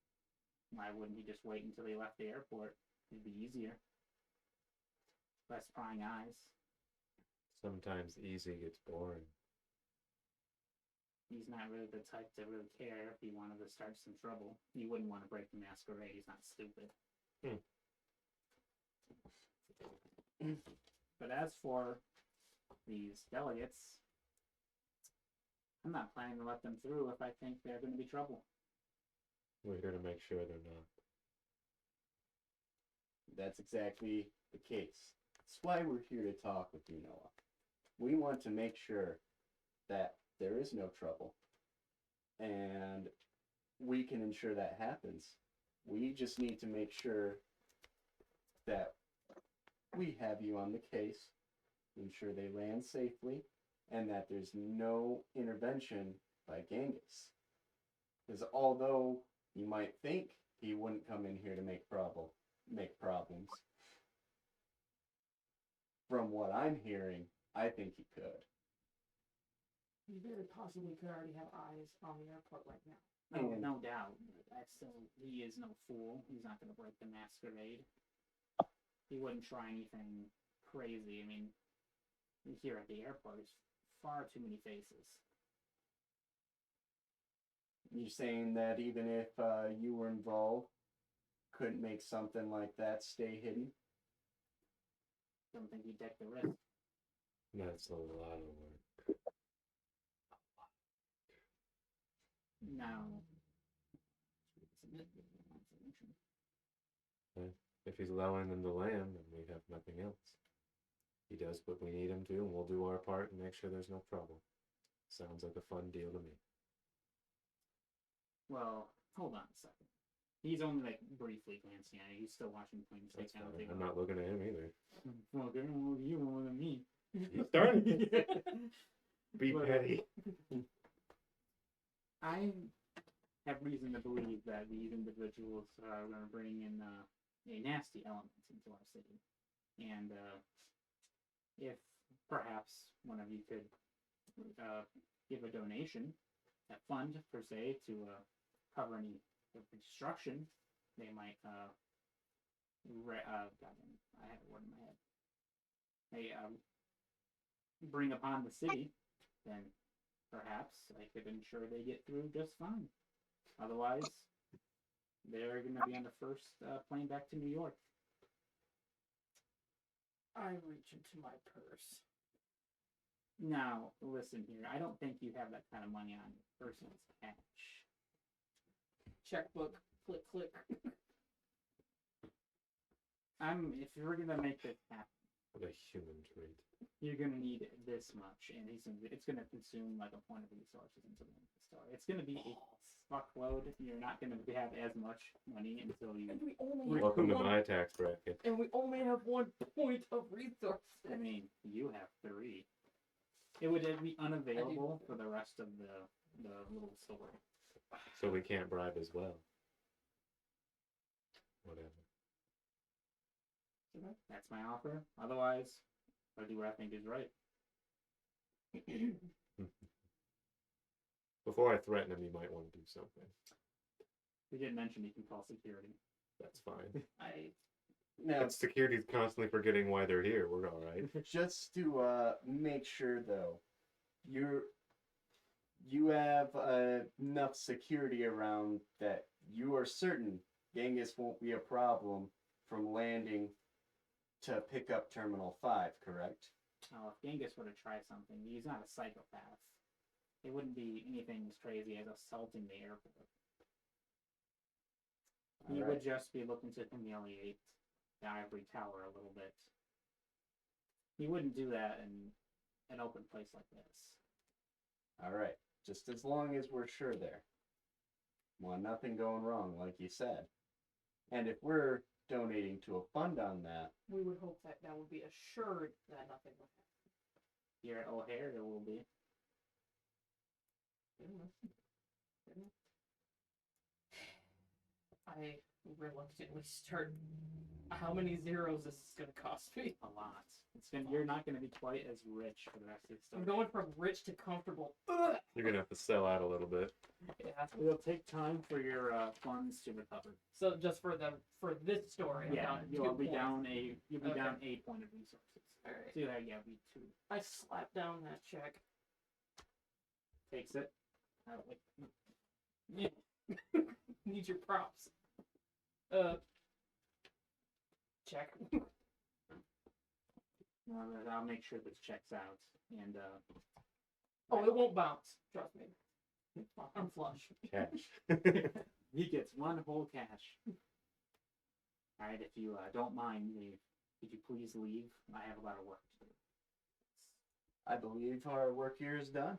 Why wouldn't he just wait until they left the airport? It'd be easier. Less prying eyes. Sometimes easy gets boring. He's not really the type to really care if he wanted to start some trouble. He wouldn't want to break the masquerade. He's not stupid. But as for these delegates, I'm not planning to let them through if I think they're going to be trouble. We're here to make sure they're not. That's exactly the case. That's why we're here to talk with you, Noah. We want to make sure that there is no trouble. And we can ensure that happens. We just need to make sure that we have you on the case, ensure they land safely, and that there's no intervention by Genghis. Because although you might think he wouldn't come in here to make problems, from what I'm hearing, I think he could. He very possibly could already have eyes on the airport right now. Oh, And- no doubt. He is no fool. He's not going to break the masquerade. He wouldn't try anything crazy. I mean, here at the airport, there's far too many faces. You're saying that even if you were involved, couldn't make something like that stay hidden? Don't think he'd take the risk. That's a lot of work. No. If he's allowing them to land, then we have nothing else. He does what we need him to, and we'll do our part and make sure there's no trouble. Sounds like a fun deal to me. Well, hold on a second. He's only like briefly glancing at it. He's still watching Queen's That's take down. fine. I'm not looking at him either. Well, good. Well, you more than me. He's starting to be But, petty. I have reason to believe that these individuals are going to bring in a nasty element into our city. And if perhaps one of you could give a donation, a fund per se, to cover any destruction, they might. Goddamn, I have a word in my head. They bring upon the city, then perhaps I could ensure they get through just fine. Otherwise, they're going to be on the first plane back to New York. I reach into my purse. Now, listen here. I don't think you have that kind of money on your person as cash. Checkbook. Click, click. If you're going to make this happen, What a human trait. you're going to need this much, and it's going to consume like a point of resources into the store. It's going to be a fuckload. You're not going to have as much money until you. And we only Welcome to have my tax bracket. and we only have 1 point of resources. I mean, you have 3. It would be unavailable for the rest of the little store. So we can't bribe as well. Whatever. That's my offer. Otherwise, I'll do what I think is right. Before I threaten him, you might want to do something. We did mention you can call security. That's fine. Now, If security's constantly forgetting why they're here, we're all right. just to make sure though, you have enough security around that you are certain Genghis won't be a problem from landing to pick up Terminal 5, correct? Oh, if Genghis were to try something, he's not a psychopath. It wouldn't be anything as crazy as assaulting the airport. He Alright. would just be looking to humiliate the ivory tower a little bit. He wouldn't do that in an open place like this. Alright, just as long as we're sure there. Want nothing going wrong, like you said. And if we're donating to a fund on that, We would hope that that would be assured that nothing would happen. Here at O'Hare, there will be. I reluctantly start. How many zeros is this going to cost me? A lot. You're not going to be quite as rich for the rest of the I'm story. going from rich to comfortable. Ugh. You're gonna have to sell out a little bit. Yeah. It'll take time for your funds to recover. So just for this story, I'm Yeah, down you'll 2 be points. down Okay. down 8 point of resources. Alright. So yeah, be 2. I slap down that check. Takes it. Like, Yeah. Need your props. Check. I'll make sure this checks out. And Oh, it won't bounce. Trust me. I'm flush. Cash. he gets 1 whole cash. All right, if you don't mind, could you please leave? I have a lot of work to do. I believe our work here is done.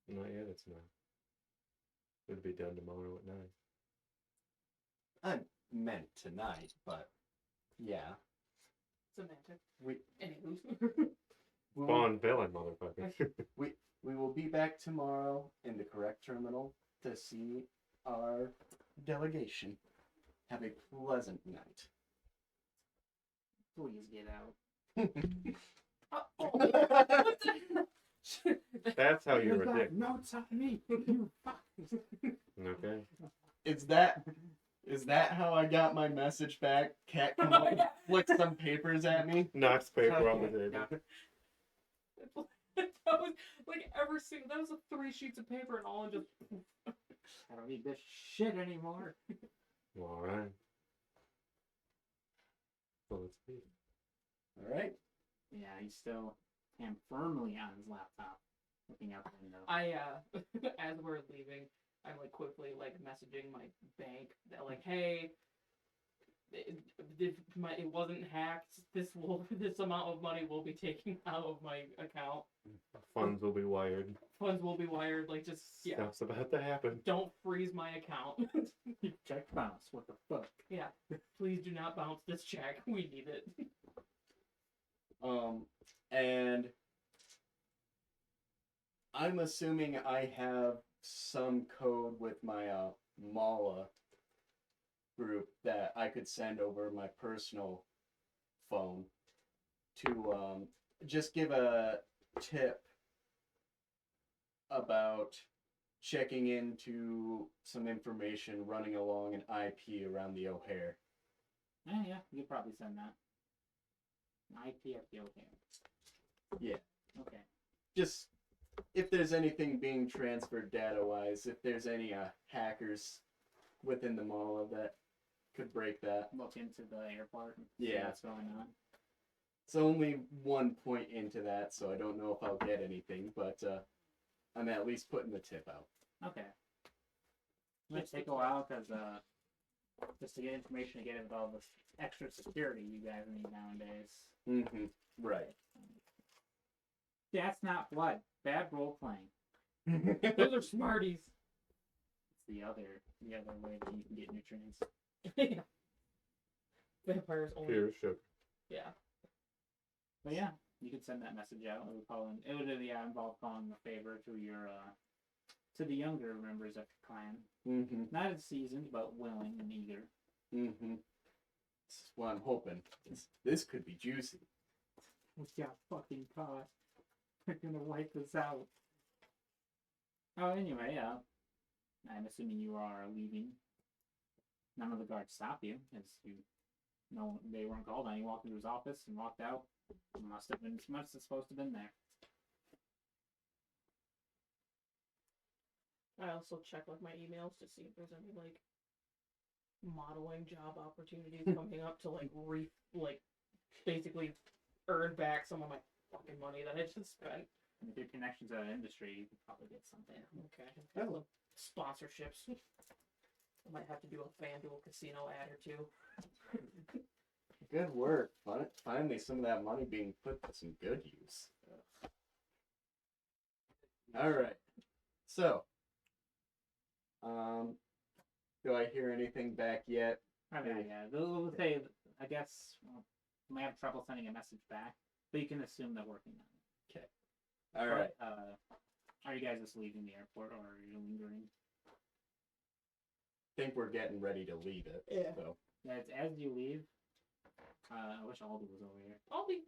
Not yet, it's not. It'll be done tomorrow at 9. I meant tonight, but yeah. Semantic. We Anywho. we will, Spawn villain, motherfucker. we will be back tomorrow in the correct terminal to see our delegation. Have a pleasant night. Please get out. Oh, what the? That's how you Get back. redict. No, it's not me. You fuck. Okay. Is that how I got my message back? Cat come up and flick some papers at me. Knocks paper on the table. Yeah. That was like ever single. That was 3 sheets of paper and all in just. I don't need this shit anymore. All right. So let's see. All right. Yeah, he's still firmly on his laptop, looking out the window. I as we're leaving, I'm like quickly like messaging my bank that like, hey, it wasn't hacked. This amount of money will be taken out of my account. Funds will be wired. Funds will be wired. Like just yeah, Stuff's about to happen. don't freeze my account. Check bounce. What the fuck? Yeah, please do not bounce this check. We need it. And I'm assuming I have some code with my Mala group that I could send over my personal phone to just give a tip about checking into some information running along an IP around the O'Hare. Yeah, you could probably send that. An IP at the O'Hare. Yeah. Okay. Just if there's anything being transferred data-wise, if there's any hackers within the Mala that could break that. Look into the airport and see Yeah. what's going on. It's only 1 point into that, so I don't know if I'll get anything, but I'm at least putting the tip out. Okay. It might take a while because just to get information to get with all this extra security you guys need nowadays. Mm-hmm. Right. That's not blood. Bad role playing. Those are smarties. It's the other way that you can get nutrients. Yeah. Vampires only. Pure sugar. Yeah. But yeah, you could send that message out. It would involve calling a favor to your to the younger members of your clan. Mm-hmm. Not as seasoned, but willing and eager. Mm-hmm. This is what I'm hoping. This could be juicy. We got fucking caught. We're gonna wipe this out. Oh, anyway, I'm assuming you are leaving. None of the guards stop you, as you know they weren't called on. You walked into his office and walked out. Must have supposed to have been there. I also check like my emails to see if there's any like modeling job opportunities coming up to like basically earn back some of my fucking money that I just spent. With your connections to that industry, you could probably get something. Okay. Oh. Sponsorships. I might have to do a FanDuel casino ad or two. Good work. Finally, some of that money being put to some good use. All right. So, do I hear anything back yet? Probably not yet. They'll say, I guess, we may have trouble sending a message back, but you can assume they're working on it. Okay. All right. Are you guys just leaving the airport, or are you lingering? Think we're getting ready to leave it. Yeah. So. Yeah, it's as you leave. I wish Aldi was over here. Aldi.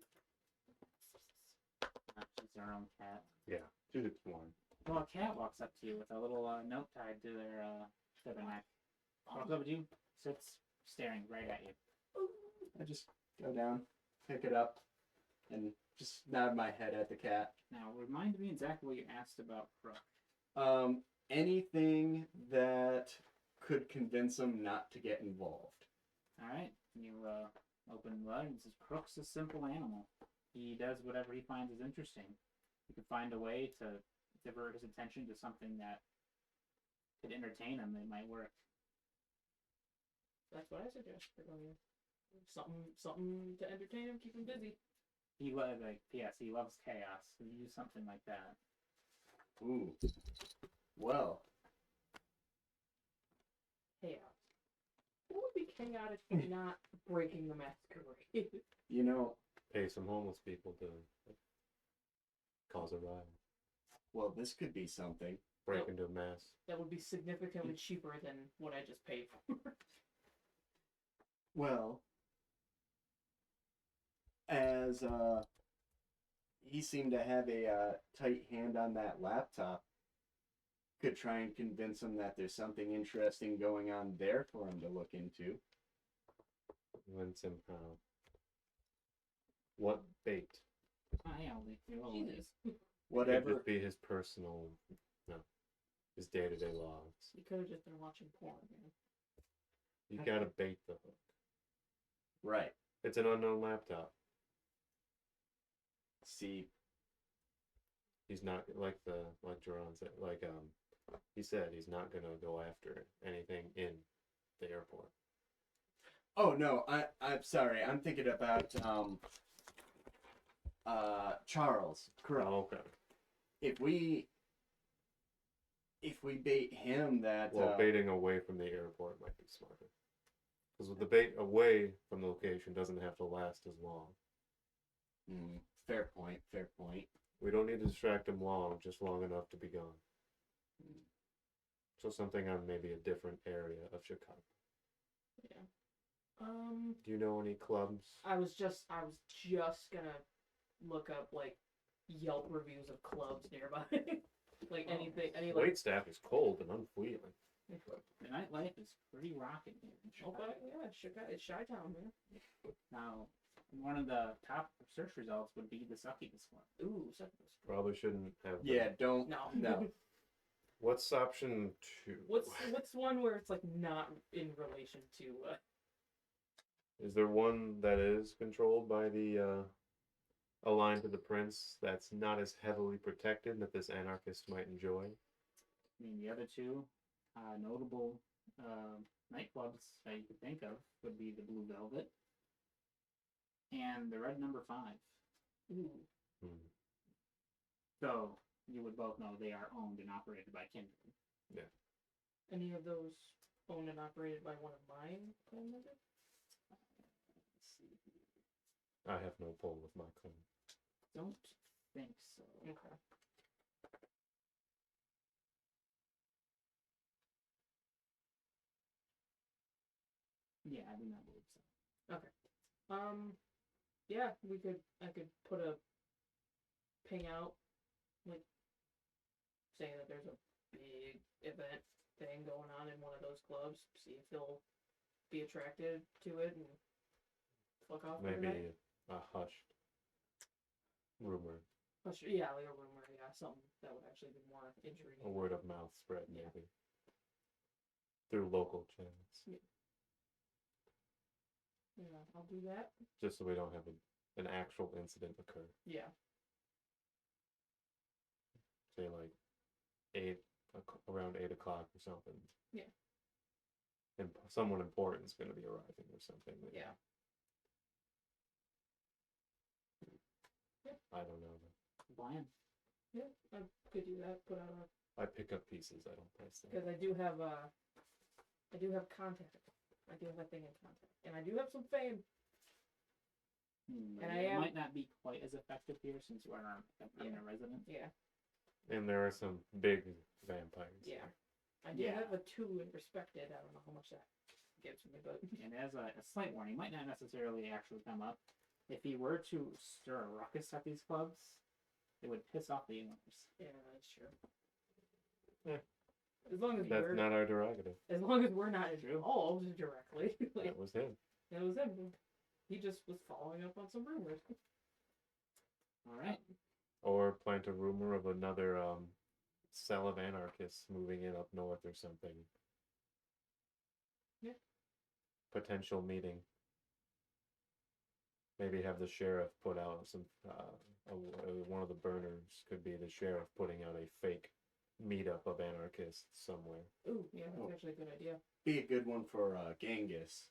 She's their own cat. Yeah, 2 to 1. Well, a cat walks up to you with a little note tied to their neck. Walks up to you, sits staring right at you. I just go down, pick it up, and just nod my head at the cat. Now, remind me exactly what you asked about Crook. Anything that could convince him not to get involved. All right, you open the letter and it says, Crook's a simple animal. He does whatever he finds is interesting. You could find a way to divert his attention to something that could entertain him. It might work. That's what I suggest. Something to entertain him, keep him busy. He P.S. He loves chaos. So use something like that. Ooh. Well. Chaos. What would be chaotic if not breaking the masquerade? You know. Pay some homeless people to cause a riot. Well, this could be something. Break Yep. into a mass. That would be significantly cheaper than what I just paid for. Well, as he seemed to have a tight hand on that laptop, could try and convince him that there's something interesting going on there for him to look into. Convince him how. What bait? Yeah, Jesus. Could Whatever. just be his personal, his day-to-day logs. You could have just been watching porn, man. You gotta bait the hook. Right. It's an unknown laptop. See. He's not like Jerron said. He said he's not gonna go after anything in the airport. Oh no, I'm sorry. I'm thinking about Charles. Correct. Oh, okay. If we bait him, that Baiting away from the airport might be smarter. Because with the bait away from the location doesn't have to last as long. Fair point. Fair point. We don't need to distract him long, just long enough to be gone. So something on maybe a different area of Chicago. Yeah. Do you know any clubs? I was just gonna look up like Yelp reviews of clubs nearby. Like anything, any like. Wait staff is cold and unfeeling. The nightlife is pretty rocking here in Chicago. Okay, yeah, Chicago, it's Chi-Town, man. Now, one of the top search results would be the succubus one. Ooh, succubus. Probably shouldn't have. Yeah, don't. No. What's option 2? What's one where it's like not in relation to? Is there one that is controlled by the aligned to the prince that's not as heavily protected that this anarchist might enjoy? I mean, the other two notable nightclubs that you could think of would be the Blue Velvet and the Red Number 5. Ooh. So you would both know they are owned and operated by Kindred. Yeah. Any of those owned and operated by one of mine? Let's see. I have no pull with my clan. Don't think so. Okay. Yeah, I do not believe so. Yeah, I could put a ping out, like, saying that there's a big event thing going on in one of those clubs, see if they'll be attracted to it and fuck off for the Maybe night. a hushed rumor, Yeah, like a rumor, yeah, something that would actually be more intriguing. a word of mouth spread, Yeah. maybe through local channels, Yeah, I'll do that. just so we don't have an actual incident occur. Yeah. Say like around 8 o'clock or something. Yeah. And someone important is going to be arriving or something. maybe. Yeah. I don't know. Plan. Yeah, I could do that. Put out a I pick up pieces. I don't place them. because I do have contact. I do have a thing in contact, and I do have some fame. And I it am- might not be quite as effective here since you are a permanent resident. Yeah, And there are some big vampires. yeah. I do Yeah. have a 2 in respected. I don't know how much that gives me, but And as a slight warning, might not necessarily actually come up. If he were to stir a ruckus at these clubs, it would piss off the owners. yeah, that's true. Yeah. As long as That's we're not our derogative. not involved directly, like That was him. it was him. He just was following up on some rumors. All right. Or plant a rumor of another cell of anarchists moving in up north or something. Yeah. Potential meeting. Maybe have the sheriff put out some. One of the burners could be the sheriff putting out a fake meetup of anarchists somewhere. Ooh, yeah, that's Oh. actually a good idea. Be a good one for Genghis.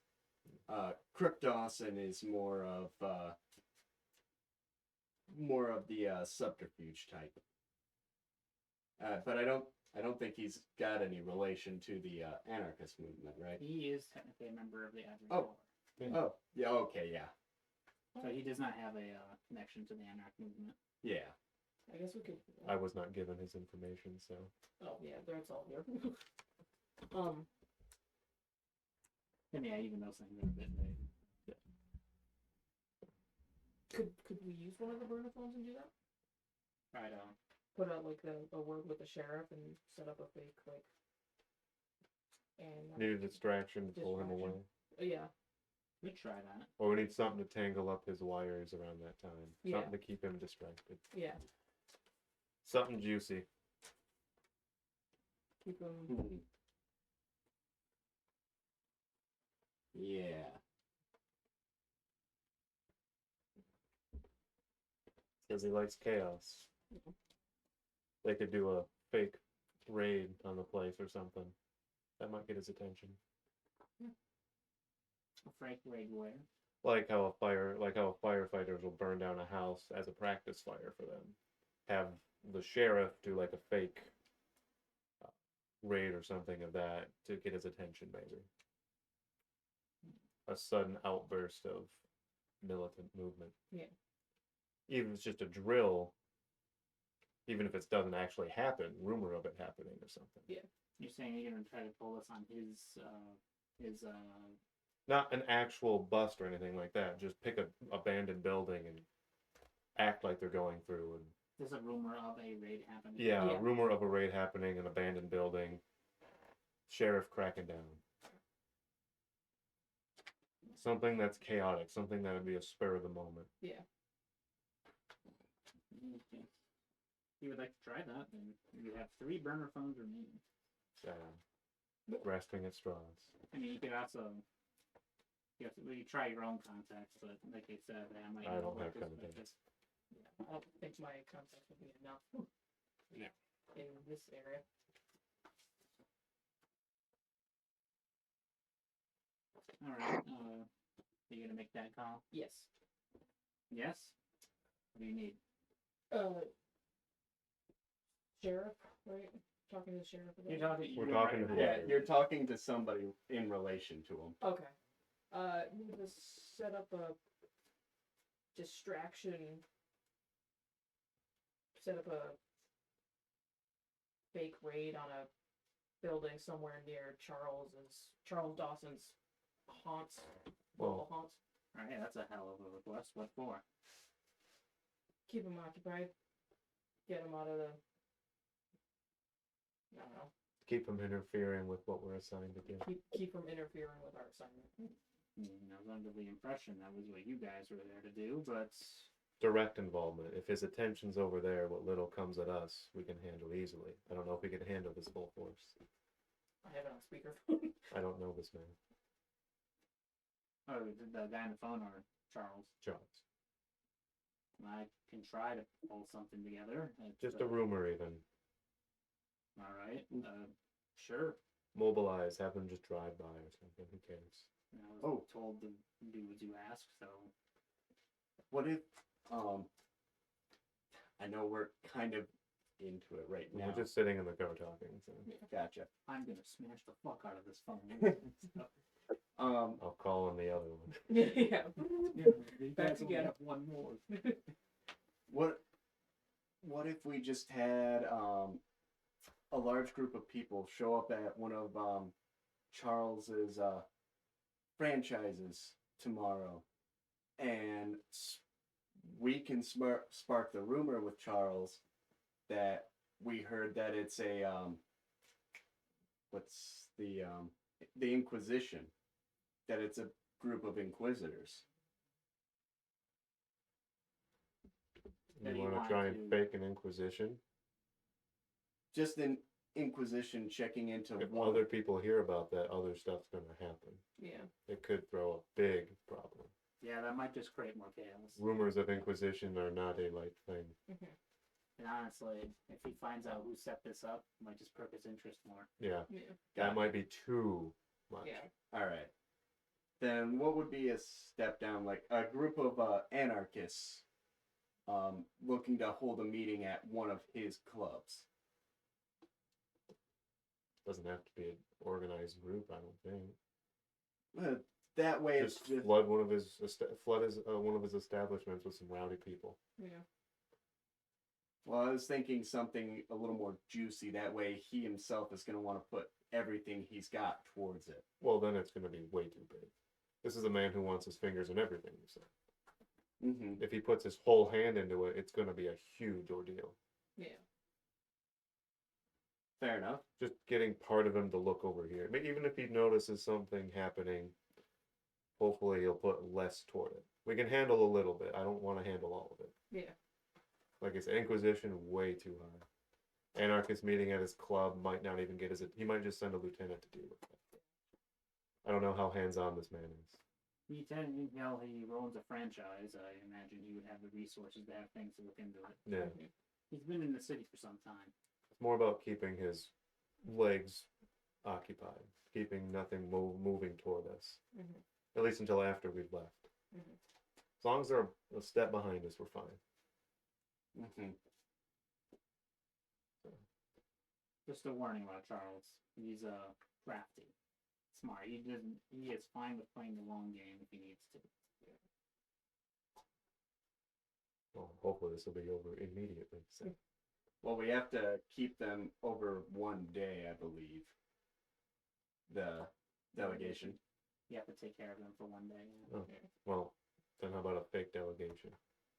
Crook Dawson is more of the subterfuge type. But I don't think he's got any relation to the anarchist movement, right? He is technically a member of the Ivory Oh. Tower. Yeah. Oh, yeah, okay, yeah. So he does not have a connection to the anarch movement. Yeah. I guess we could. I was not given his information, so Oh yeah, that's all here. And yeah, even those things are a bit vague. Could we use one of the burner phones and do that? Right. Put out like a word with the sheriff and set up a fake like. And need a distraction to pull him Distraction. away. Yeah, We try that. Or we need something to tangle up his wires around that time. Yeah. Something to keep him distracted. yeah. Something juicy. Keep them. Hmm. Yeah. Because he likes chaos. They could do a fake raid on the place or something. That might get his attention. A Frank raid where? Like how firefighters will burn down a house as a practice fire for them. Have the sheriff do like a fake raid or something of that to get his attention, maybe. A sudden outburst of militant movement. Yeah. Even if it's just a drill, even if it doesn't actually happen, rumor of it happening or something. Yeah. You're saying you're gonna try to pull us on his Not an actual bust or anything like that. Just pick a abandoned building and act like they're going through. And there's a rumor of a raid happening. yeah, Yeah. a rumor of a raid happening, an abandoned building, sheriff cracking down. Something that's chaotic, something that would be a spur of the moment. Yeah. Okay. If you would like to try that, then you have 3 burner phones remaining. Grasping at straws. I mean, you could also you try your own contacts, but like I said, I might I know don't what have this- contacts. Yeah. I don't think my contacts would be enough. Yeah. In this area. All right. Are you gonna make that call? Yes. Yes. What do you need? Sheriff, right? Talking to the sheriff. You're again? talking. We're you're talking right to about Yeah, it. you're talking to somebody in relation to him. Okay. Need to set up a distraction. Set up a fake raid on a building somewhere near Charles Dawson's haunts. Local haunts. All right. That's a hell of a request. What for? Keep him occupied. Get him out of the. I don't know. Keep them interfering with what we're assigned to do. Keep from interfering with our assignment. I was under the impression that was what you guys were there to do, but Direct involvement. If his attention's over there, what little comes at us, we can handle easily. I don't know if we can handle this full force. I have it on speakerphone. I don't know this man. oh, the guy on the phone or Charles. Charles. I can try to pull something together. It's, Just a rumor, even. All right. Sure. Mobilize. Have them just drive by or something. Who cares? I was told to do as you ask, so What if, I know we're kind of into it right now. We're just sitting in the car talking. So. Gotcha. I'm gonna smash the fuck out of this phone. I'll call on the other one. Yeah. yeah, you Back guys only again. have one more. What if we just had a large group of people show up at one of Charles's franchises tomorrow, and we can spark the rumor with Charles that we heard that it's a what's the Inquisition, that it's a group of inquisitors. Then You you want want to try and to- fake an inquisition? Just an Inquisition checking into If one. other people hear about that, other stuff's going to happen. Yeah. It could throw a big problem. Yeah, that might just create more chaos. Rumors of inquisition are not a light thing. Mm-hmm. And honestly, if he finds out who set this up, it might just perk his interest more. Yeah, Yeah. that might be too much. Yeah. All right. Then what would be a step down, like a group of anarchists looking to hold a meeting at one of his clubs? Doesn't have to be an organized group, I don't think. That way, Just it's just flood one of his one of his establishments with some rowdy people. Yeah. well, I was thinking something a little more juicy. That way, he himself is going to want to put everything he's got towards it. Well, then it's going to be way too big. This is a man who wants his fingers in everything. You said. Mm-hmm. If he puts his whole hand into it, it's going to be a huge ordeal. Yeah. Fair enough. Just getting part of him to look over here. Even if he notices something happening, hopefully he'll put less toward it. We can handle a little bit. I don't want to handle all of it. Yeah. Like I said, Inquisition, way too high. Anarchist meeting at his club might not even get his... He might just send a lieutenant to deal with it. I don't know how hands-on this man is. He owns a franchise. I imagine he would have the resources to have things to look into it. Yeah. He's been in the city for some time. It's more about keeping his legs occupied. Keeping nothing moving toward us. Mm-hmm. At least until after we've left. Mm-hmm. As long as they're a step behind us, we're fine. Mm-hmm. Just a warning about Charles. He's crafty, smart. He is fine with playing the long game if he needs to. Well, hopefully this will be over immediately. So. Well, we have to keep them over one day, I believe. The delegation. You have to take care of them for one day. Yeah. Oh. Well, then how about a fake delegation?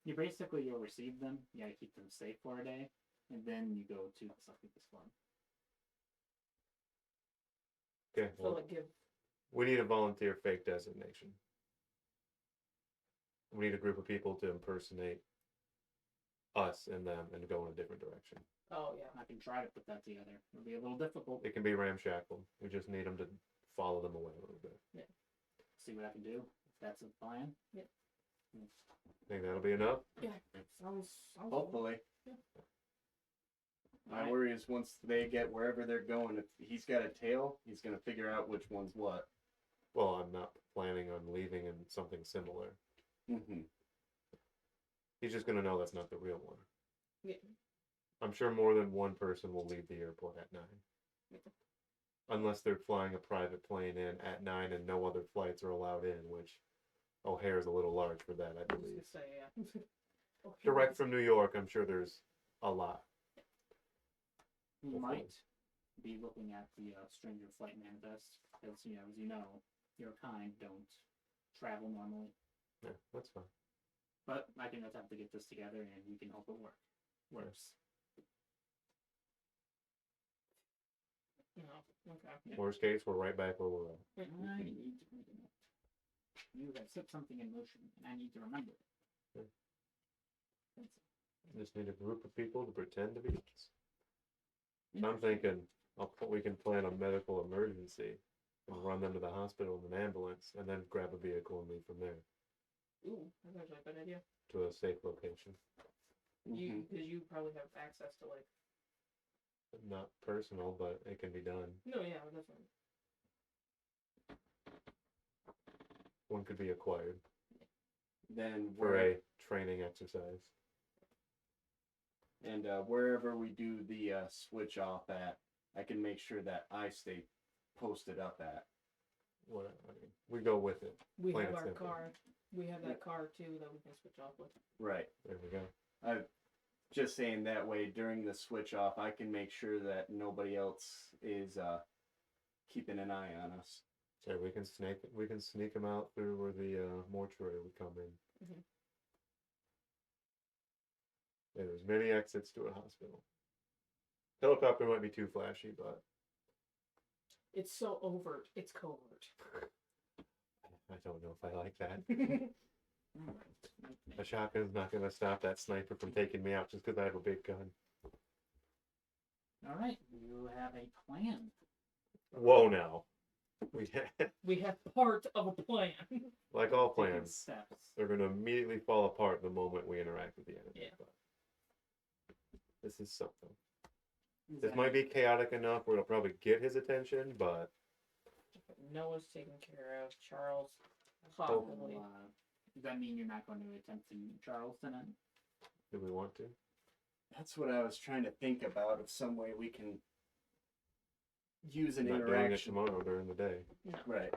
You'll receive them. You gotta keep them safe for a day, and then you go to the Subterfuge Club. Okay, So well, like give. we need a volunteer fake designation. We need a group of people to impersonate us and them and go in a different direction. Oh yeah. I can try to put that together. It'll be a little difficult. It can be ramshackle. We just need them to follow them away a little bit. See what I can do. If that's a plan. Think that'll be enough? Yeah. Sounds. Hopefully. Yeah. My Alright. worry is once they get wherever they're going, if he's got a tail, he's going to figure out which one's what. Well, I'm not planning on leaving in something similar. Mm-hmm. He's just gonna know that's not the real one. Yeah. I'm sure more than one person will leave the airport at 9. Unless they're flying a private plane in at 9 and no other flights are allowed in, which O'Hare's a little large for that, I I was believe. gonna say yeah. Okay. Direct from New York, I'm sure there's a lot. You Hopefully. might be looking at the stranger flight manifest, because as you know, your kind don't travel normally. Yeah, that's fine. But I can attempt to get this together, and we can hope it works. No. Okay. Worst case, we're right back where we're at. I need to make a note. You have set something in motion, and I need to remember it. Sure. That's Just need a group of people to pretend to be us. it. I'm thinking we can plan a medical emergency and run them to the hospital in an ambulance, and then grab a vehicle and leave from there Ooh, that's actually a good idea. to a safe location. You, because you probably have access to like. Not personal, but it can be done. No, yeah, that's fine. One could be acquired Then for a training exercise. And wherever we do the switch off at, I can make sure that I stay posted up at. What I mean, we go with it. We Plain have and our simple. car. We have that car too that we can switch off with. Right. There we go. I'm just saying that way during the switch off, I can make sure that nobody else is keeping an eye on us. So we can sneak them out through where the mortuary would come in. Mhm. Yeah, there's many exits to a hospital. Helicopter might be too flashy, but It's so overt. It's covert. I don't know if I like that. Alright. A shotgun's not gonna stop that sniper from taking me out just because I have a big gun. Alright, you have a plan. Whoa, now. We have part of a plan. Like all Taking plans, steps. they're gonna immediately fall apart the moment we interact with the enemy. Yeah. But this is something. Is This that- might be chaotic enough where it'll probably get his attention, but Noah's taken care of. Charles, So, possibly. does that mean you're not going to attempt to meet Charles tonight? do we want to? That's what I was trying to think about, of some way we can use an Not doing it interaction. tomorrow during the day. No. Right.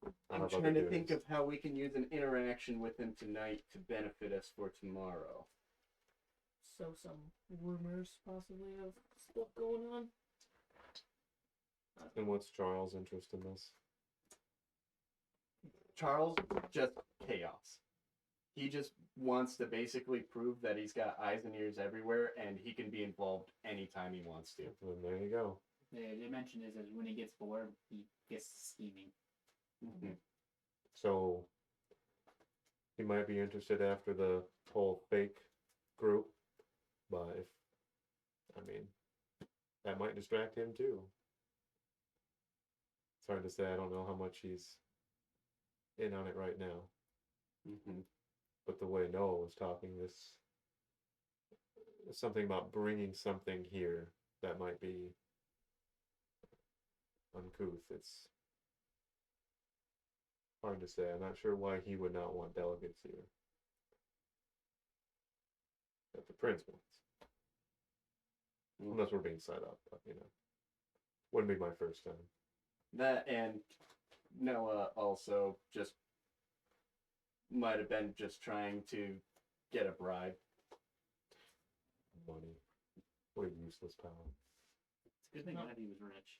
I'll I'm have other trying to think duties. of how we can use an interaction with him tonight to benefit us for tomorrow. So some rumors possibly of stuff going on. And what's Charles' interest in this? Charles, just chaos. He just wants to basically prove that he's got eyes and ears everywhere and he can be involved anytime he wants to. Then there you go. The mention is that when he gets bored, he gets scheming. Mhm. So he might be interested after the whole fake group, but that might distract him too. It's hard to say. I don't know how much he's in on it right now. Mhm. But the way Noah was talking, this something about bringing something here that might be uncouth. It's hard to say. I'm not sure why he would not want delegates here. That the prince wants. Unless we're being set up, but wouldn't be my first time. That and Noah also just might have been just trying to get a bribe. Money. What a useless power. It's a good thing that he was rich.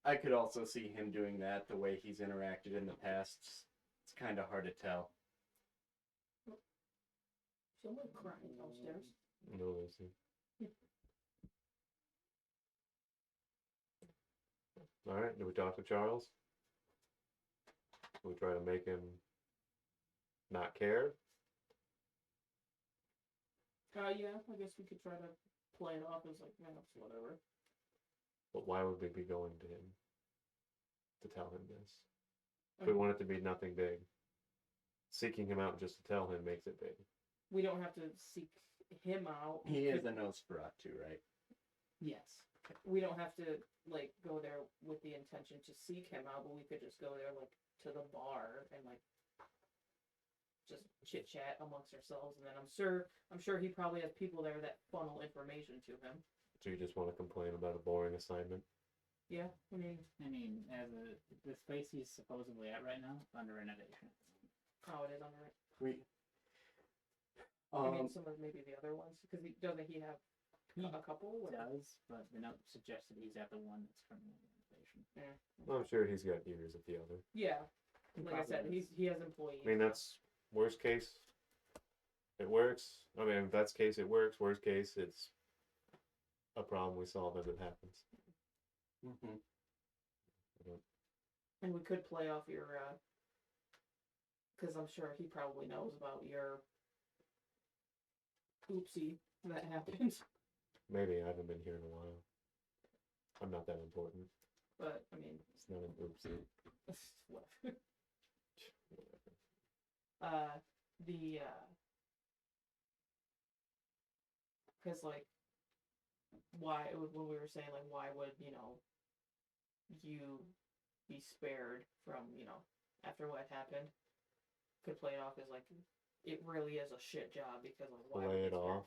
I could also see him doing that the way he's interacted in the past. It's kind of hard to tell. Someone crying downstairs. No, Lucy. Alright, do we talk to Charles? Do we try to make him not care? Yeah, I guess we could try to play it off as like, man, it's whatever. But why would we be going to him to tell him this? If we want it to be nothing big. Seeking him out just to tell him makes it big. We don't have to seek him out. He is a Nosferatu, right? Yes. We don't have to like go there with the intention to seek him out, but we could just go there like to the bar and like just chit chat amongst ourselves, and then I'm sure he probably has people there that funnel information to him. So you just want to complain about a boring assignment? Yeah, I mean, As the space he's supposedly at right now, under renovation. how it is under it. We. I mean, some of maybe the other ones, because doesn't he have a couple? Or? Does, but the note suggests that he's at the one that's currently under renovation. Yeah. Well, I'm sure he's got ears at the other. Yeah, like I Probably said, is. he has employees. I mean, that's worst case. It works. I mean, if that's case, it works. Worst case, it's a problem we solve as it happens. Mm-hmm. And we could play off your, because I'm sure he probably knows about your oopsie that happened. Maybe I haven't been here in a while. I'm not that important. But I mean, It's not an oopsie. whatever. Whatever. Because like, why when we were saying like, why would you be spared from after what happened? Could play it off as like, it really is a shit job because like why would Play you it be spared? off.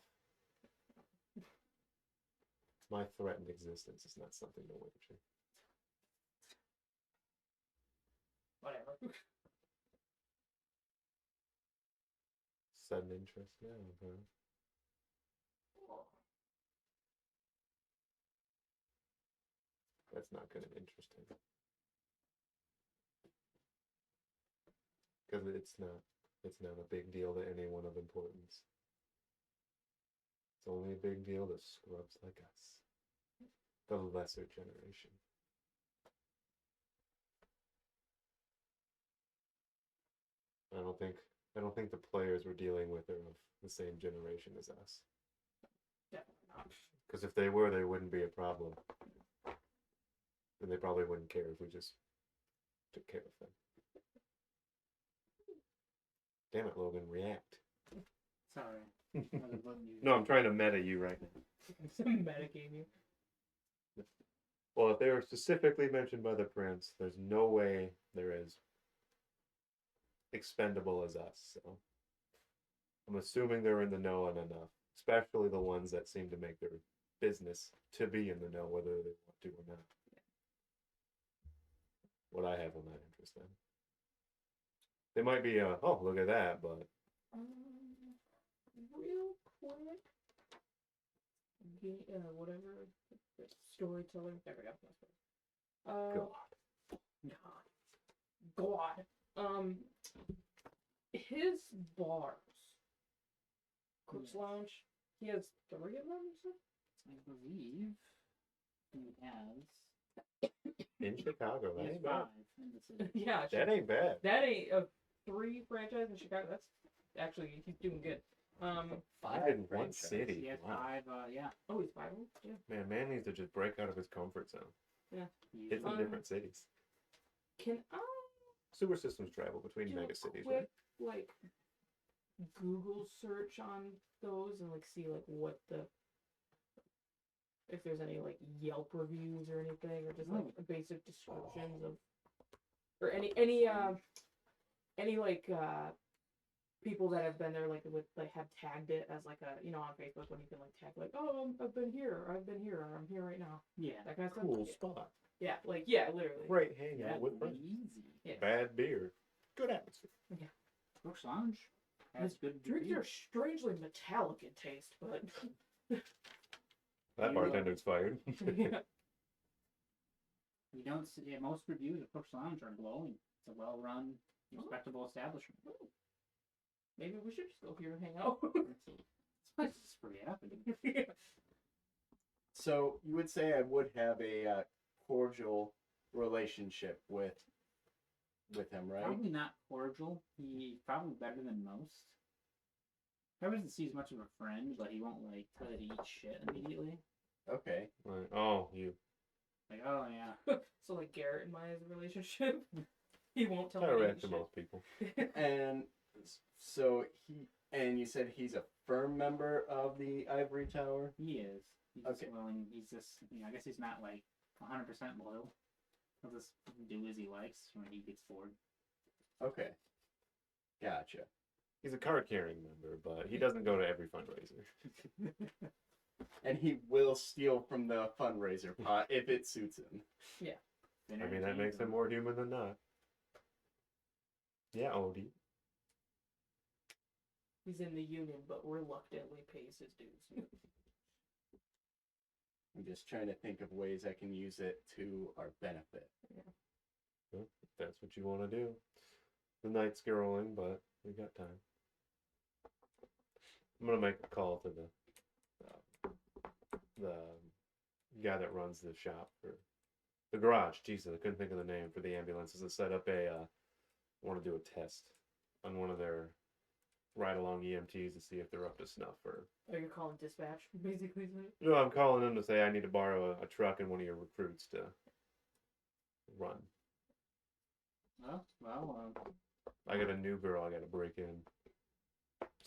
My threatened existence is not something to worry about. Whatever. Sudden interest, yeah. Okay. That's not good and interesting. Because it's not a big deal to anyone of importance. It's only a big deal to scrubs like us. The lesser generation. I don't think the players we're dealing with are of the same generation as us. Definitely not. Because if they were, they wouldn't be a problem. And they probably wouldn't care if we just took care of them. Damn it, Logan, react. Sorry. I was letting you- No, I'm trying to meta you right now. Some metagame you. Well, if they were specifically mentioned by the prince, there's no way they're as expendable as us. So I'm assuming they're in the know on enough, especially the ones that seem to make their business to be in the know, whether they want to or not. What I have on that interest then. They might be, oh, look at that, but Real quick. Whatever. Storyteller. There we go. God. His bars. Cook's Lounge. He has 3 of them, you said? I believe he has in Chicago, he that has ain't 5 bad. in the city. Yeah. That ain't bad. That ain't a 3 franchise in Chicago. That's actually, he's doing good. 5 Five in one franchises. city. He has Wow. 5, yeah. Oh, he's 5 of them? Yeah. Man needs to just break out of his comfort zone. He- Hit some different cities. Can I Sewer systems travel between do mega a cities, quick, right? like, Google search on those and, like, see, like, what the... If there's any, like, Yelp reviews or anything, or just, like, basic descriptions of... Or any like, people that have been there, like, have tagged it as, like, a, on Facebook when you can, like, tag, like, oh, I've been here, or I'm here right now. Yeah. That kind of stuff. Cool Yeah. spot. Yeah, like, yeah, literally. Great hangout Yeah, with friends. easy. Yeah. Bad beer. Good atmosphere. Cook's Lounge has good Drinks are reviews. strangely metallic in taste, but... That You, bartender's fired. yeah. You don't see most reviews of Cook's Lounge are glowing. It's a well-run, respectable establishment. Maybe we should just go here and hang out. This place is pretty happening. So you would say I would have a cordial relationship with him, right? Probably not cordial. He's probably better than most. Probably doesn't see as much of a friend, but he won't like tell you to eat shit immediately. Okay. Right. Oh, you. Like, oh yeah. So like Garrett and Maya's relationship, he won't tell I me to react eat to shit. most people. And so you said he's a firm member of the Ivory Tower? He is. He's Okay. just willing. He's just, I guess he's not like 100% loyal. He'll just do as he likes when he gets bored. Okay. Gotcha. He's a card carrying member, but he doesn't go to every fundraiser. And he will steal from the fundraiser pot if it suits him. I mean, that makes him more human than not. Yeah, Odie. He's in the union, but reluctantly pays his dues. I'm just trying to think of ways I can use it to our benefit. If that's what you want to do. The night's scrolling, but we got time. I'm gonna make a call to the guy that runs the shop or the garage. Jesus, I couldn't think of the name for the ambulances to set up a. Want to do a test on one of their ride-along EMTs to see if they're up to snuff. Or Oh, you're calling dispatch, basically. no, I'm calling them to say I need to borrow a truck and one of your recruits to run. Well, I got a new girl I got to break in.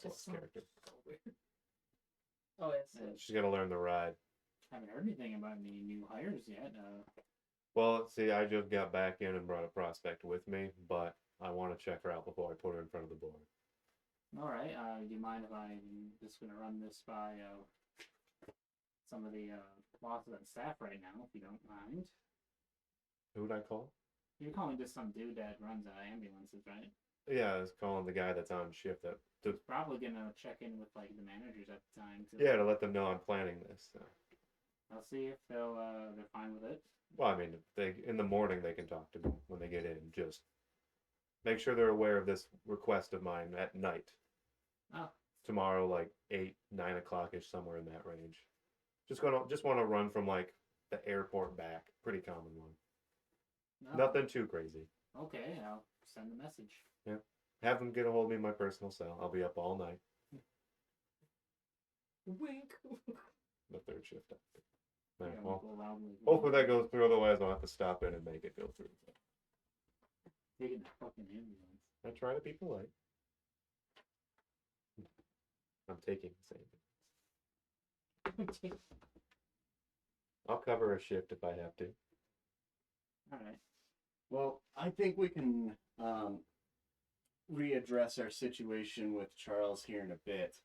Just so Character. weird. Oh, yes. She's got to learn the ride. haven't heard anything about any new hires yet. Well, see, I just got back in and brought a prospect with me, but I want to check her out before I put her in front of the board. All right. Do you mind if I'm just gonna run this by some of the bosses and staff right now, if you don't mind? Who would I call? You're calling just some dude that runs ambulances, right? Yeah, I was calling the guy that's on shift. Probably gonna check in with like the managers at the time. To let them know I'm planning this. So. I'll see if they're fine with it. Well, I mean, if in the morning they can talk to me when they get in. Just make sure they're aware of this request of mine at night. Oh. Tomorrow, like 8, 9 o'clock ish, somewhere in that range. Just want to run from like the airport back. Pretty common one. No. Nothing too crazy. Okay, I'll send a message. Yeah. Have them get a hold of me in my personal cell. I'll be up all night. Wink. The third shift. You Right, don't well, go loudly. hopefully that goes through. Otherwise, I'll have to stop in and make it go through. Taking the fucking ambulance. I try to be polite. I'm taking the same. I'll cover a shift if I have to. All right. Well, I think we can readdress our situation with Charles here in a bit.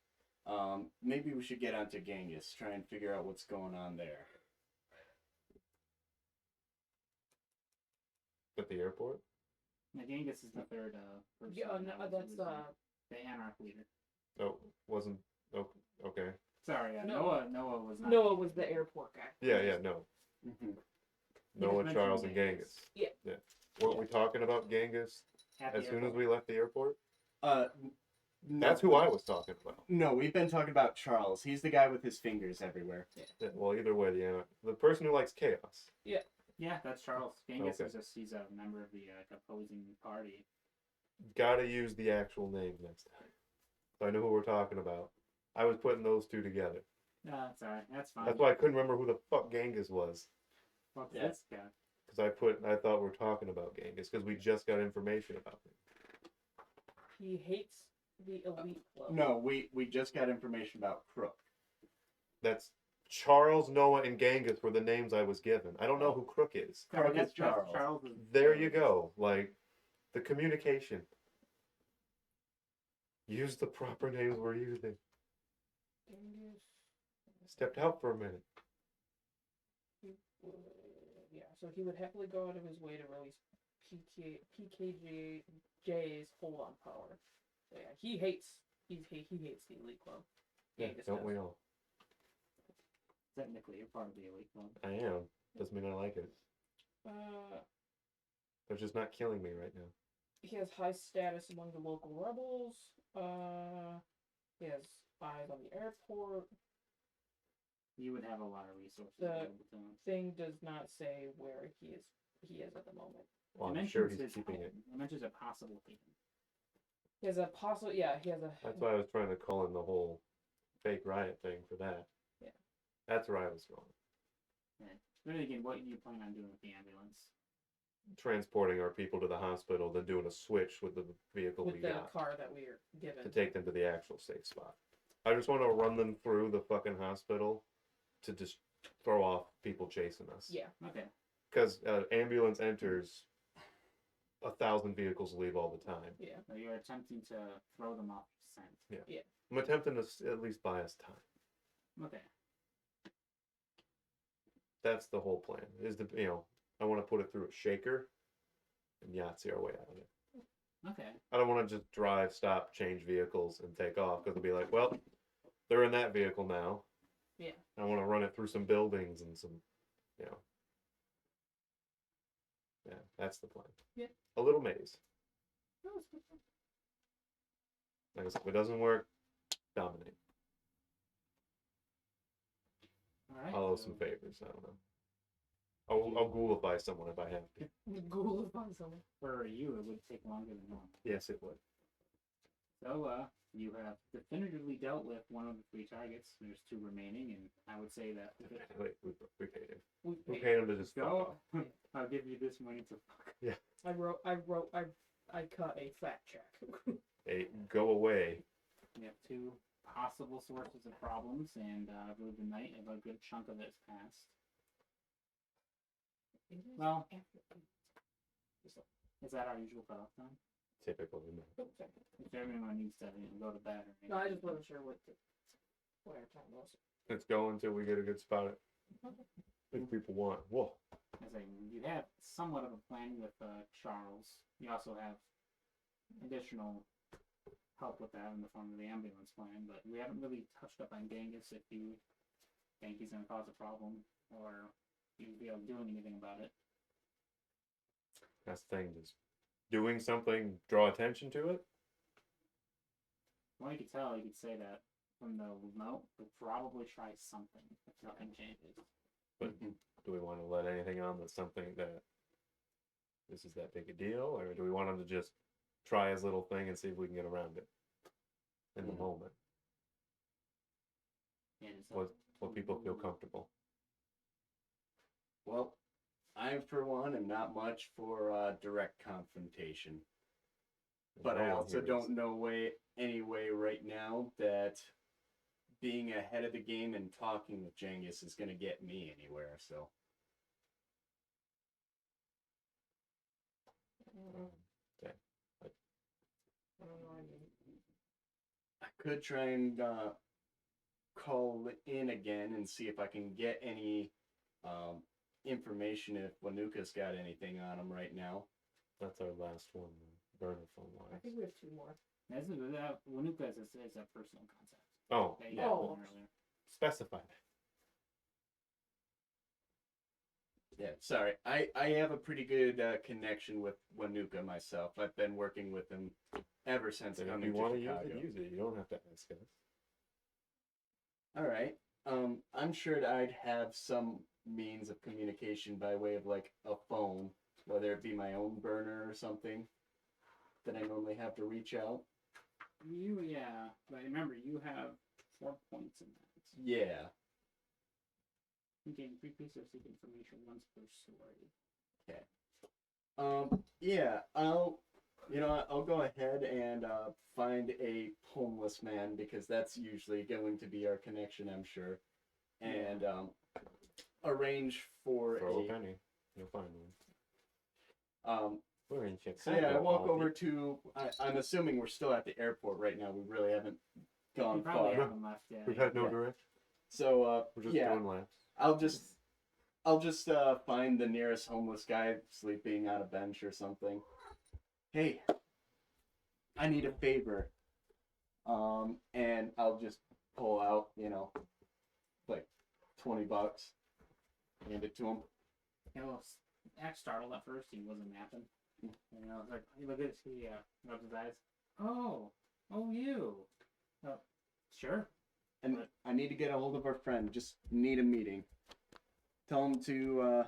Maybe we should get onto Genghis, try and figure out what's going on there. At the airport? Genghis is the third person. Yeah, no, that was that's losing. The Anarch leader. Oh, wasn't. Oh, okay. Sorry, No. Noah was not. Noah was the airport guy. Yeah, no. Mm-hmm. Noah, mentioned Charles, and Genghis. Genghis. Yeah. Weren't we talking about Genghis At the as soon as airport. we left the airport? No, That's who I was talking about. No, we've been talking about Charles. He's the guy with his fingers everywhere. Yeah, well, either way, the person who likes chaos. Yeah, that's Charles. Genghis Okay. he's a member of the opposing party. Gotta use the actual name next time. So I know who we're talking about. I was putting those two together. No, that's alright. That's fine. That's why I couldn't remember who the fuck Genghis was. Fuck Yeah. this guy. Because I thought we were talking about Genghis because we just got information about him. He hates the elite club. No, we just got information about Crook. That's Charles, Noah, and Genghis were the names I was given. I don't know who Crook is. Crook That's is Charles. Charles is There you go. Like, the communication. Use the proper names we're using. Genghis. Stepped out for a minute. Yeah, so he would happily go out of his way to release PKJ's hold on power. So yeah, he hates the elite club. Yeah, Genghis don't does. we all? technically you're part of the elite club. I am. Doesn't mean I like it. They're just not killing me right now. He has high status among the local rebels. He has eyes on the airport. You would have a lot of resources. The available to him. thing does not say where he is at the moment. Well, It I'm sure mentions he's his keeping home. it. It mentions a possible theme. He has a possible, yeah, he has a. That's why I was trying to call in the whole fake riot thing for that. Yeah. That's where I was going. Then again, what do you plan on doing with the ambulance? Transporting our people to the hospital, then doing a switch with the vehicle with we the got car that we are given. to take them to the actual safe spot. I just want to run them through the fucking hospital to just throw off people chasing us. Yeah. Okay. Because ambulance enters, 1,000 vehicles leave all the time. Yeah. So you're attempting to throw them off scent. I'm attempting to at least buy us time. Okay. That's the whole plan. I want to put it through a shaker and Yahtzee our way out of it. Okay. I don't want to just drive, stop, change vehicles, and take off because they'll be like, well, they're in that vehicle now. Yeah. I want to run it through some buildings and some, Yeah, that's the plan. Yeah. A little maze. Like I said, if it doesn't work, dominate. All right. follow so some favors. I don't know. I'll ghoulify someone if I have to. Google find someone. For you, it would take longer than normal. Yes, it would. So, you have definitively dealt with one of the 3 targets. There's 2 remaining, and I would say that Wait, we paid him. We We paid him to just fuck off. go. I'll give you this money to fuck. I cut a fat check. Hey, go away. You have 2 possible sources of problems, and over the night, a good chunk of it's passed. Well, is that our usual cutoff time? Typical. If everyone needs to go to bed or anything. No, I just wasn't sure what our time was. Let's go until we get a good spot. If people want. Whoa. As I, you have somewhat of a plan with Charles. You also have additional help with that in the form of the ambulance plan, but we haven't really touched up on Genghis if you think he's going to cause a problem or you be able to do anything about it. That's the thing. Just doing something, draw attention to it. Well, you could tell, you could say that from the remote, we'll probably try something if nothing changes. But do we want to let anything on that's something that this is that big a deal, or do we want them to just try his little thing and see if we can get around it in the moment? And it's What people feel comfortable. Well, I, for one, am not much for direct confrontation. But I No one also here is. don't know any way right now that being ahead of the game and talking with Genghis is going to get me anywhere. So Okay. I don't know what I mean. I could try and call in again and see if I can get any information if Wanuka's got anything on him right now. That's our last one. Burner phone I wise. think we have 2 more. Wanuka is a personal concept. Oh, They yeah. had Oh. one earlier. Specify that. Yeah, sorry. I have a pretty good connection with Wanuka myself. I've been working with him ever since And if coming you to want to Chicago. use it. You don't have to ask us. All right. I'm sure that I'd have some means of communication by way of like a phone, whether it be my own burner or something that I normally have to reach out. Yeah, but remember, you have 4 points in that. Yeah. You gain 3 pieces of secret information once per story. Yeah, I'll go ahead and find a homeless man because that's usually going to be our connection, I'm sure, and arrange for Throw a penny. You'll find one. We're in So yeah, I walk over to. I'm assuming we're still at the airport right now. We really haven't gone You probably far. haven't left yet. We've had no Yeah. direction. So We're just yeah, doing laps. I'll just find the nearest homeless guy sleeping on a bench or something. Hey, I need a favor. And I'll just pull out, like $20, hand it to him. Yeah, well, act startled at first. He wasn't napping. And I was like, hey, look at this. He rubs his eyes. Oh, you. Oh, sure. And I need to get a hold of our friend. Just need a meeting. Tell him to,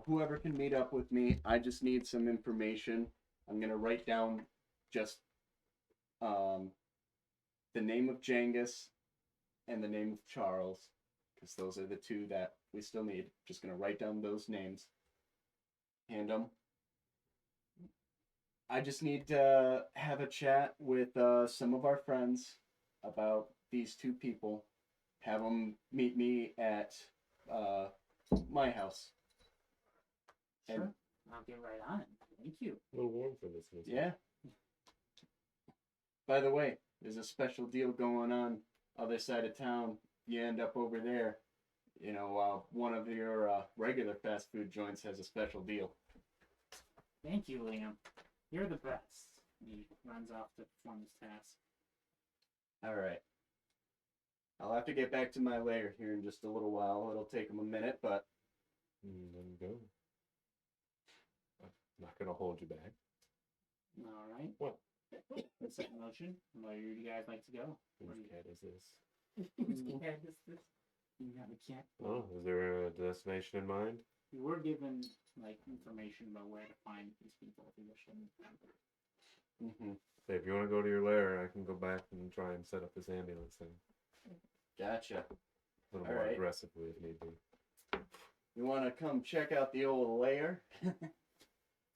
whoever can meet up with me. I just need some information. I'm gonna write down just the name of Genghis and the name of Charles, because those are the 2 that we still need. Just gonna write down those names. Hand them. I just need to have a chat with some of our friends about these 2 people. Have them meet me at my house. Sure. And- I'll get right on it. Thank you. A little warm for this. Isn't it? Yeah. By the way, there's a special deal going on other side of town. You end up over there. One of your regular fast food joints has a special deal. Thank you, Liam. You're the best. He runs off to perform his task. All right. I'll have to get back to my lair here in just a little while. It'll take him a minute, but There you go. I'm not gonna hold you back. All right. What? Let's set in motion. Where do you guys like to go? Whose cat is this? And this, You have a cat. Oh, is there a destination in mind? You were given like information about where to find these people if you wish them. Mm-hmm. Hey, if you want to go to your lair, I can go back and try and set up this ambulance thing. Gotcha. A little All more right. aggressively if need be. You want to come check out the old lair?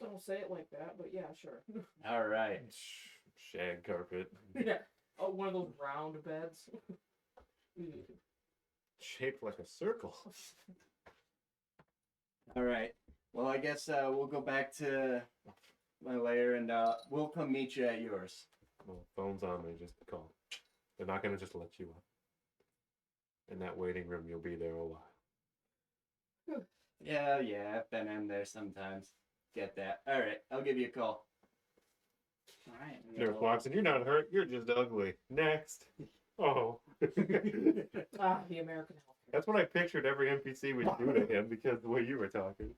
don't say it like that, but yeah, sure. All right. Shag carpet. Yeah. Oh, one of those round beds. Shaped like a circle. All right. Well, I guess we'll go back to my lair and we'll come meet you at yours. Well, phone's on me, just call. They're not going to just let you up. In that waiting room, you'll be there a while. Yeah, I've been in there sometimes. Get that. All right, I'll give you a call. All right. Nurse walks in, you're not hurt, you're just ugly. Next. Oh. Ah, the American health. That's what I pictured every NPC would do to him because the way you were talking.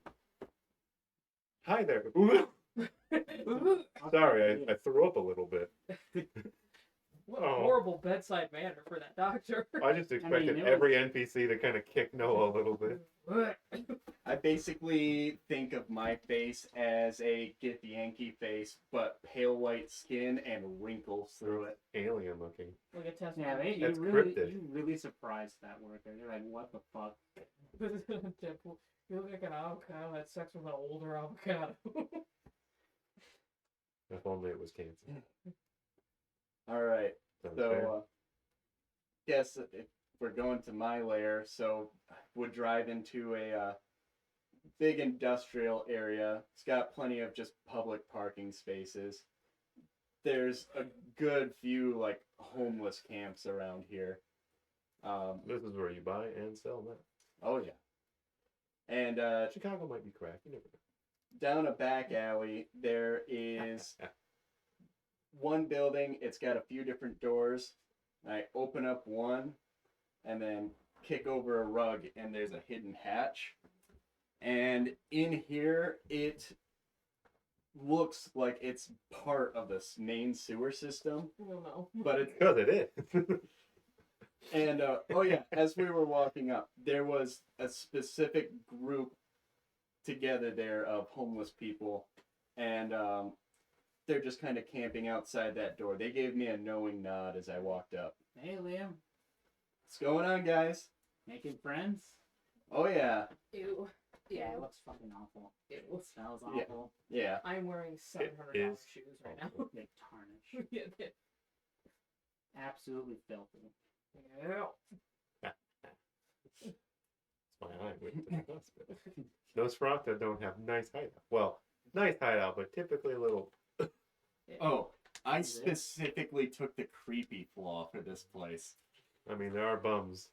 Hi there. Sorry, I threw up a little bit. What a Oh. horrible bedside manner for that doctor. I just expected it every NPC to kind of kick Noah a little bit. I basically think of my face as a Get Yankee face, but pale white skin and wrinkles through it. Alien looking. Like a test. Yeah, you That's really, cryptid. you really surprised that worker. They're like, what the fuck? Deadpool. You look like an avocado had sex with an older avocado. If only it was cancer. All right, Sounds fair. so guess if we're going to my lair, so would drive into a big industrial area. It's got plenty of just public parking spaces. There's a good few like homeless camps around here. This is where you buy and sell meth. Oh yeah, and Chicago might be crack. You never know. down a back alley there is one building. It's got a few different doors. I open up one and then kick over a rug and there's a hidden hatch. And in here it looks like it's part of this main sewer system, I don't know. but it's Because it is. and oh yeah, as we were walking up, there was a specific group together there of homeless people, and they're just kind of camping outside that door. They gave me a knowing nod as I walked up. Hey, Liam. What's going on, guys? Making friends? Oh yeah, Ew. Yeah, it Ew. looks fucking awful. Ew. Smells Yeah. awful. yeah. I'm wearing $700 is shoes right now. They tarnish. Yeah, they- Absolutely filthy. yeah. It's my eye with the hospital. Nosferatu don't have nice hideout. Well, nice hideout, but typically a little. Oh, I specifically took the creepy flaw for this place. I mean, there are bums.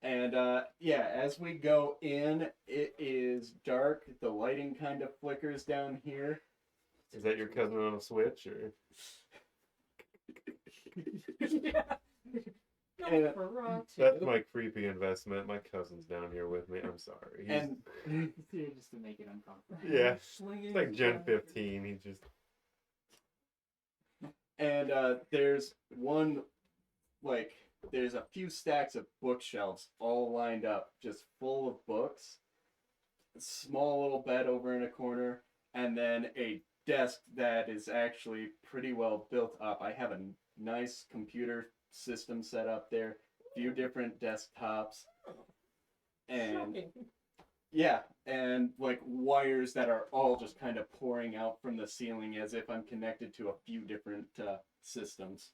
And yeah, as we go in, it is dark. The lighting kind of flickers down here. Is that your cousin on a switch, or? Yeah. And- That's my creepy investment. My cousin's down here with me. I'm sorry. He's, And Here just to make it uncomfortable. yeah, Slinging it's like Gen fire. 15. He just. and there's one, like, there's a few stacks of bookshelves all lined up, just full of books. A small little bed over in a corner, and then a desk that is actually pretty well built up. I have a nice computer system set up there, a few different desktops, and Shocking. yeah, and like wires that are all just kind of pouring out from the ceiling as if I'm connected to a few different systems.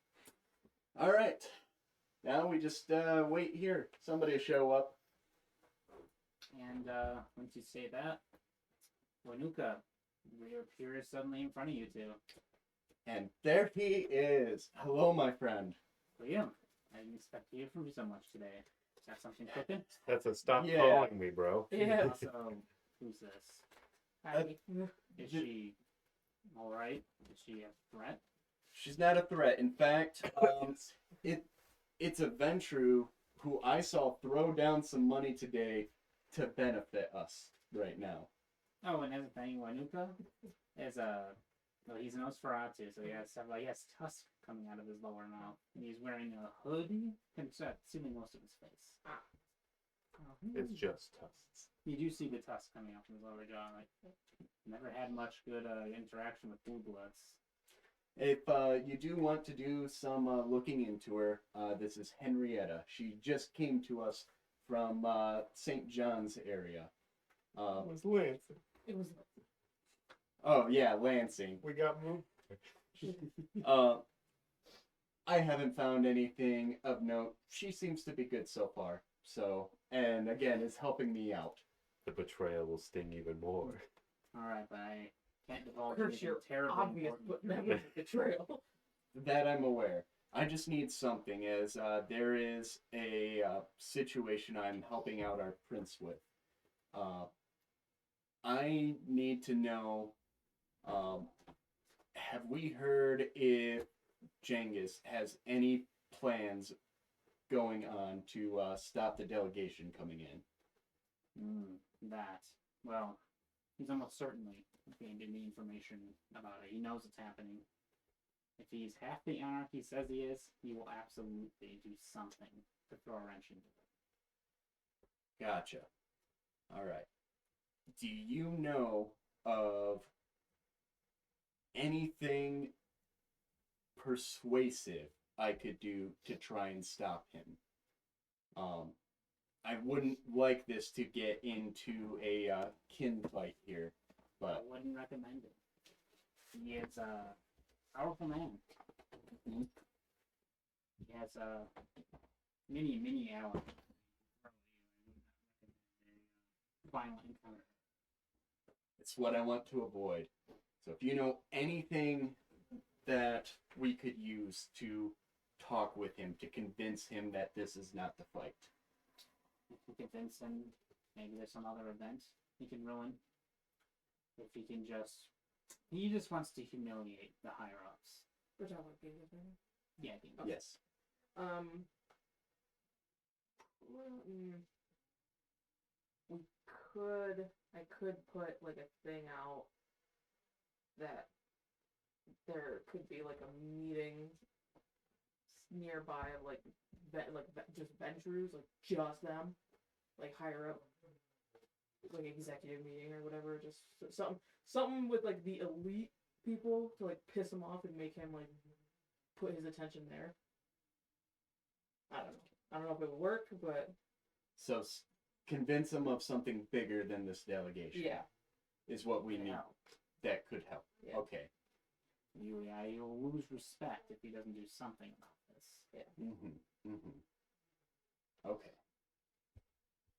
All right, now we just wait here. Somebody will show up. And once you say that, Wanuka reappears suddenly in front of you two. And there he is. Hello, my friend. Liam, I didn't expect to hear from you so much today. Got something cooking? That's a stop Yeah. calling me, bro. Yeah. Also, who's this? Hi. Is she alright? Is she a threat? She's not a threat. In fact, it's a Ventru who I saw throw down some money today to benefit us right now. Oh, and as a thing, Wanuka is a Well, he's an Nosferatu, so he has tusks coming out of his lower mouth. And he's wearing a hoodie, consuming most of his face. It's just tusks. You do see the tusks coming out from his lower jaw. Like, never had much good interaction with blue bloods. If you do want to do some looking into her, this is Henrietta. She just came to us from St. John's area. It was Lansing. It was Oh yeah, Lansing. We got moved. I haven't found anything of note. She seems to be good so far. So, and again, is helping me out. The betrayal will sting even more. Alright, but I can't divulge Curse anything your terribly obvious important. but never betrayal. That I'm aware. I just need something, as there is a situation I'm helping out our prince with. I need to know, have we heard if Genghis has any plans going on to stop the delegation coming in? That. Well, he's almost certainly gained any information about it. He knows it's happening. If he's half the anarch he says he is, he will absolutely do something to throw a wrench into it. Gotcha. All right. Do you know of anything persuasive I could do to try and stop him? I wouldn't like this to get into a kin fight here, I but wouldn't recommend it. He is a powerful man. He has many allies. Violent encounter. it's what I want to avoid. So if you know anything that we could use to talk with him, to convince him that this is not the fight. If we convince him, maybe there's some other event he can ruin. If he can he just wants to humiliate the higher ups. We're talking about Genghis, right? Yeah, Genghis. Okay. Yes. I could put like a thing out that there could be like a meeting nearby of just ventures, like just them, like higher up, like executive meeting or whatever, just something with like the elite people to like piss him off and make him like put his attention there. I don't know if it would work, but So convince him of something bigger than this delegation. yeah. Is what we need. Yeah. That could help. Yeah. Okay. You'll lose respect if he doesn't do something about this. Mm-hmm. Mm-hmm. Okay.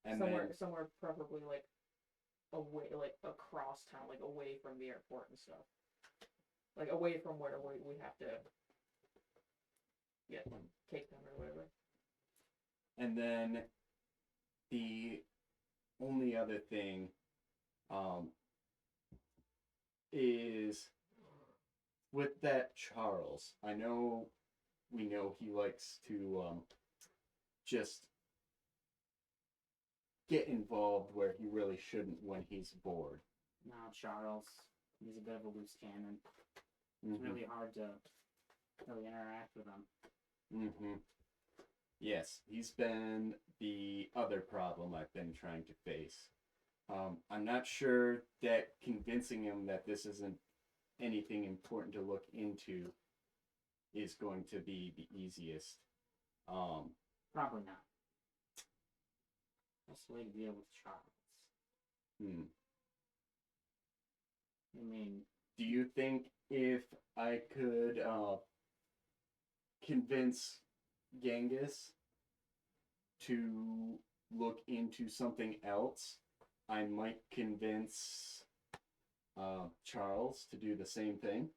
And somewhere preferably like away, like across town, like away from the airport and stuff, like away from where we have to take them or whatever. and then the only other thing is with that Charles. We know he likes to just get involved where he really shouldn't when he's bored. Now Charles, he's a bit of a loose cannon. It's Mhm. really hard to really interact with him. Mm-hmm. Yes, he's been the other problem I've been trying to face. I'm not sure that convincing him that this isn't anything important to look into is going to be the easiest. Probably not. Best way to deal with Charles. I mean, Do you think if I could convince Genghis to look into something else, I might convince Charles to do the same thing?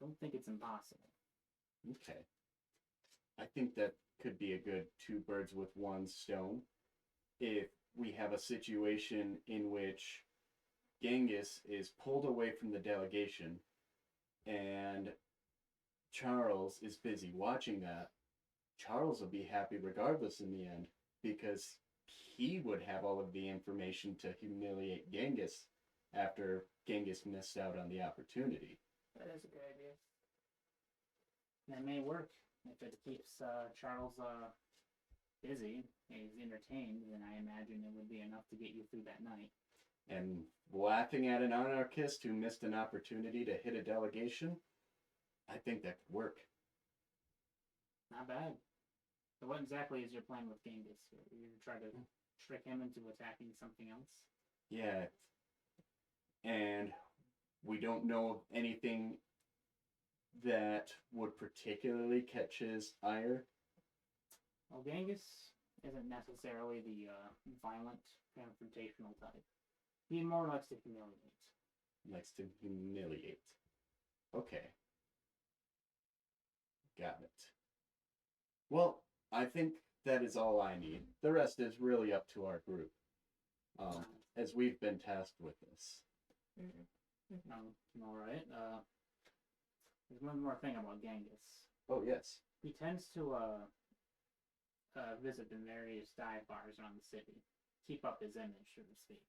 don't think it's impossible. Okay. I think that could be a good two birds with one stone. If we have a situation in which Genghis is pulled away from the delegation and Charles is busy watching that, Charles will be happy regardless in the end because he would have all of the information to humiliate Genghis after Genghis missed out on the opportunity. That is a good idea. That may work if it keeps Charles busy and he's entertained. Then I imagine it would be enough to get you through that night. And laughing at an anarchist who missed an opportunity to hit a delegation, I think that could work. Not bad. So what exactly is your plan with Genghis? You try to trick him into attacking something else? Yeah. And we don't know of anything that would particularly catch his ire. Well, Genghis isn't necessarily the violent, confrontational type. He more likes to humiliate. Likes to humiliate. Okay. Got it. Well, I think that is all I need. The rest is really up to our group. As we've been tasked with this. All right. There's one more thing about Genghis. Oh, yes. He tends to visit the various dive bars around the city, keep up his image, so to speak.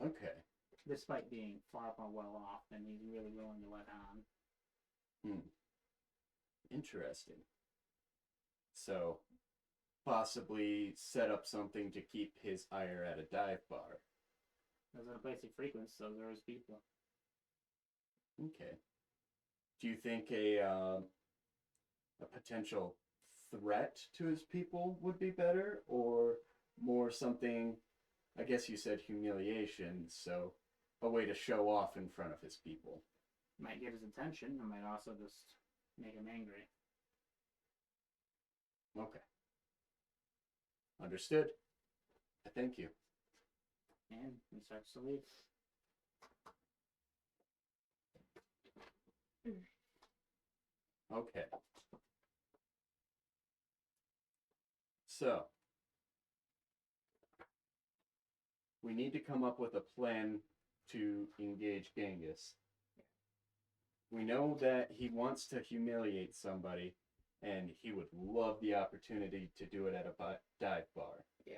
Okay. Despite being far more well off than he's really willing to let on. Interesting. So, possibly set up something to keep his ire at a dive bar. Those are the place he frequents, so there is people. Okay. Do you think a potential threat to his people would be better, or more something? I guess you said humiliation, so a way to show off in front of his people. Might get his attention, or might also just make him angry. Okay. Understood. Thank you. And he starts to leave. Okay. So, we need to come up with a plan to engage Genghis. We know that he wants to humiliate somebody, and he would love the opportunity to do it at a dive bar. Yeah.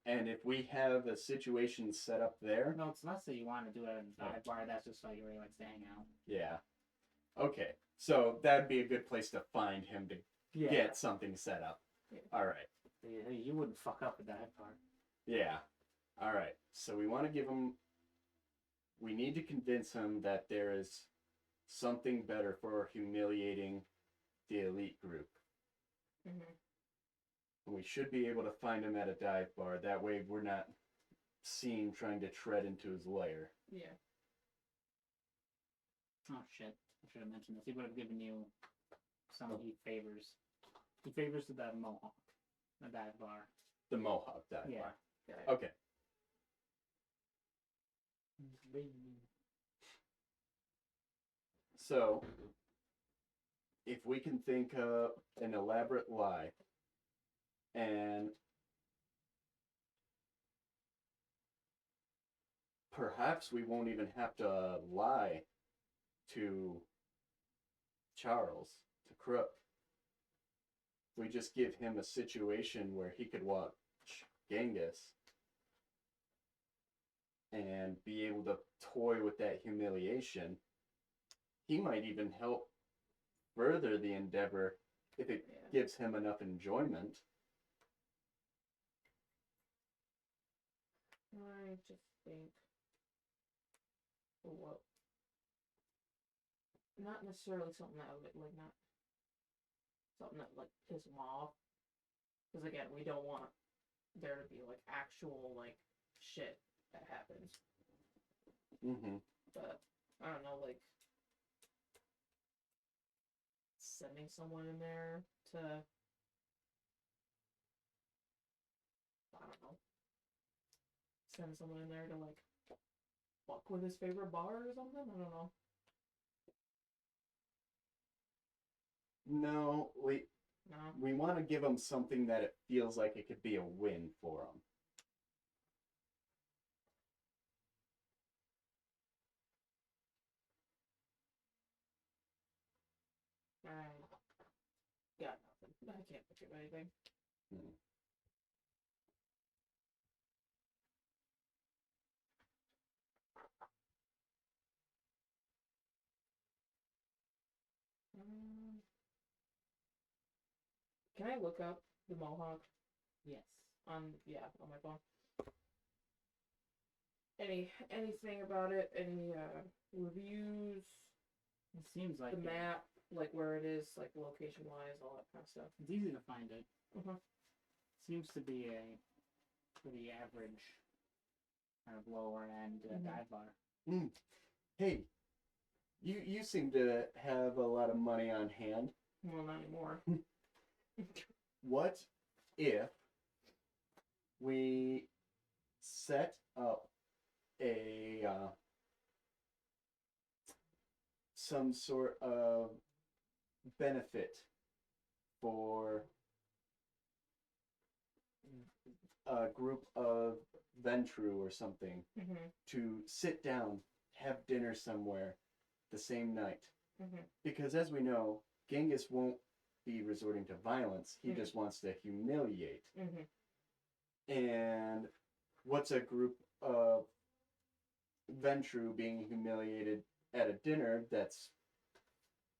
And if we have a situation set up there, No, it's less that you want to do it at a dive bar. That's just like he really likes to hang out. yeah. Okay, so that'd be a good place to find him to get something set up. Yeah. All right. You wouldn't fuck up a dive bar. Yeah. All right. So we want to give him. We need to convince him that there is something better for humiliating the elite group. We should be able to find him at a dive bar. That way we're not seen trying to tread into his lair. Yeah. Oh shit! I should have mentioned this. He would have given you some he favors. He favors the Mohawk, the dive bar. The Mohawk dive Yeah. bar. Got it. Okay. So, if we can think of an elaborate lie, and perhaps we won't even have to lie to Charles, to Crook. We just give him a situation where he could watch Genghis and be able to toy with that humiliation. He might even help further the endeavor if it gives him enough enjoyment. I just think, well, not necessarily something that would like not something that like piss him off, because again, we don't want there to be like actual like shit that happens. But I don't know, like sending someone in there to, I don't know, send someone in there to like fuck with his favorite bar or something. I don't know. No, No. we want to give him something that it feels like it could be a win for him. I got nothing. I can't think of anything. Can I look up the Mohawk Yes. on my phone? Anything about it? Any reviews? It seems like The map, like where it is, like location wise, all that kind of stuff. it's easy to find it. Mhm. Seems to be a pretty average, kind of lower end dive bar. Hey, you seem to have a lot of money on hand. Well, not anymore. What if we set up a some sort of benefit for a group of Ventru or something Mhm. to sit down, have dinner somewhere the same night? Mhm. Because as we know, Genghis won't be resorting to violence. He Mhm. just wants to humiliate. Mhm. And what's a group of Ventru being humiliated at a dinner that's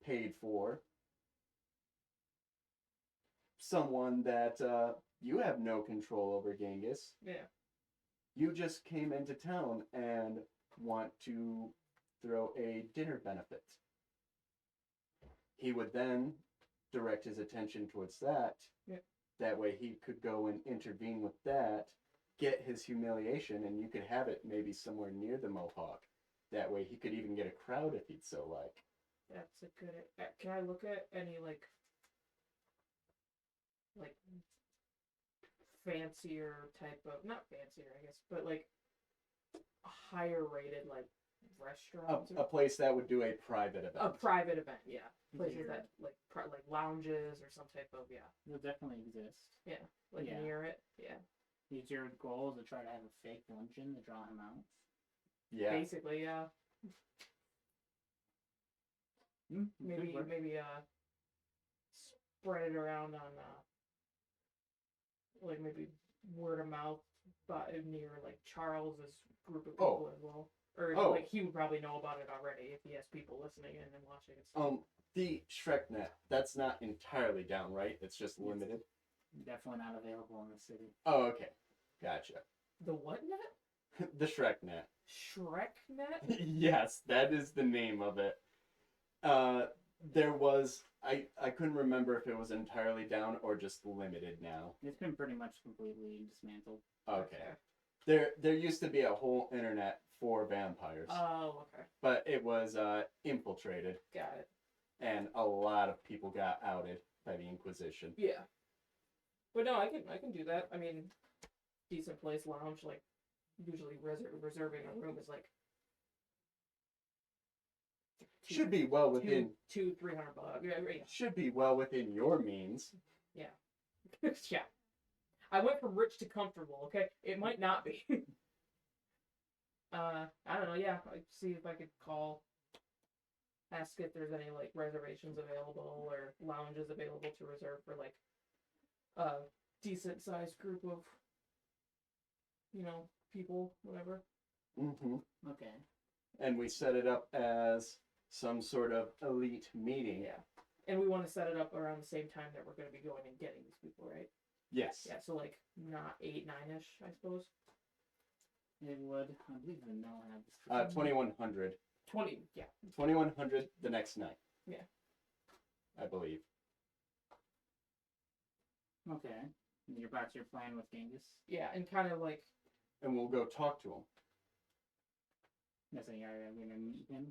paid for? Someone that you have no control over, Genghis. Yeah. You just came into town and want to throw a dinner benefit. He would then direct his attention towards that. Yeah. That way he could go and intervene with that, get his humiliation, and you could have it maybe somewhere near the Mohawk. That way he could even get a crowd if he'd so like. That's a good. Can I look at any like fancier type of, not fancier, I guess, but like higher rated like restaurants? A place that would do a private event. A private event, yeah. Places Near that like like lounges or some type of Will definitely exist. like Yeah. near it, yeah. Is your goal to try to have a fake luncheon to draw him out? Yeah. Basically, yeah. Maybe Good work. spread it around on like maybe word of mouth, but near like Charles's group of people as well. Or like he would probably know about it already if he has people listening in and watching and stuff. The ShrekNet, that's not entirely down, right? It's just limited. Definitely not available in the city. Oh, okay. Gotcha. The what net? The ShrekNet. ShrekNet? Yes, that is the name of it. There was I couldn't remember if it was entirely down or just limited now. It's been pretty much completely dismantled. Okay. There used to be a whole internet for vampires. Oh, okay. But it was infiltrated. Got it. And a lot of people got outed by the Inquisition. Yeah. But no, I can do that. I mean, decent place, lounge, like usually reserving a room is like Should be well within $200-$300. Yeah. Should be well within your means. Yeah. Yeah. I went from rich to comfortable, okay? It might not be. I don't know, yeah. I'd see if I could call, ask if there's any like reservations available or lounges available to reserve for like a decent sized group of people, whatever. Mm-hmm. Okay. And we set it up as some sort of elite meeting. Yeah. And we want to set it up around the same time that we're going to be going and getting these people, right? Yes. Yeah, so like not 8, 9-ish, I suppose. It would. I believe the no have this. 2100. 20, yeah. 2100 the next night. Yeah. I believe. Okay. And you're back to your plan with Genghis? Yeah, and kind of like. And we'll go talk to him. That's you're going to meet him?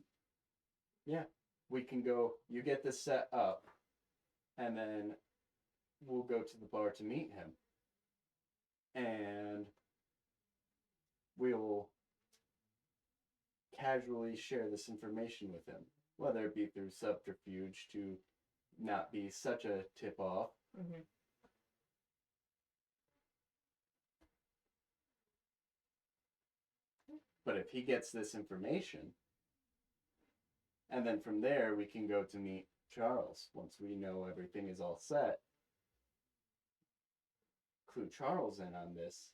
Yeah. We can go, you get this set up, and then we'll go to the bar to meet him. And we'll casually share this information with him, whether it be through subterfuge to not be such a tip-off. Mm-hmm. But if he gets this information, and then from there we can go to meet Charles once we know everything is all set. Clue Charles in on this,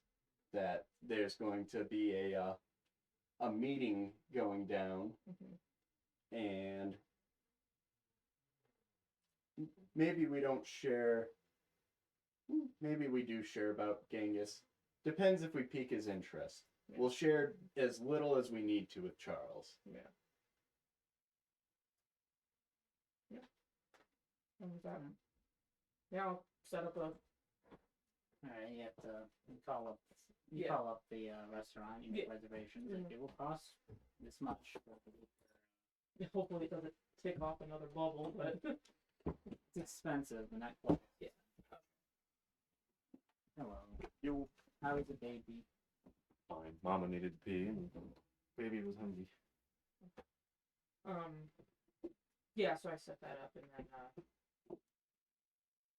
that there's going to be a meeting going down, and maybe we don't share Maybe we do share about Genghis. Depends if we pique his interest. Yeah. We'll share as little as we need to with Charles. Yeah. Yeah. And with that, yeah, I'll set up a. Alright, you have to call up. You Yeah. call up the restaurant. You make Yeah. reservations. Mhm. It will cost this much. Hopefully, it doesn't tick off another bubble, but It's expensive, but not quite. Yeah. Hello. You How is the baby? fine. Mama needed to pee. And baby was hungry. yeah. So I set that up and then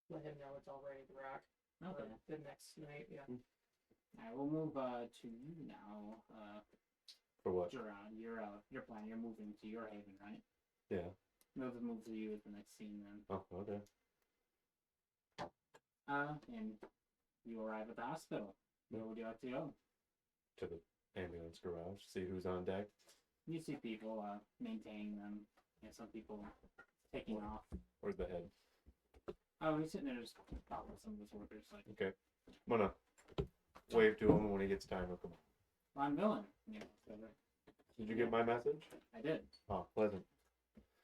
let him know it's all ready to rock. Okay. The next night, yeah. Alright, we'll move to you now. For what? Gerard, your plan. You're moving to your haven, right? Yeah. Move to you is the next scene then. Oh, okay. And you arrive at the hospital. Where would you like to go? To the ambulance garage. See who's on deck. You see people maintaining them. Some people taking off. Where's the head? Oh, he's sitting there just talking with some of his workers. Like, Okay. I'm gonna wave to him when he gets time. He'll come. Von Villain. So Did you get my message? I did. Oh, pleasant.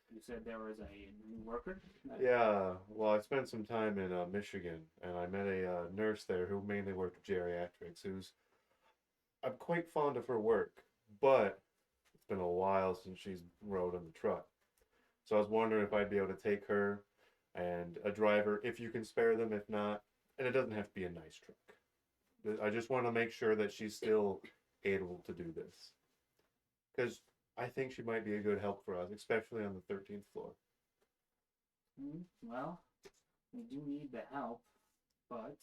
You said there was a new worker? Yeah, well, I spent some time in Michigan, and I met a nurse there who mainly worked with geriatrics. I'm quite fond of her work, but it's been a while since she's rode on the truck. So I was wondering if I'd be able to take her and a driver, if you can spare them. If not, and it doesn't have to be a nice truck. I just want to make sure that she's still able to do this, because I think she might be a good help for us, especially on the 13th floor. Well, we do need the help, but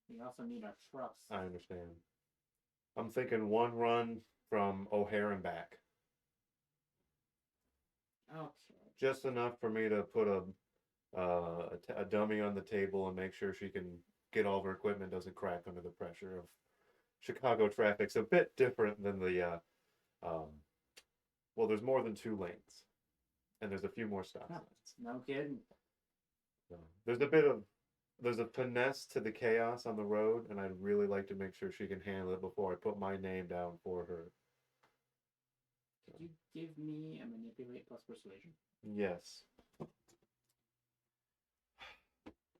we also need our trucks. I understand. I'm thinking one run from O'Hare and back. Okay. Just enough for me to put a dummy on the table and make sure she can get all of her equipment doesn't crack under the pressure of Chicago traffic's a bit different than the well, there's more than 2 lanes, and there's a few more stop signs. No kidding. So there's a finesse to the chaos on the road, and I'd really like to make sure she can handle it before I put my name down for her. Could you give me a manipulate plus persuasion? Yes.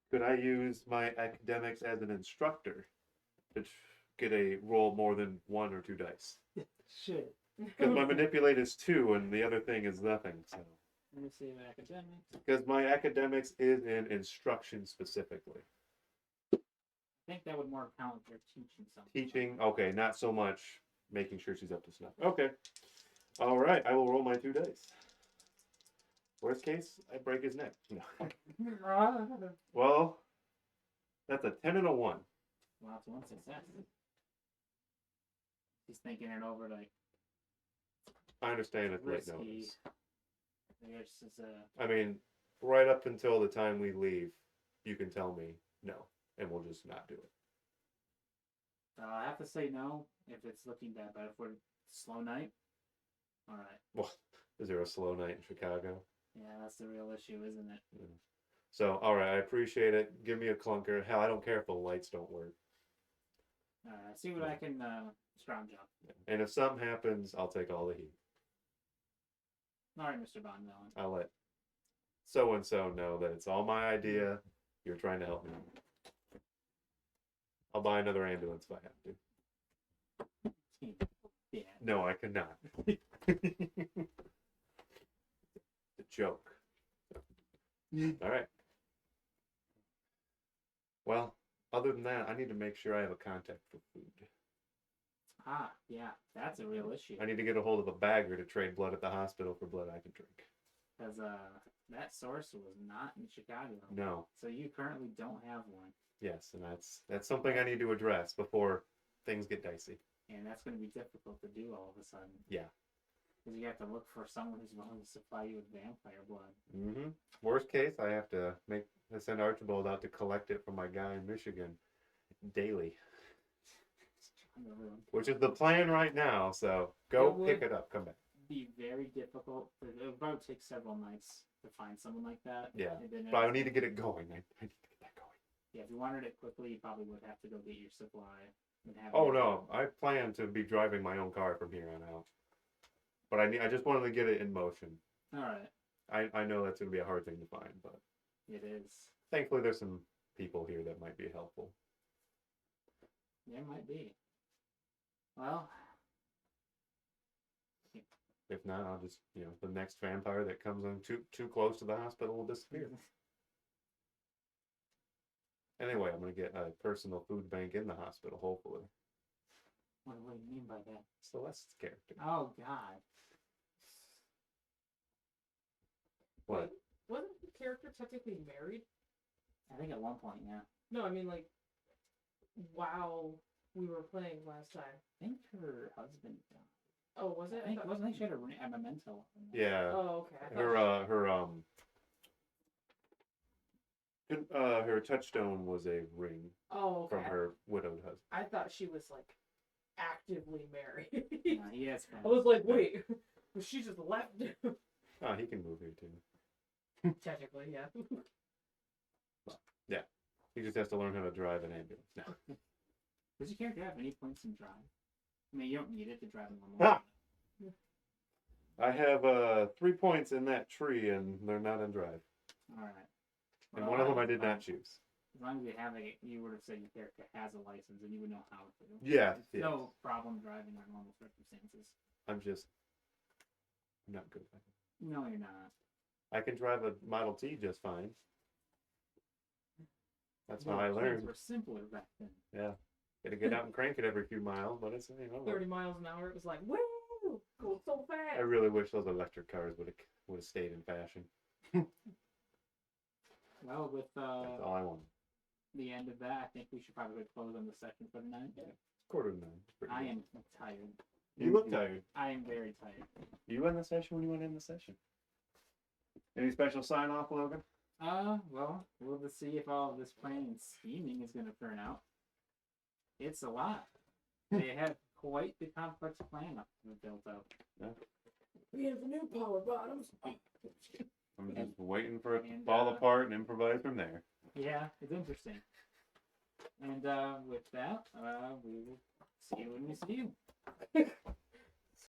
Could I use my academics as an instructor to get a roll more than 1 or 2 dice? Shit. Because my manipulate is 2 and the other thing is nothing. So. Let me see my academics. Because my academics is in instruction specifically. I think that would more count if you're teaching something. Teaching, okay, not so much making sure she's up to snuff. Okay. All right, I will roll my 2 dice. Worst case, I break his neck. No. Well, that's a 10 and a 1. Well, that's one success. He's thinking it over like I understand it's late risky. notice. There's just I mean, right up until the time we leave, you can tell me no, and we'll just not do it. I have to say no if it's looking bad, but if we're slow night, all right. Well, is there a slow night in Chicago? Yeah, that's the real issue, isn't it? Yeah. So, all right, I appreciate it. Give me a clunker. Hell, I don't care if the lights don't work. See what I can scrounge up. And if something happens, I'll take all the heat. All right, Mr. Von Villain. I'll let so and so know that it's all my idea. You're trying to help me. I'll buy another ambulance if I have to. Yeah. No, I cannot. It's a joke. All right. Well, other than that, I need to make sure I have a contact for food. Ah, yeah, that's a real issue. I need to get a hold of a bagger to trade blood at the hospital for blood I can drink. Because that source was not in Chicago. No. So you currently don't have one. Yes, and that's something I need to address before things get dicey. And that's going to be difficult to do all of a sudden. Yeah. Because you have to look for someone who's willing to supply you with vampire blood. Mm-hmm. Worst case, I have to send Archibald out to collect it from my guy in Michigan daily. Which is the plan right now, so go pick it up, come back. Be very difficult. It would probably take several nights to find someone like that. Yeah, And then but I need to get it going. I need to get that going. Yeah, if you wanted it quickly, you probably would have to go get your supply. And have Oh it- no, I plan to be driving my own car from here on out. But I just wanted to get it in motion. All right, I know that's gonna be a hard thing to find, but it is. thankfully there's some people here that might be helpful. There might be. Well, If not, I'll just the next vampire that comes in too close to the hospital will disappear. Anyway, I'm gonna get a personal food bank in the hospital, hopefully. what do you mean by that? Celeste's character. Oh God. What? Wait, wasn't the character technically married? I think at one point, yeah. No, I mean like, while we were playing last time. I think her husband died. Oh, was it? I think thought- wasn't she had a memento? Yeah. Oh, okay. I thought Her touchstone was a ring Oh, okay. from her widowed husband. I thought she was like actively married. Yeah, he has friends. I was like, wait, she just left. Oh, he can move here too. Technically, yeah. He just has to learn how to drive an ambulance now. Does your character have any points in drive? I mean, you don't need it to drive a normal. Ah! I have 3 points in that tree, and they're not in drive. All right. And one of them I did not choose. As long as you have you would have said your character has a license, and you would know how to. Yeah, It's yes. no problem driving under normal circumstances. I'm just not good at it. No, you're not. I can drive a Model T just fine. That's how Well, I things learned. were simpler back then. Yeah. Gotta get out and crank it every few miles, but it's 30 miles an hour. It was like, woo, go so fast. I really wish those electric cars would have stayed in fashion. Well, with That's all I want. the end of that, I think we should probably close on the session for the night. Yeah. 8:45. It's pretty I good. am tired. You look tired. I am very tired. You in the session when you went in the session? Any special sign off, Logan? Well, we'll just see if all of this planning and scheming is going to turn out. It's a lot. They have quite the complex plan built up. We have new power bottoms. I'm just waiting for it to And, fall apart and improvise from there. Yeah, it's interesting. And with that, we will see you when we see you.